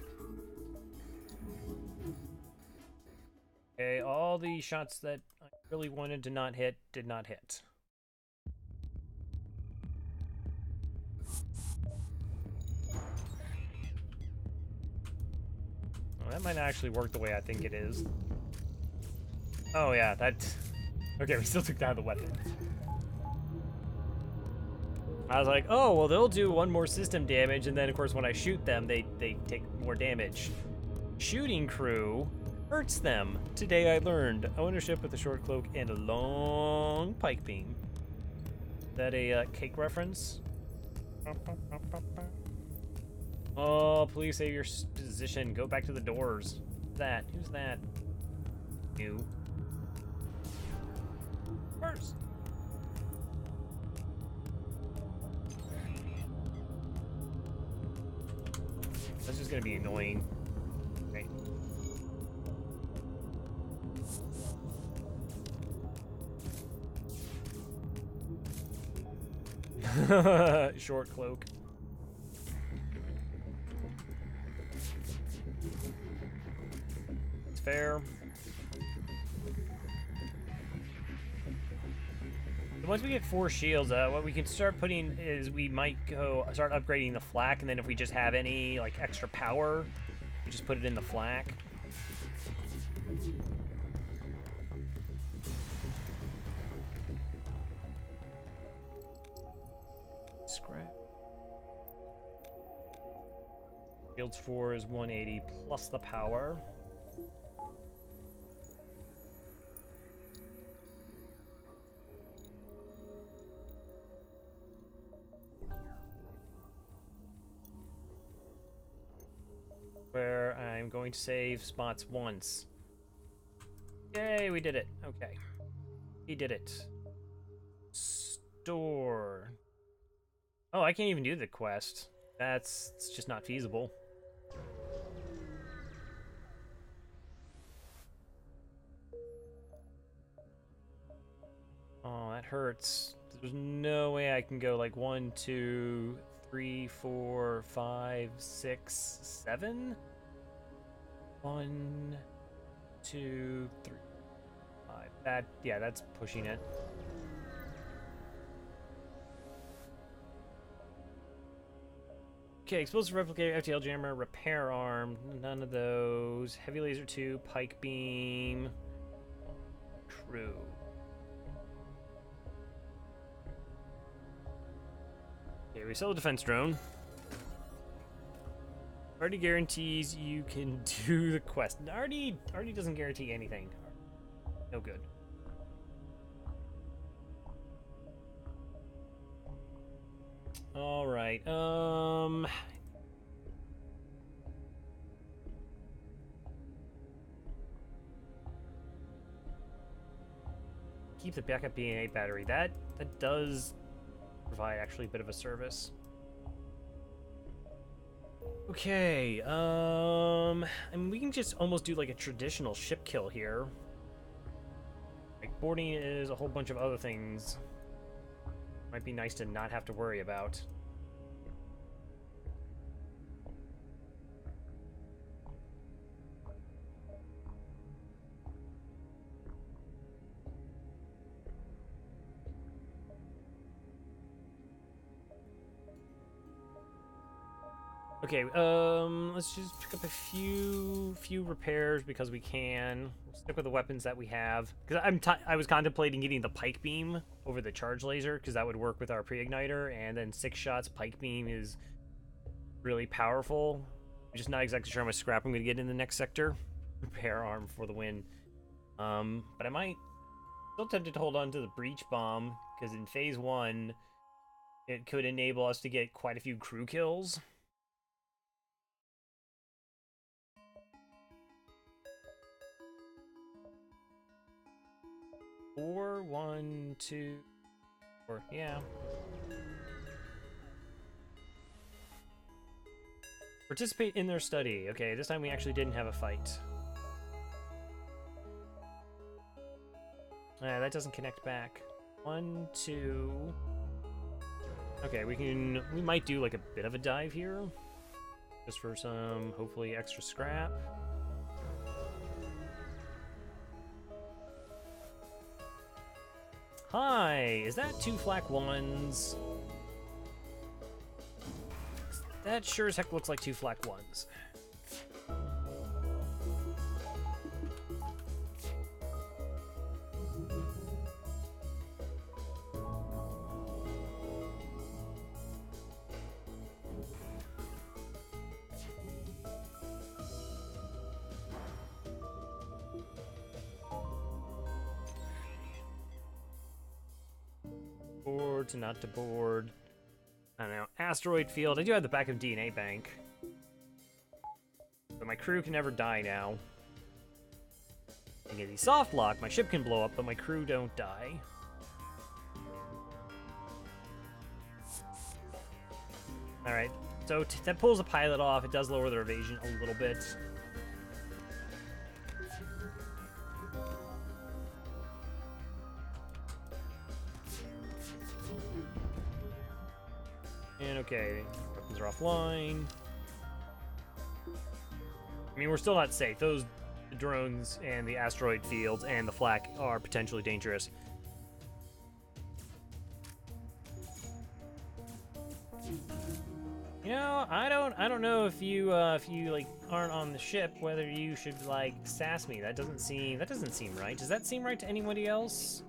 Okay, all the shots that I really wanted to not hit did not hit. Well, that might not actually work the way I think it is. Oh yeah, that... Okay, we still took down the weapon. I was like, oh, well, they'll do 1 more system damage, and then, of course, when I shoot them, they take more damage. Shooting crew hurts them. Today I learned. I own a ship with a short cloak and a long pike beam. Is that a cake reference? Oh, please save your position. Go back to the doors. Who's that? Who's that? You. First. That's just gonna be annoying. Right. Short cloak. It's fair. Once we get 4 shields, what we can start putting is we might start upgrading the flak, and then if we just have any like extra power, we just put it in the flak. Scrap. Shields 4 is 180 plus the power. Where I'm going to save spots once. Yay, we did it. Okay. We did it. Store. Oh, I can't even do the quest. It's just not feasible. Oh, that hurts. There's no way I can go like 1, 2, 3, 4, 5, 6, 7? 1, 2, 3, 5. Yeah, that's pushing it. Okay, explosive replicator, FTL jammer, repair arm. None of those. Heavy laser 2, pike beam. True. Okay, we sell a defense drone. Already guarantees you can do the quest. Already doesn't guarantee anything. No good. All right. Keep the backup DNA battery. That does provide actually a bit of a service. Okay, I mean, we can just almost do like a traditional ship kill here. Like, boarding is a whole bunch of other things. Might be nice to not have to worry about. Okay, let's just pick up a few repairs because we can. We'll stick with the weapons that we have. Because I was contemplating getting the pike beam over the charge laser because that would work with our pre-igniter, and then 6 shots pike beam is really powerful. I'm just not exactly sure how much scrap I'm going to get in the next sector. Repair arm for the win. But I might still tempted to hold on to the breach bomb because in phase 1 it could enable us to get quite a few crew kills. Four, 1, 2, 4. Yeah. Participate in their study. Okay, this time we actually didn't have a fight. That doesn't connect back. 1, 2. Okay, we might do like a bit of a dive here. Just for some, hopefully, extra scrap. Hi, is that 2 flak 1s? That sure as heck looks like 2 flak 1s. Board to not to board. I don't know. Asteroid field. I do have the backup DNA bank. But my crew can never die now. I get the soft lock. My ship can blow up, but my crew don't die. Alright. So that pulls the pilot off. It does lower their evasion a little bit. And okay, weapons are offline. I mean, we're still not safe. Those drones and the asteroid fields and the flak are potentially dangerous. You know, I don't know if you like aren't on the ship, whether you should like sass me. That doesn't seem right. Does that seem right to anybody else?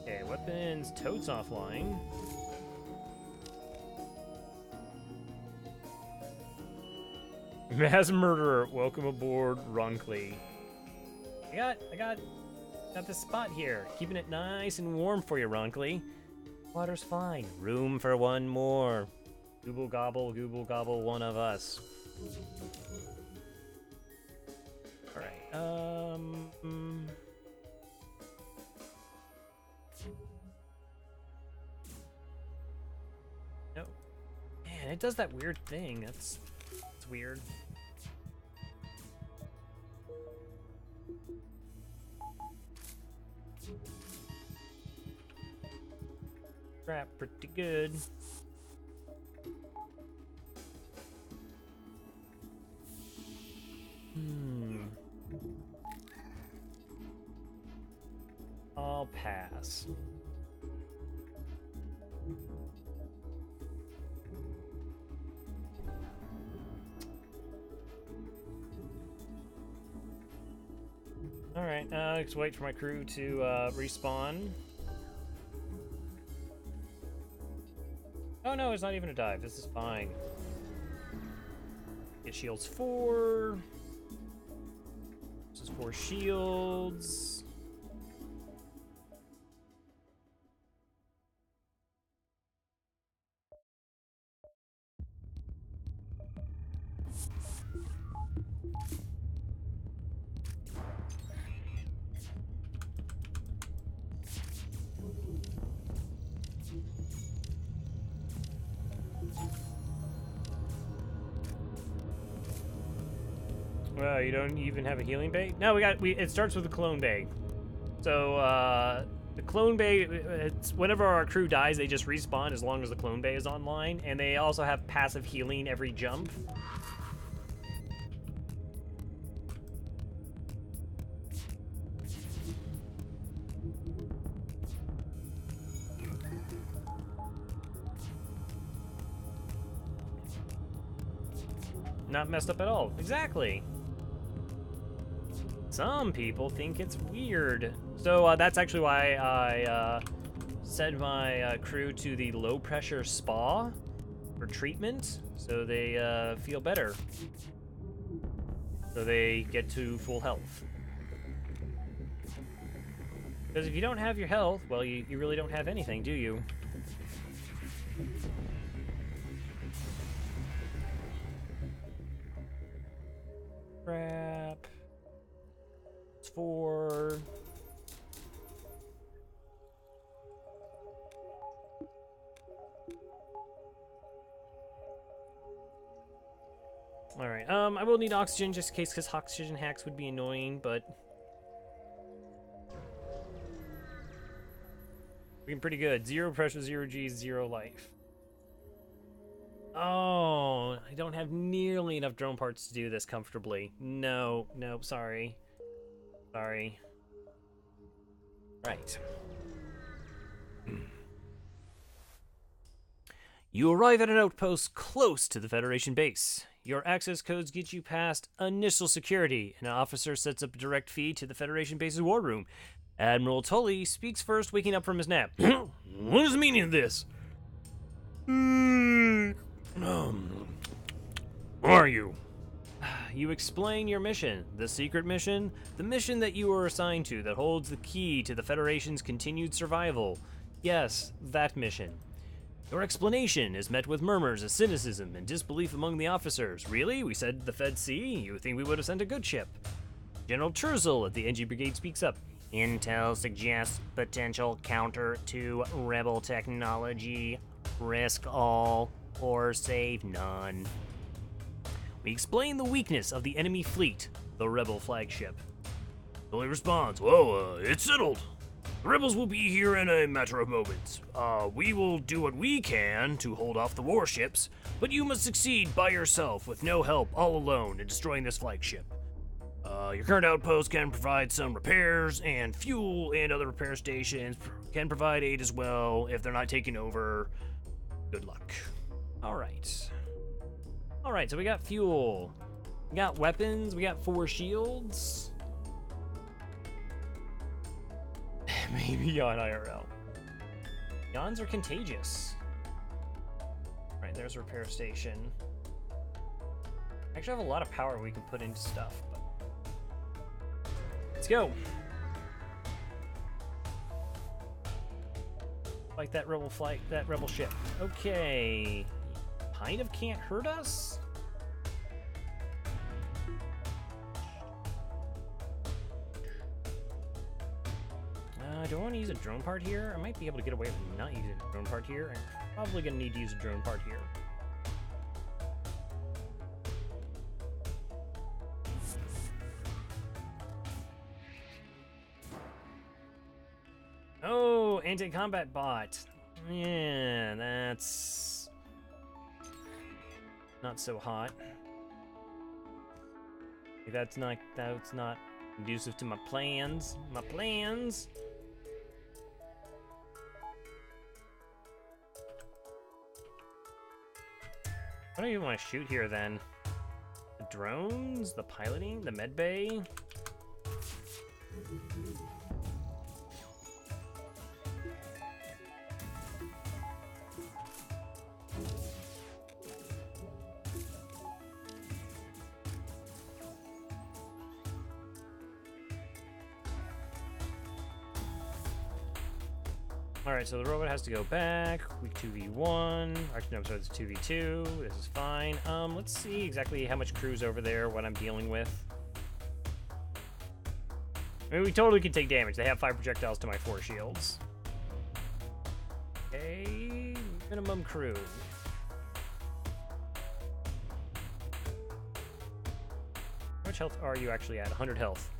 Okay, weapons, totes offline. Mass murderer, welcome aboard, Runkly. I got this spot here, keeping it nice and warm for you, Runkly. Water's fine. Room for one more. Gooble gobble, one of us. All right. No. Man, it does that weird thing. That's weird. Crap, pretty good. I'll pass. All right, let's wait for my crew to respawn. Oh no, it's not even a dive. This is fine. Get shields 4. This is 4 shields. Well, you don't even have a healing bay? No, it starts with a clone bay. So, the clone bay, it's whenever our crew dies, they just respawn as long as the clone bay is online, and they also have passive healing every jump. Not messed up at all. Exactly. Some people think it's weird. So that's actually why I send my crew to the low pressure spa for treatment, so they feel better. So they get to full health. Because if you don't have your health, well, you really don't have anything, do you? Crap. 4. All right. I will need oxygen just in case, because oxygen hacks would be annoying, but we're getting pretty good. 0 pressure, 0 G, 0 life. Oh, I don't have nearly enough drone parts to do this comfortably. No, sorry. Sorry. Right. You arrive at an outpost close to the Federation base. Your access codes get you past initial security, and an officer sets up a direct feed to the Federation base's war room. Admiral Tully speaks first, waking up from his nap. What is the meaning of this? Who are you? You explain your mission, the secret mission, the mission that you were assigned to that holds the key to the Federation's continued survival. Yes, that mission. Your explanation is met with murmurs of cynicism and disbelief among the officers. Really? We said the Fed C? You think we would have sent a good ship? General Churchill at the NG Brigade speaks up. Intel suggests potential counter to rebel technology. Risk all or save none. We explain the weakness of the enemy fleet, the rebel flagship. Tully responds, well, it's settled. The rebels will be here in a matter of moments. We will do what we can to hold off the warships, but you must succeed by yourself with no help, all alone, in destroying this flagship. Your current outpost can provide some repairs, and fuel and other repair stations can provide aid as well if they're not taking over. Good luck. Alright, so we got fuel. We got weapons, we got 4 shields. Maybe on IRL. Yawns are contagious. Alright, there's a repair station. I actually have a lot of power we can put into stuff, but let's go. Like that rebel ship. Okay. Kind of can't hurt us. Do I want to use a drone part here? I might be able to get away with not using a drone part here. I'm probably going to need to use a drone part here. Oh, anti-combat bot. Yeah, that's not so hot. That's not conducive to my plans. My plans. What do you want to shoot here then? The drones, the piloting, the med bay. Alright, so the robot has to go back. Week 2v1. Actually, no, sorry, it's 2v2. This is fine. Let's see exactly how much crew's over there, what I'm dealing with. I mean, we totally can take damage. They have 5 projectiles to my 4 shields. Okay, minimum crew. How much health are you actually at? 100 health.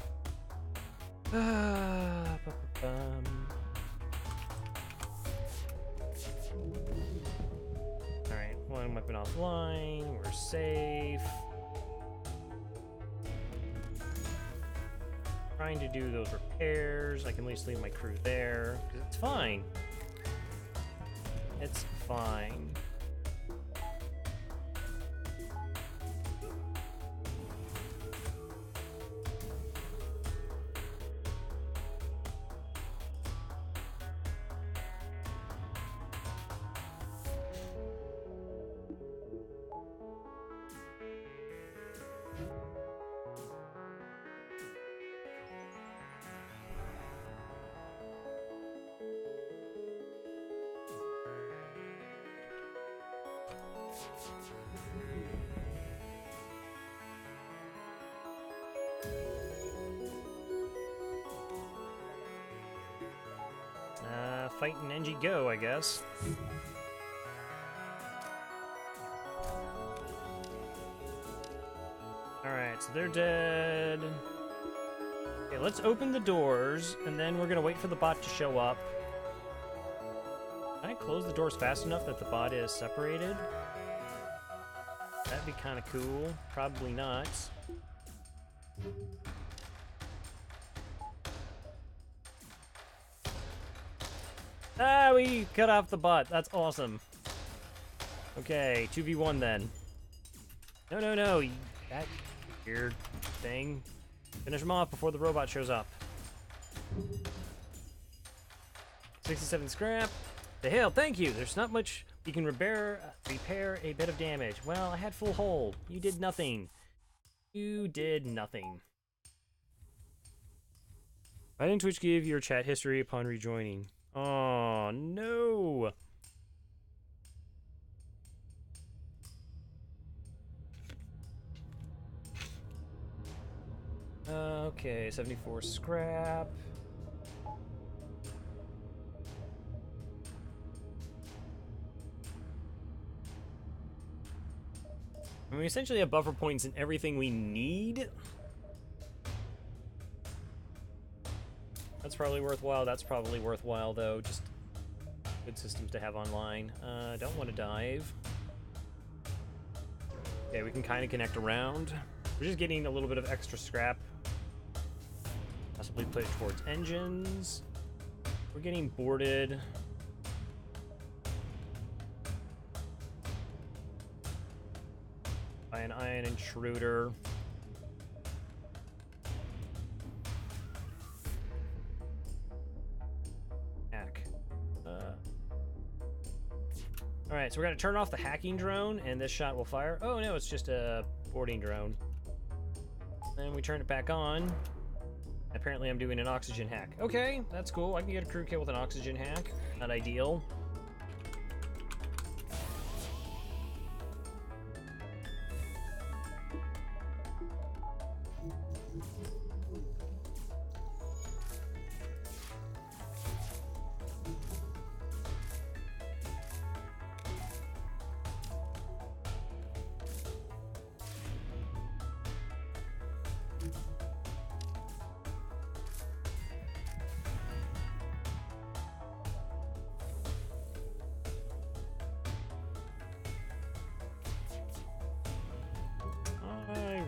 Alright, one weapon offline. We're safe. Trying to do those repairs. I can at least leave my crew there, because it's fine. It's fine. Fight and NG go, I guess. Alright, so they're dead. Okay, let's open the doors, and then we're gonna wait for the bot to show up. Can I close the doors fast enough that the bot is separated? That'd be kind of cool. Probably not. Ah, we cut off the bot. That's awesome. Okay, 2v1 then. No, no, no. That weird thing. Finish him off before the robot shows up. 67 scrap. The hell, thank you. There's not much you can repair a bit of damage. Well, I had full hold. You did nothing. You did nothing. Why didn't Twitch give your chat history upon rejoining? Oh, no. Okay, 74 scrap. I mean, we essentially have buffer points in everything we need. That's probably worthwhile. That's probably worthwhile, though. Just good systems to have online. Don't want to dive. Okay, we can kind of connect around. We're just getting a little bit of extra scrap. Possibly put it towards engines. We're getting boarded. By an ion intruder. Alright, so we're going to turn off the hacking drone, and this shot will fire. Oh, no, it's just a boarding drone. Then we turn it back on. Apparently, I'm doing an oxygen hack. Okay, that's cool. I can get a crew kill with an oxygen hack. Not ideal.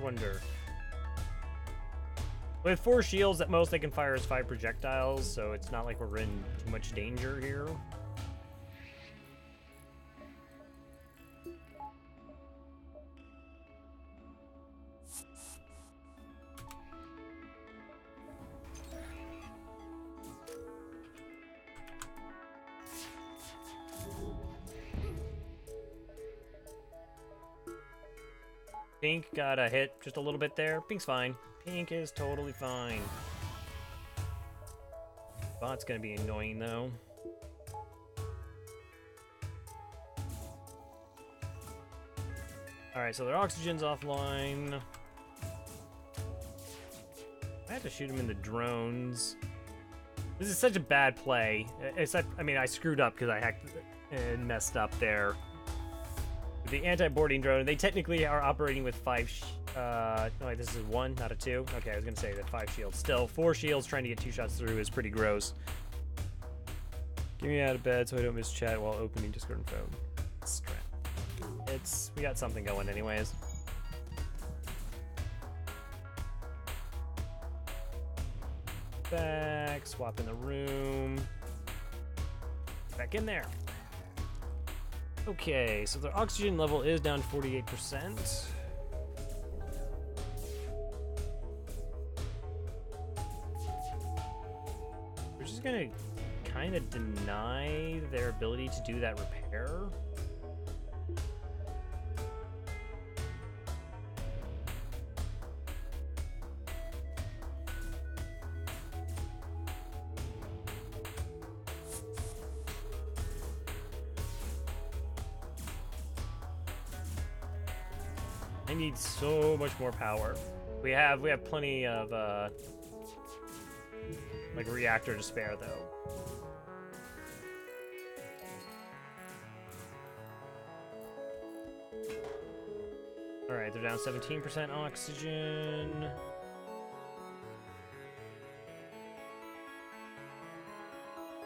wonder. With 4 shields, at most they can fire is 5 projectiles, so it's not like we're in too much danger here. Pink got a hit just a little bit there. Pink's fine. Pink is totally fine. Bot's gonna be annoying though. Alright, so their oxygen's offline. I have to shoot him in the drones. This is such a bad play. Except, I mean, I screwed up because I hacked and messed up there. The anti-boarding drone, they technically are operating with 5 no, wait, this is 1, not a 2. Okay, I was gonna say that 5 shields. Still, 4 shields trying to get 2 shots through is pretty gross. Get me out of bed so I don't miss chat while opening Discord and phone. We got something going anyways. Back, swap in the room. Back in there. Okay, so their oxygen level is down 48%. We're just gonna kind of deny their ability to do that repair. I need so much more power. We have plenty of like reactor to spare though. All right, they're down 17% oxygen.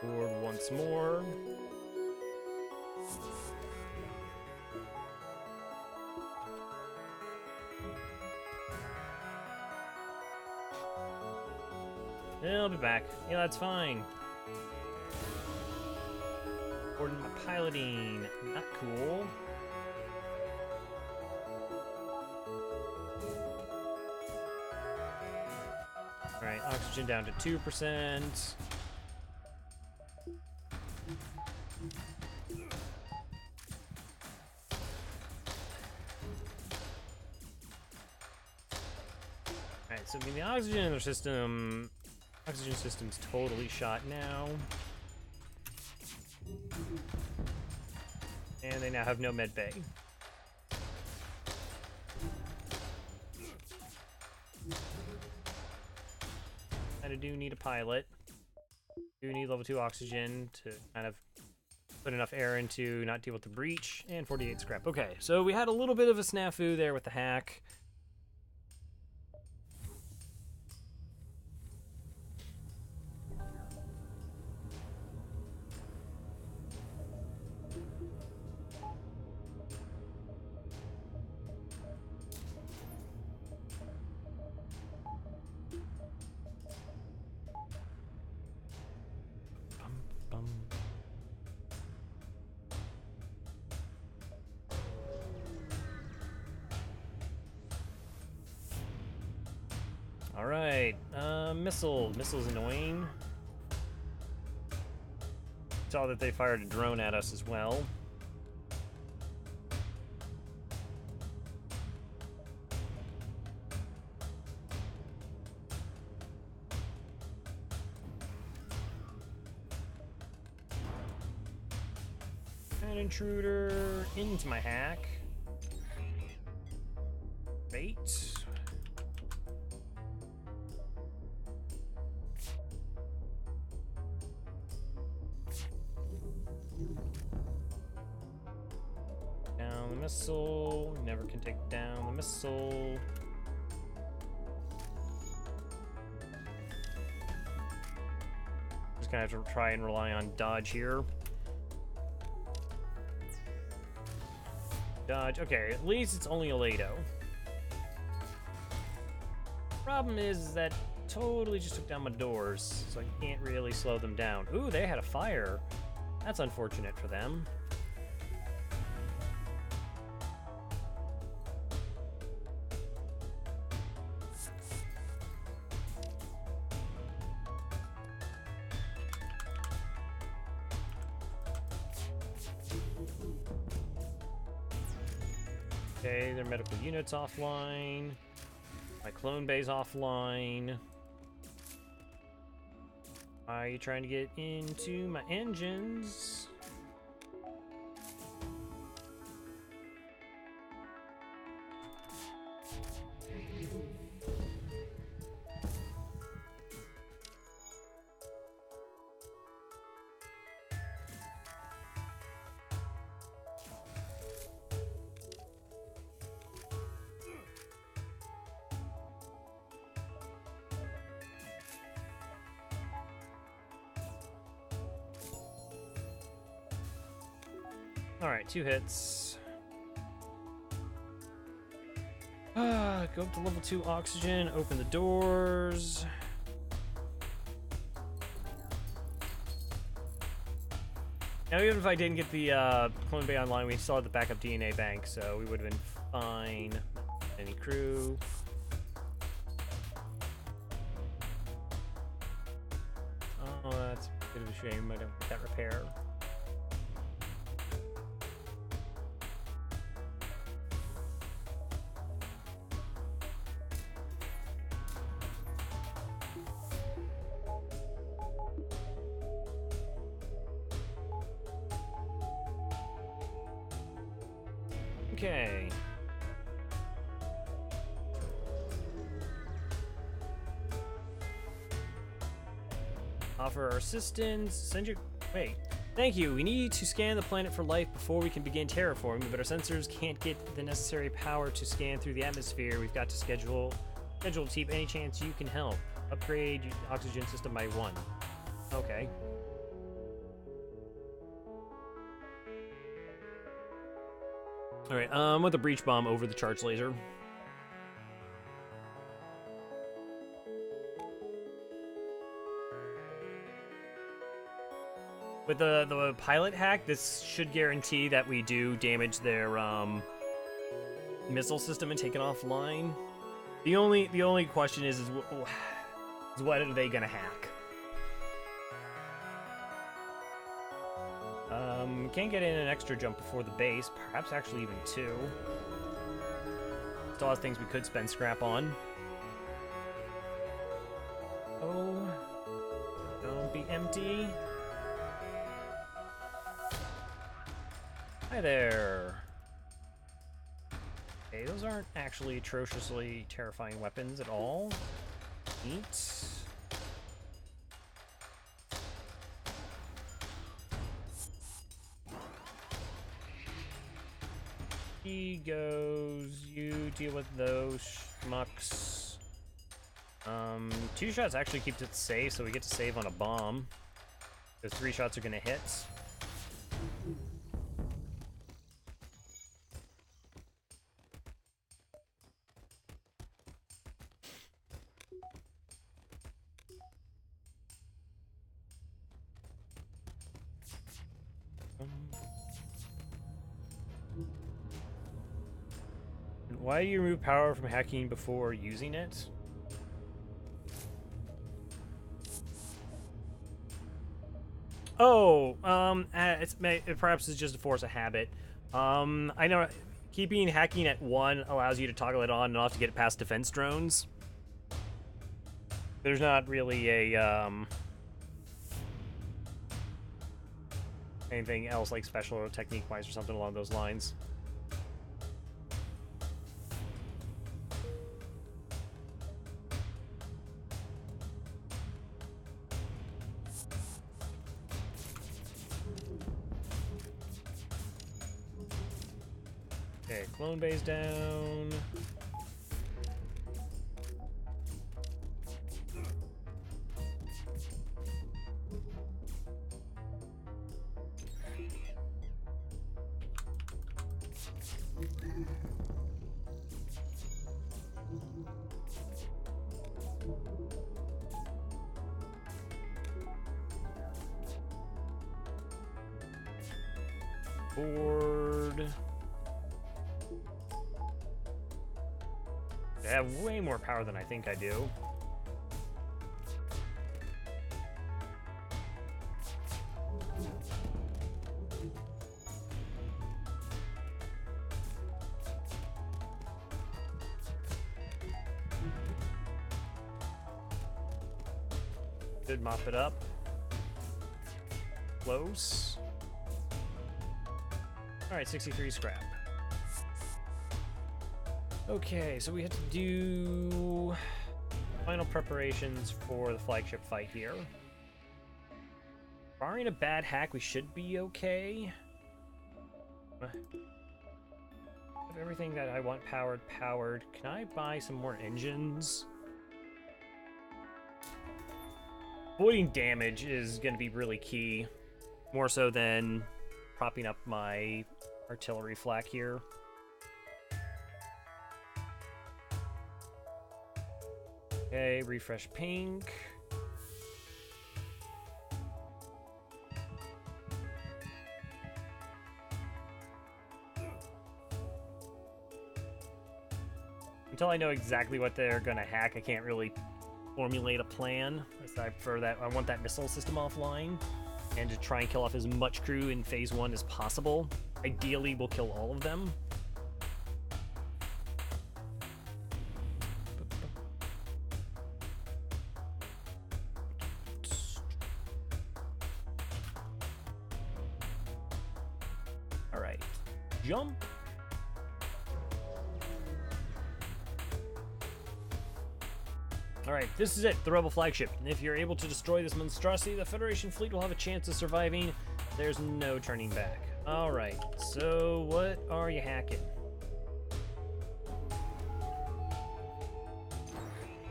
Board once more. I'll be back. Yeah, that's fine. Boarding my piloting. Not cool. Alright, oxygen down to 2%. Alright, so I mean the oxygen in their system. Oxygen system's totally shot now. And they now have no med bay. I do need a pilot. Do need level 2 oxygen to kind of put enough air in to not deal with the breach. And 48 scrap. Okay, so we had a little bit of a snafu there with the hack. Alright, missile. Missile's annoying. Saw that they fired a drone at us as well. An intruder into my hack. Bait. Down the missile. Never can take down the missile. Just gonna have to try and rely on dodge here. Dodge. Okay, at least it's only a Lado. Problem is that totally just took down my doors, so I can't really slow them down. Ooh, they had a fire. That's unfortunate for them. Okay, their medical units offline. My clone bay's offline. Are you trying to get into my engines? Alright, 2 hits. Go up to level 2 oxygen, open the doors. Now, even if I didn't get the clone bay online, we still had the backup DNA bank, so we would have been fine. Any crew. Oh, that's a bit of a shame. I don't get that repair. Okay. Offer our assistance. Send your... Wait. Thank you. We need to scan the planet for life before we can begin terraforming, but our sensors can't get the necessary power to scan through the atmosphere. We've got to schedule to keep any chance you can help. Upgrade your oxygen system by 1. Okay. Alright, with a breach bomb over the charge laser. With the pilot hack, this should guarantee that we do damage their missile system and take it offline. The only question is what are they gonna hack? Can't get in an extra jump before the base, perhaps actually even 2. Still has things we could spend scrap on. Oh, don't be empty. Hi there. Okay, those aren't actually atrociously terrifying weapons at all. Neat. He goes, you deal with those schmucks. 2 shots actually keeps it safe, so we get to save on a bomb. Those 3 shots are gonna hit. Why do you remove power from hacking before using it? Oh, perhaps it's just a force of habit. I know keeping hacking at 1 allows you to toggle it on and off to get it past defense drones. There's not really a anything else like special or technique-wise or something along those lines. Okay, clone bay's down. board. I have way more power than I think I do. Good, mop it up. Close. Alright, 63 scrap. Okay, so we have to do final preparations for the flagship fight here. Barring a bad hack, we should be okay. Have everything that I want powered. Can I buy some more engines? Avoiding damage is going to be really key. More so than propping up my artillery flak here. Okay, refresh pink. Until I know exactly what they're gonna hack, I can't really formulate a plan. Aside for that, I want that missile system offline, and to try and kill off as much crew in phase 1 as possible. Ideally, we'll kill all of them. Alright, jump. Alright, this is it, the Rebel flagship. And if you're able to destroy this monstrosity, the Federation fleet will have a chance of surviving. There's no turning back. Alright, so what are you hacking?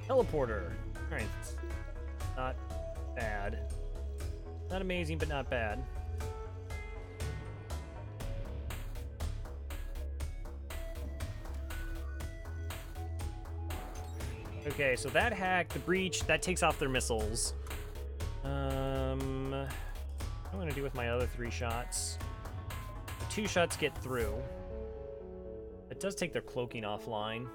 Teleporter. Alright, not bad. Not amazing, but not bad. Okay, so that hack, the breach, that takes off their missiles. What am I gonna do with my other 3 shots? The 2 shots get through. It does take their cloaking offline.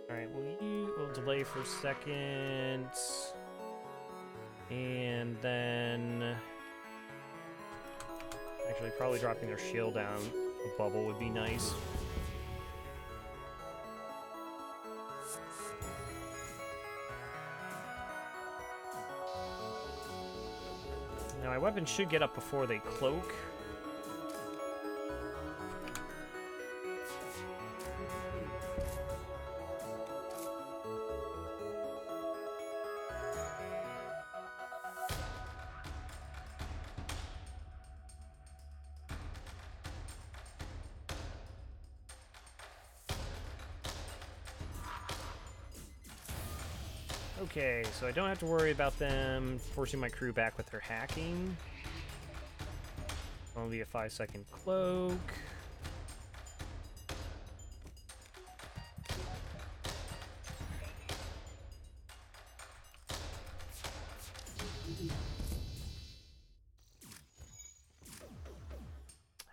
Alright, we'll delay for a second. And then... Actually, probably dropping their shield down a bubble would be nice. Now, my weapon should get up before they cloak. Okay, so I don't have to worry about them forcing my crew back with their hacking. Only a 5-second cloak.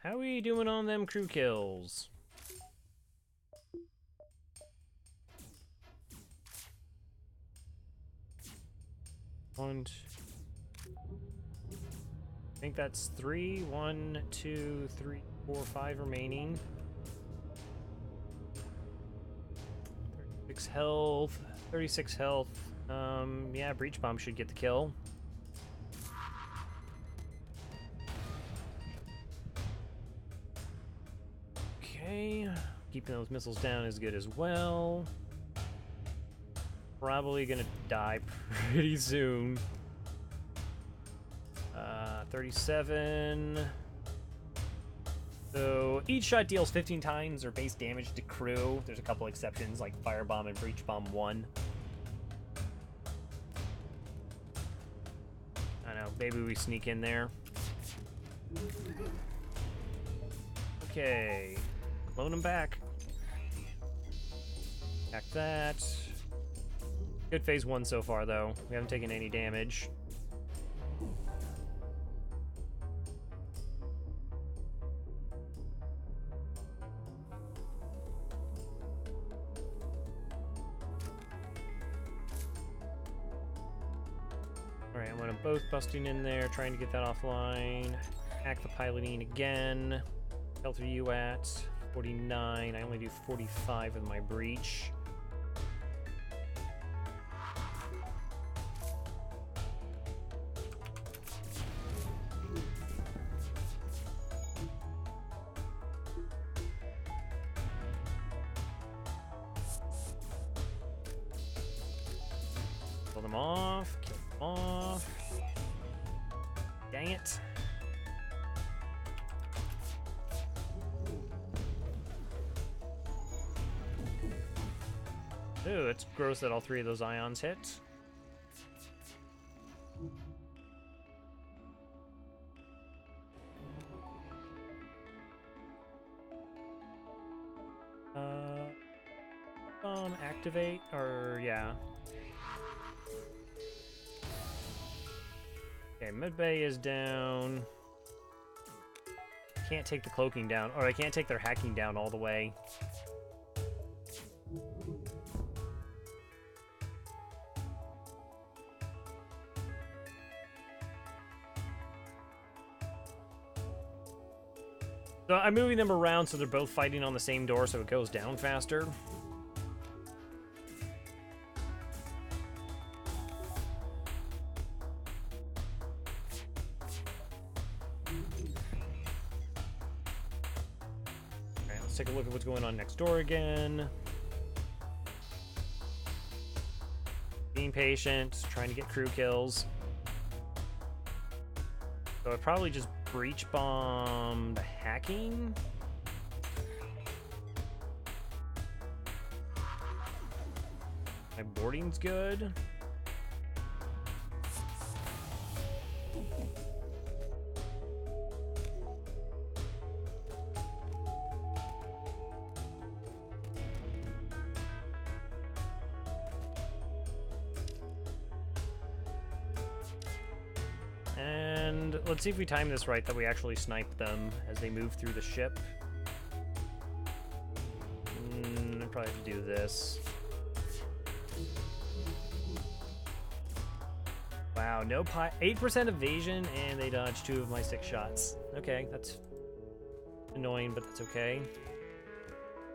How are we doing on them crew kills? I think that's 3. 1, 2, 3, 4, 5 remaining. 36 health. 36 health. Yeah, breach bomb should get the kill. Okay, keeping those missiles down is good as well. Probably gonna die pretty soon. 37. So each shot deals 15 times or base damage to crew. There's a couple exceptions like Firebomb and Breach Bomb 1. I don't know, maybe we sneak in there. Okay, clone them back. Hack that. Good phase 1 so far, though. We haven't taken any damage. Alright, I want them both busting in there, trying to get that offline. Hack the piloting again. How are you at? 49. I only do 45 with my breach. Kill them off. Kill them off. Dang it. Ooh, it's gross that all 3 of those ions hit. Activate, or yeah. Okay, mid-bay is down. Can't take the cloaking down, or I can't take their hacking down all the way. So I'm moving them around so they're both fighting on the same door so it goes down faster. Alright, let's take a look at what's going on next door again. Being patient, trying to get crew kills. So I probably just breach bomb the hacking. My boarding's good. And let's see if we time this right, that we actually snipe them as they move through the ship. I probably have to do this. Wow, no 8% evasion, and they dodged 2 of my 6 shots. Okay, that's annoying, but that's okay.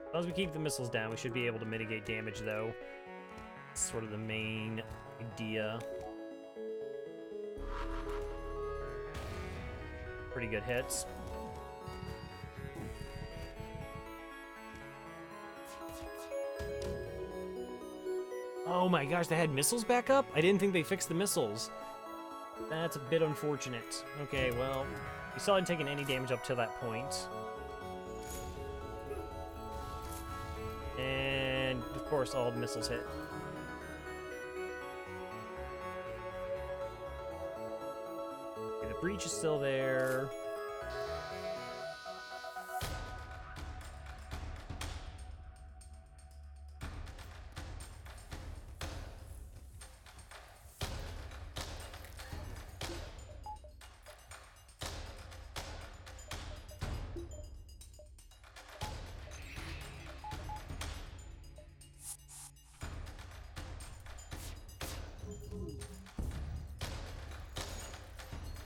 As long as we keep the missiles down, we should be able to mitigate damage, though. That's sort of the main idea. Pretty good hits. Oh my gosh, they had missiles back up? I didn't think they fixed the missiles. That's a bit unfortunate. Okay, well, we still hadn't taken any damage up to that point. And, of course, all the missiles hit. Okay, the breach is still there.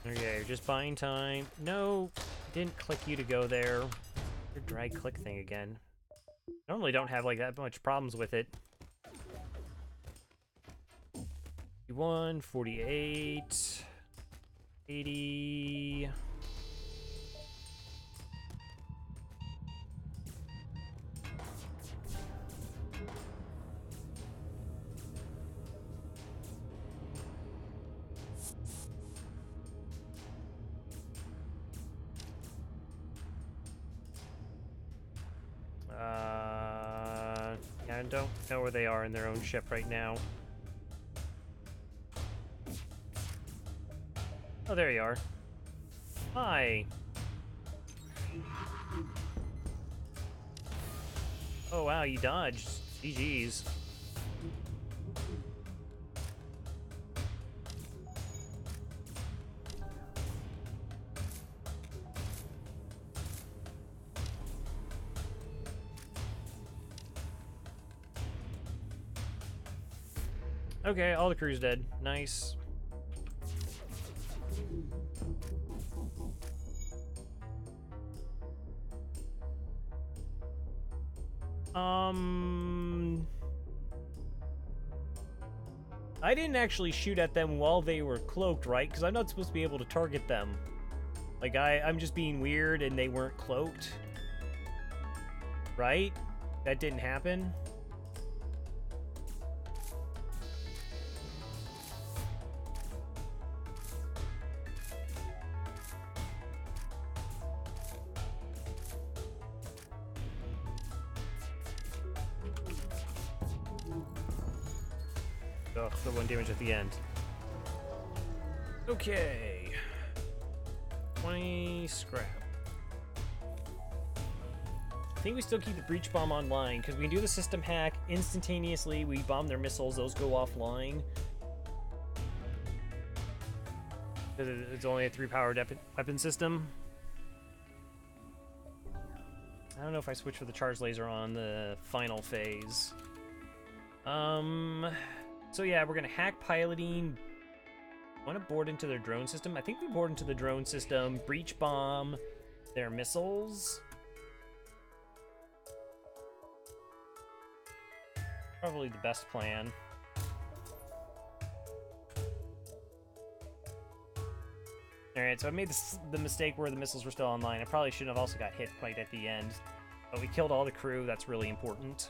Okay, you're just buying time. No, didn't click you to go there. Your drag click thing again. Normally don't have like that much problems with it. 51, 48, 80. I don't know where they are in their own ship right now. Oh, there you are. Hi. Oh, wow, you dodged. GG's. Okay, all the crew's dead. Nice. I didn't actually shoot at them while they were cloaked, right? Because I'm not supposed to be able to target them. Like, I'm just being weird and they weren't cloaked. Right? That didn't happen? Ugh, the 1 damage at the end. Okay. 20 scrap. I think we still keep the breach bomb online, because we can do the system hack instantaneously. We bomb their missiles, those go offline. It's only a 3-powered weapon system. I don't know if I switch for the charge laser on the final phase. So yeah, we're gonna hack piloting. Want to board into their drone system? I think we board into the drone system, breach bomb their missiles. Probably the best plan. Alright, so I made the mistake where the missiles were still online. I probably shouldn't have also got hit quite at the end. But we killed all the crew, that's really important.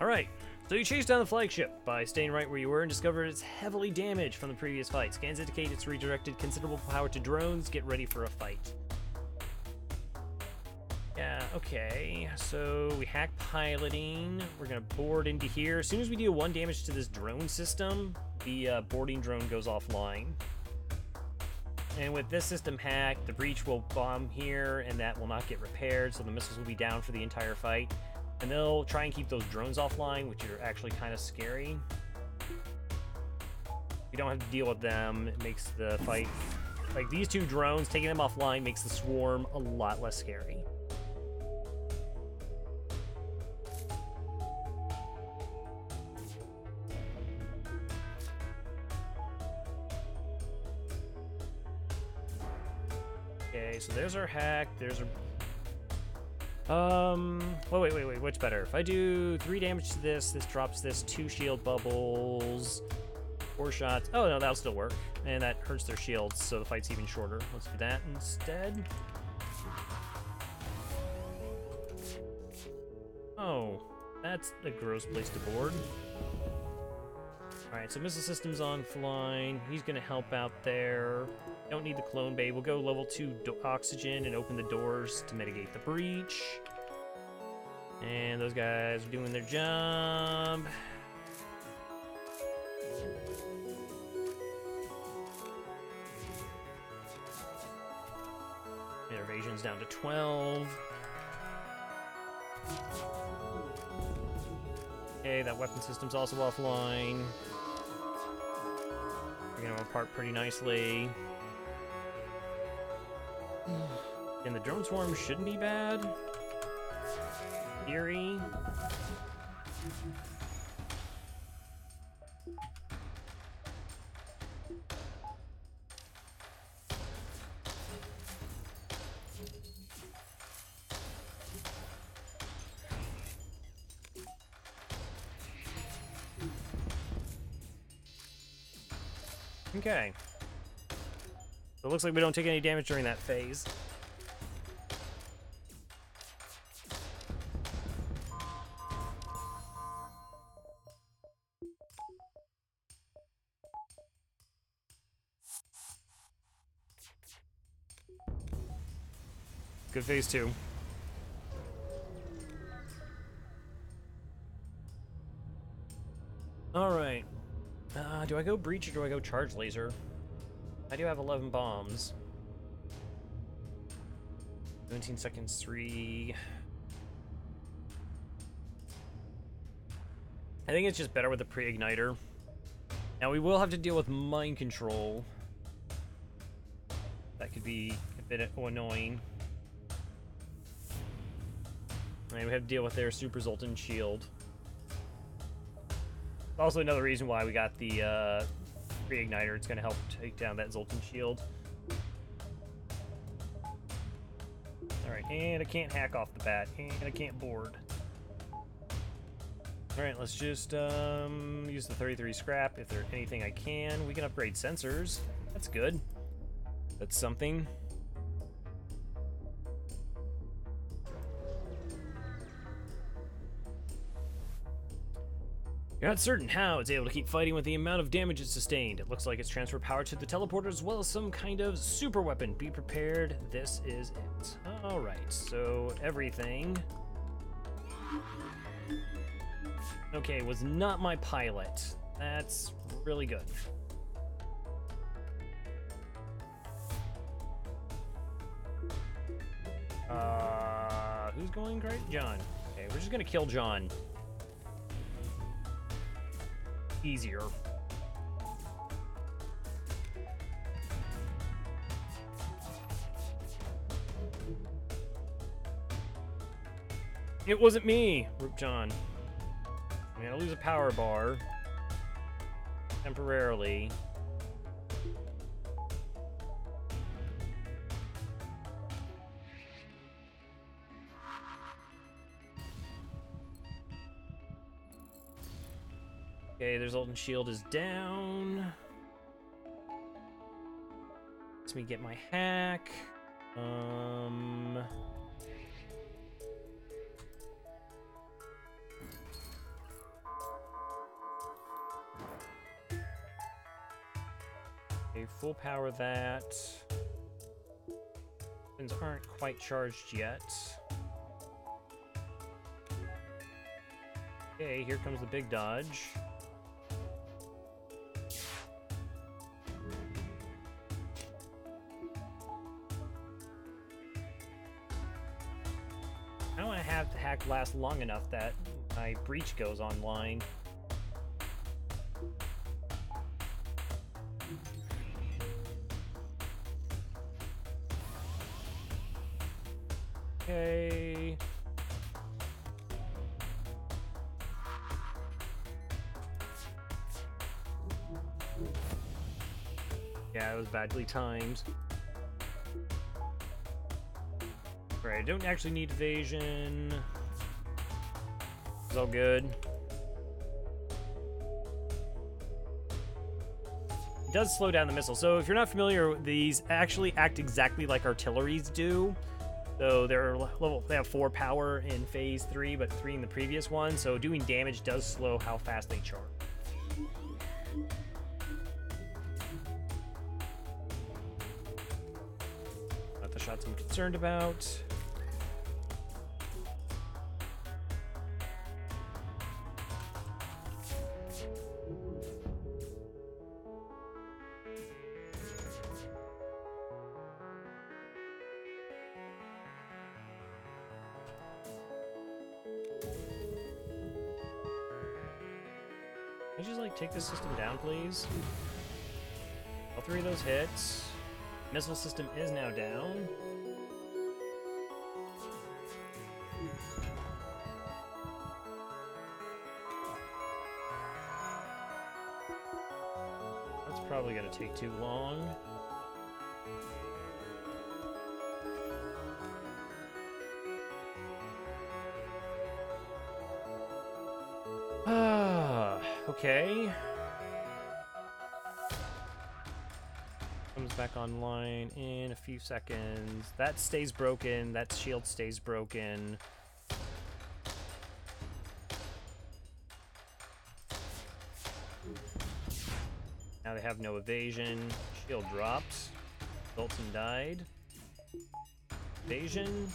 Alright, so you chase down the flagship by staying right where you were and discover it's heavily damaged from the previous fight. Scans indicate it's redirected considerable power to drones. Get ready for a fight. Yeah, okay, so we hack piloting. We're gonna board into here. As soon as we deal 1 damage to this drone system, the boarding drone goes offline. And with this system hack, the breach will bomb here, and that will not get repaired, so the missiles will be down for the entire fight. And they'll try and keep those drones offline, which are actually kind of scary. We don't have to deal with them. It makes the fight... Like, these 2 drones, taking them offline makes the swarm a lot less scary. Okay, so there's our hack. There's our... wait, what's better? If I do 3 damage to this, this drops this 2 shield bubbles, 4 shots. Oh, no, that'll still work. And that hurts their shields, so the fight's even shorter. Let's do that instead. Oh, that's a gross place to board. Alright, so missile system's offline. He's gonna help out there. Don't need the clone bay. We'll go level 2 oxygen and open the doors to mitigate the breach. And those guys are doing their job. Their evasion's down to 12. Okay, that weapon system's also offline. We're gonna apart pretty nicely. And the drone swarm shouldn't be bad. Theory. Okay. So it looks like we don't take any damage during that phase. Good phase 2. Alright. Do I go breach or do I go charge laser? I do have 11 bombs. 17 seconds, 3. I think it's just better with a pre-igniter. Now we will have to deal with mind control. That could be a bit annoying. And we have to deal with their super Zoltan shield. Also another reason why we got the re-igniter. It's going to help take down that Zoltan shield. Alright, and I can't hack off the bat, and I can't board. Alright, let's just use the 33 scrap if there's anything I can. We can upgrade sensors. That's good. That's something. You're not certain how it's able to keep fighting with the amount of damage it's sustained. It looks like it's transferred power to the teleporter as well as some kind of super weapon. Be prepared. This is it. Alright, so everything. Okay, was not my pilot. That's really good. Who's going great? John. Okay, we're just gonna kill John. Easier. It wasn't me, Roop John. I'm gonna lose a power bar temporarily. Okay, their Zoltan shield is down. Lets me get my hack. Okay, full power that. Weapons aren't quite charged yet. Okay, here comes the big dodge. I don't want to have the hack last long enough that my breach goes online. Okay. Yeah, it was badly timed. Right, I don't actually need evasion. It's all good. It does slow down the missile. So if you're not familiar, these actually act exactly like artilleries do. So they're level, they have 4 power in phase 3, but 3 in the previous one. So doing damage does slow how fast they charge. Not the shots I'm concerned about. Can you just, like, take this system down, please? All 3 of those hits. Missile system is now down. That's probably gonna take too long. Okay. Comes back online in a few seconds. That stays broken. That shield stays broken. Now they have no evasion. Shield dropped. Zoltan died. Evasion.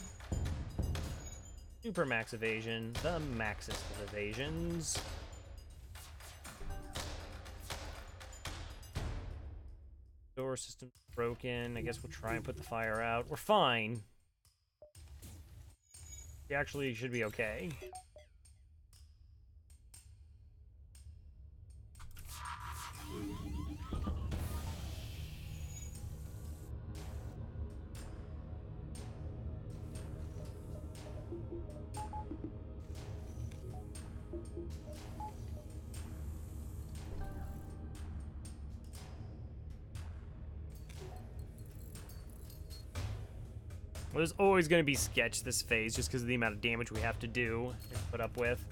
Super max evasion. The maxest of evasions. Door system broken. I guess we'll try and put the fire out. We're fine. We actually should be okay. Well, there's always going to be sketch this phase just because of the amount of damage we have to do and put up with.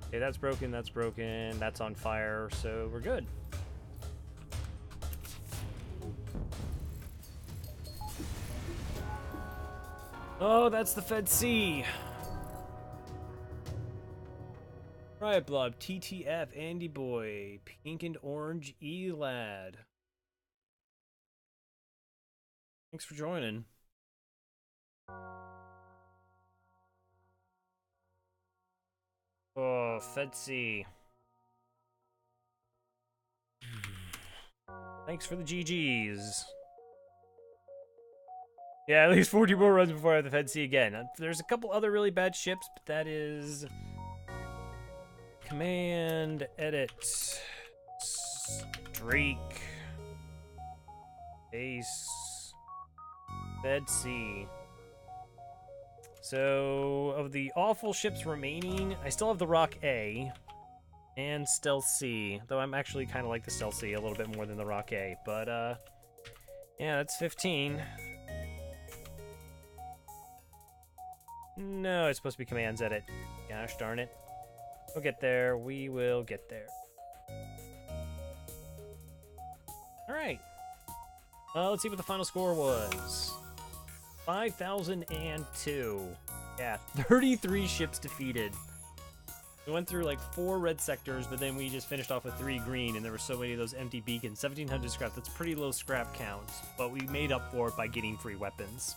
Okay, that's broken, that's on fire, so we're good. Oh, that's the Fed C. Riot Blob, TTF, Andy Boy, Pink and Orange, E-Lad. Thanks for joining. Oh, Fed C. Thanks for the GGs. Yeah, at least 40 more runs before I have the Fed C again. There's a couple other really bad ships, but that is... Command, edit, streak, ace, Fed C. So, of the awful ships remaining, I still have the Rock A and Stealth C, though I'm actually kind of like the Stealth C a little bit more than the Rock A, but, yeah, that's 15. No, it's supposed to be commands edit. Gosh darn it. We'll get there. We will get there. Alright. Let's see what the final score was. 5,002. Yeah, 33 ships defeated. We went through like 4 red sectors, but then we just finished off with 3 green, and there were so many of those empty beacons. 1,700 scrap, that's pretty low scrap count, but we made up for it by getting free weapons.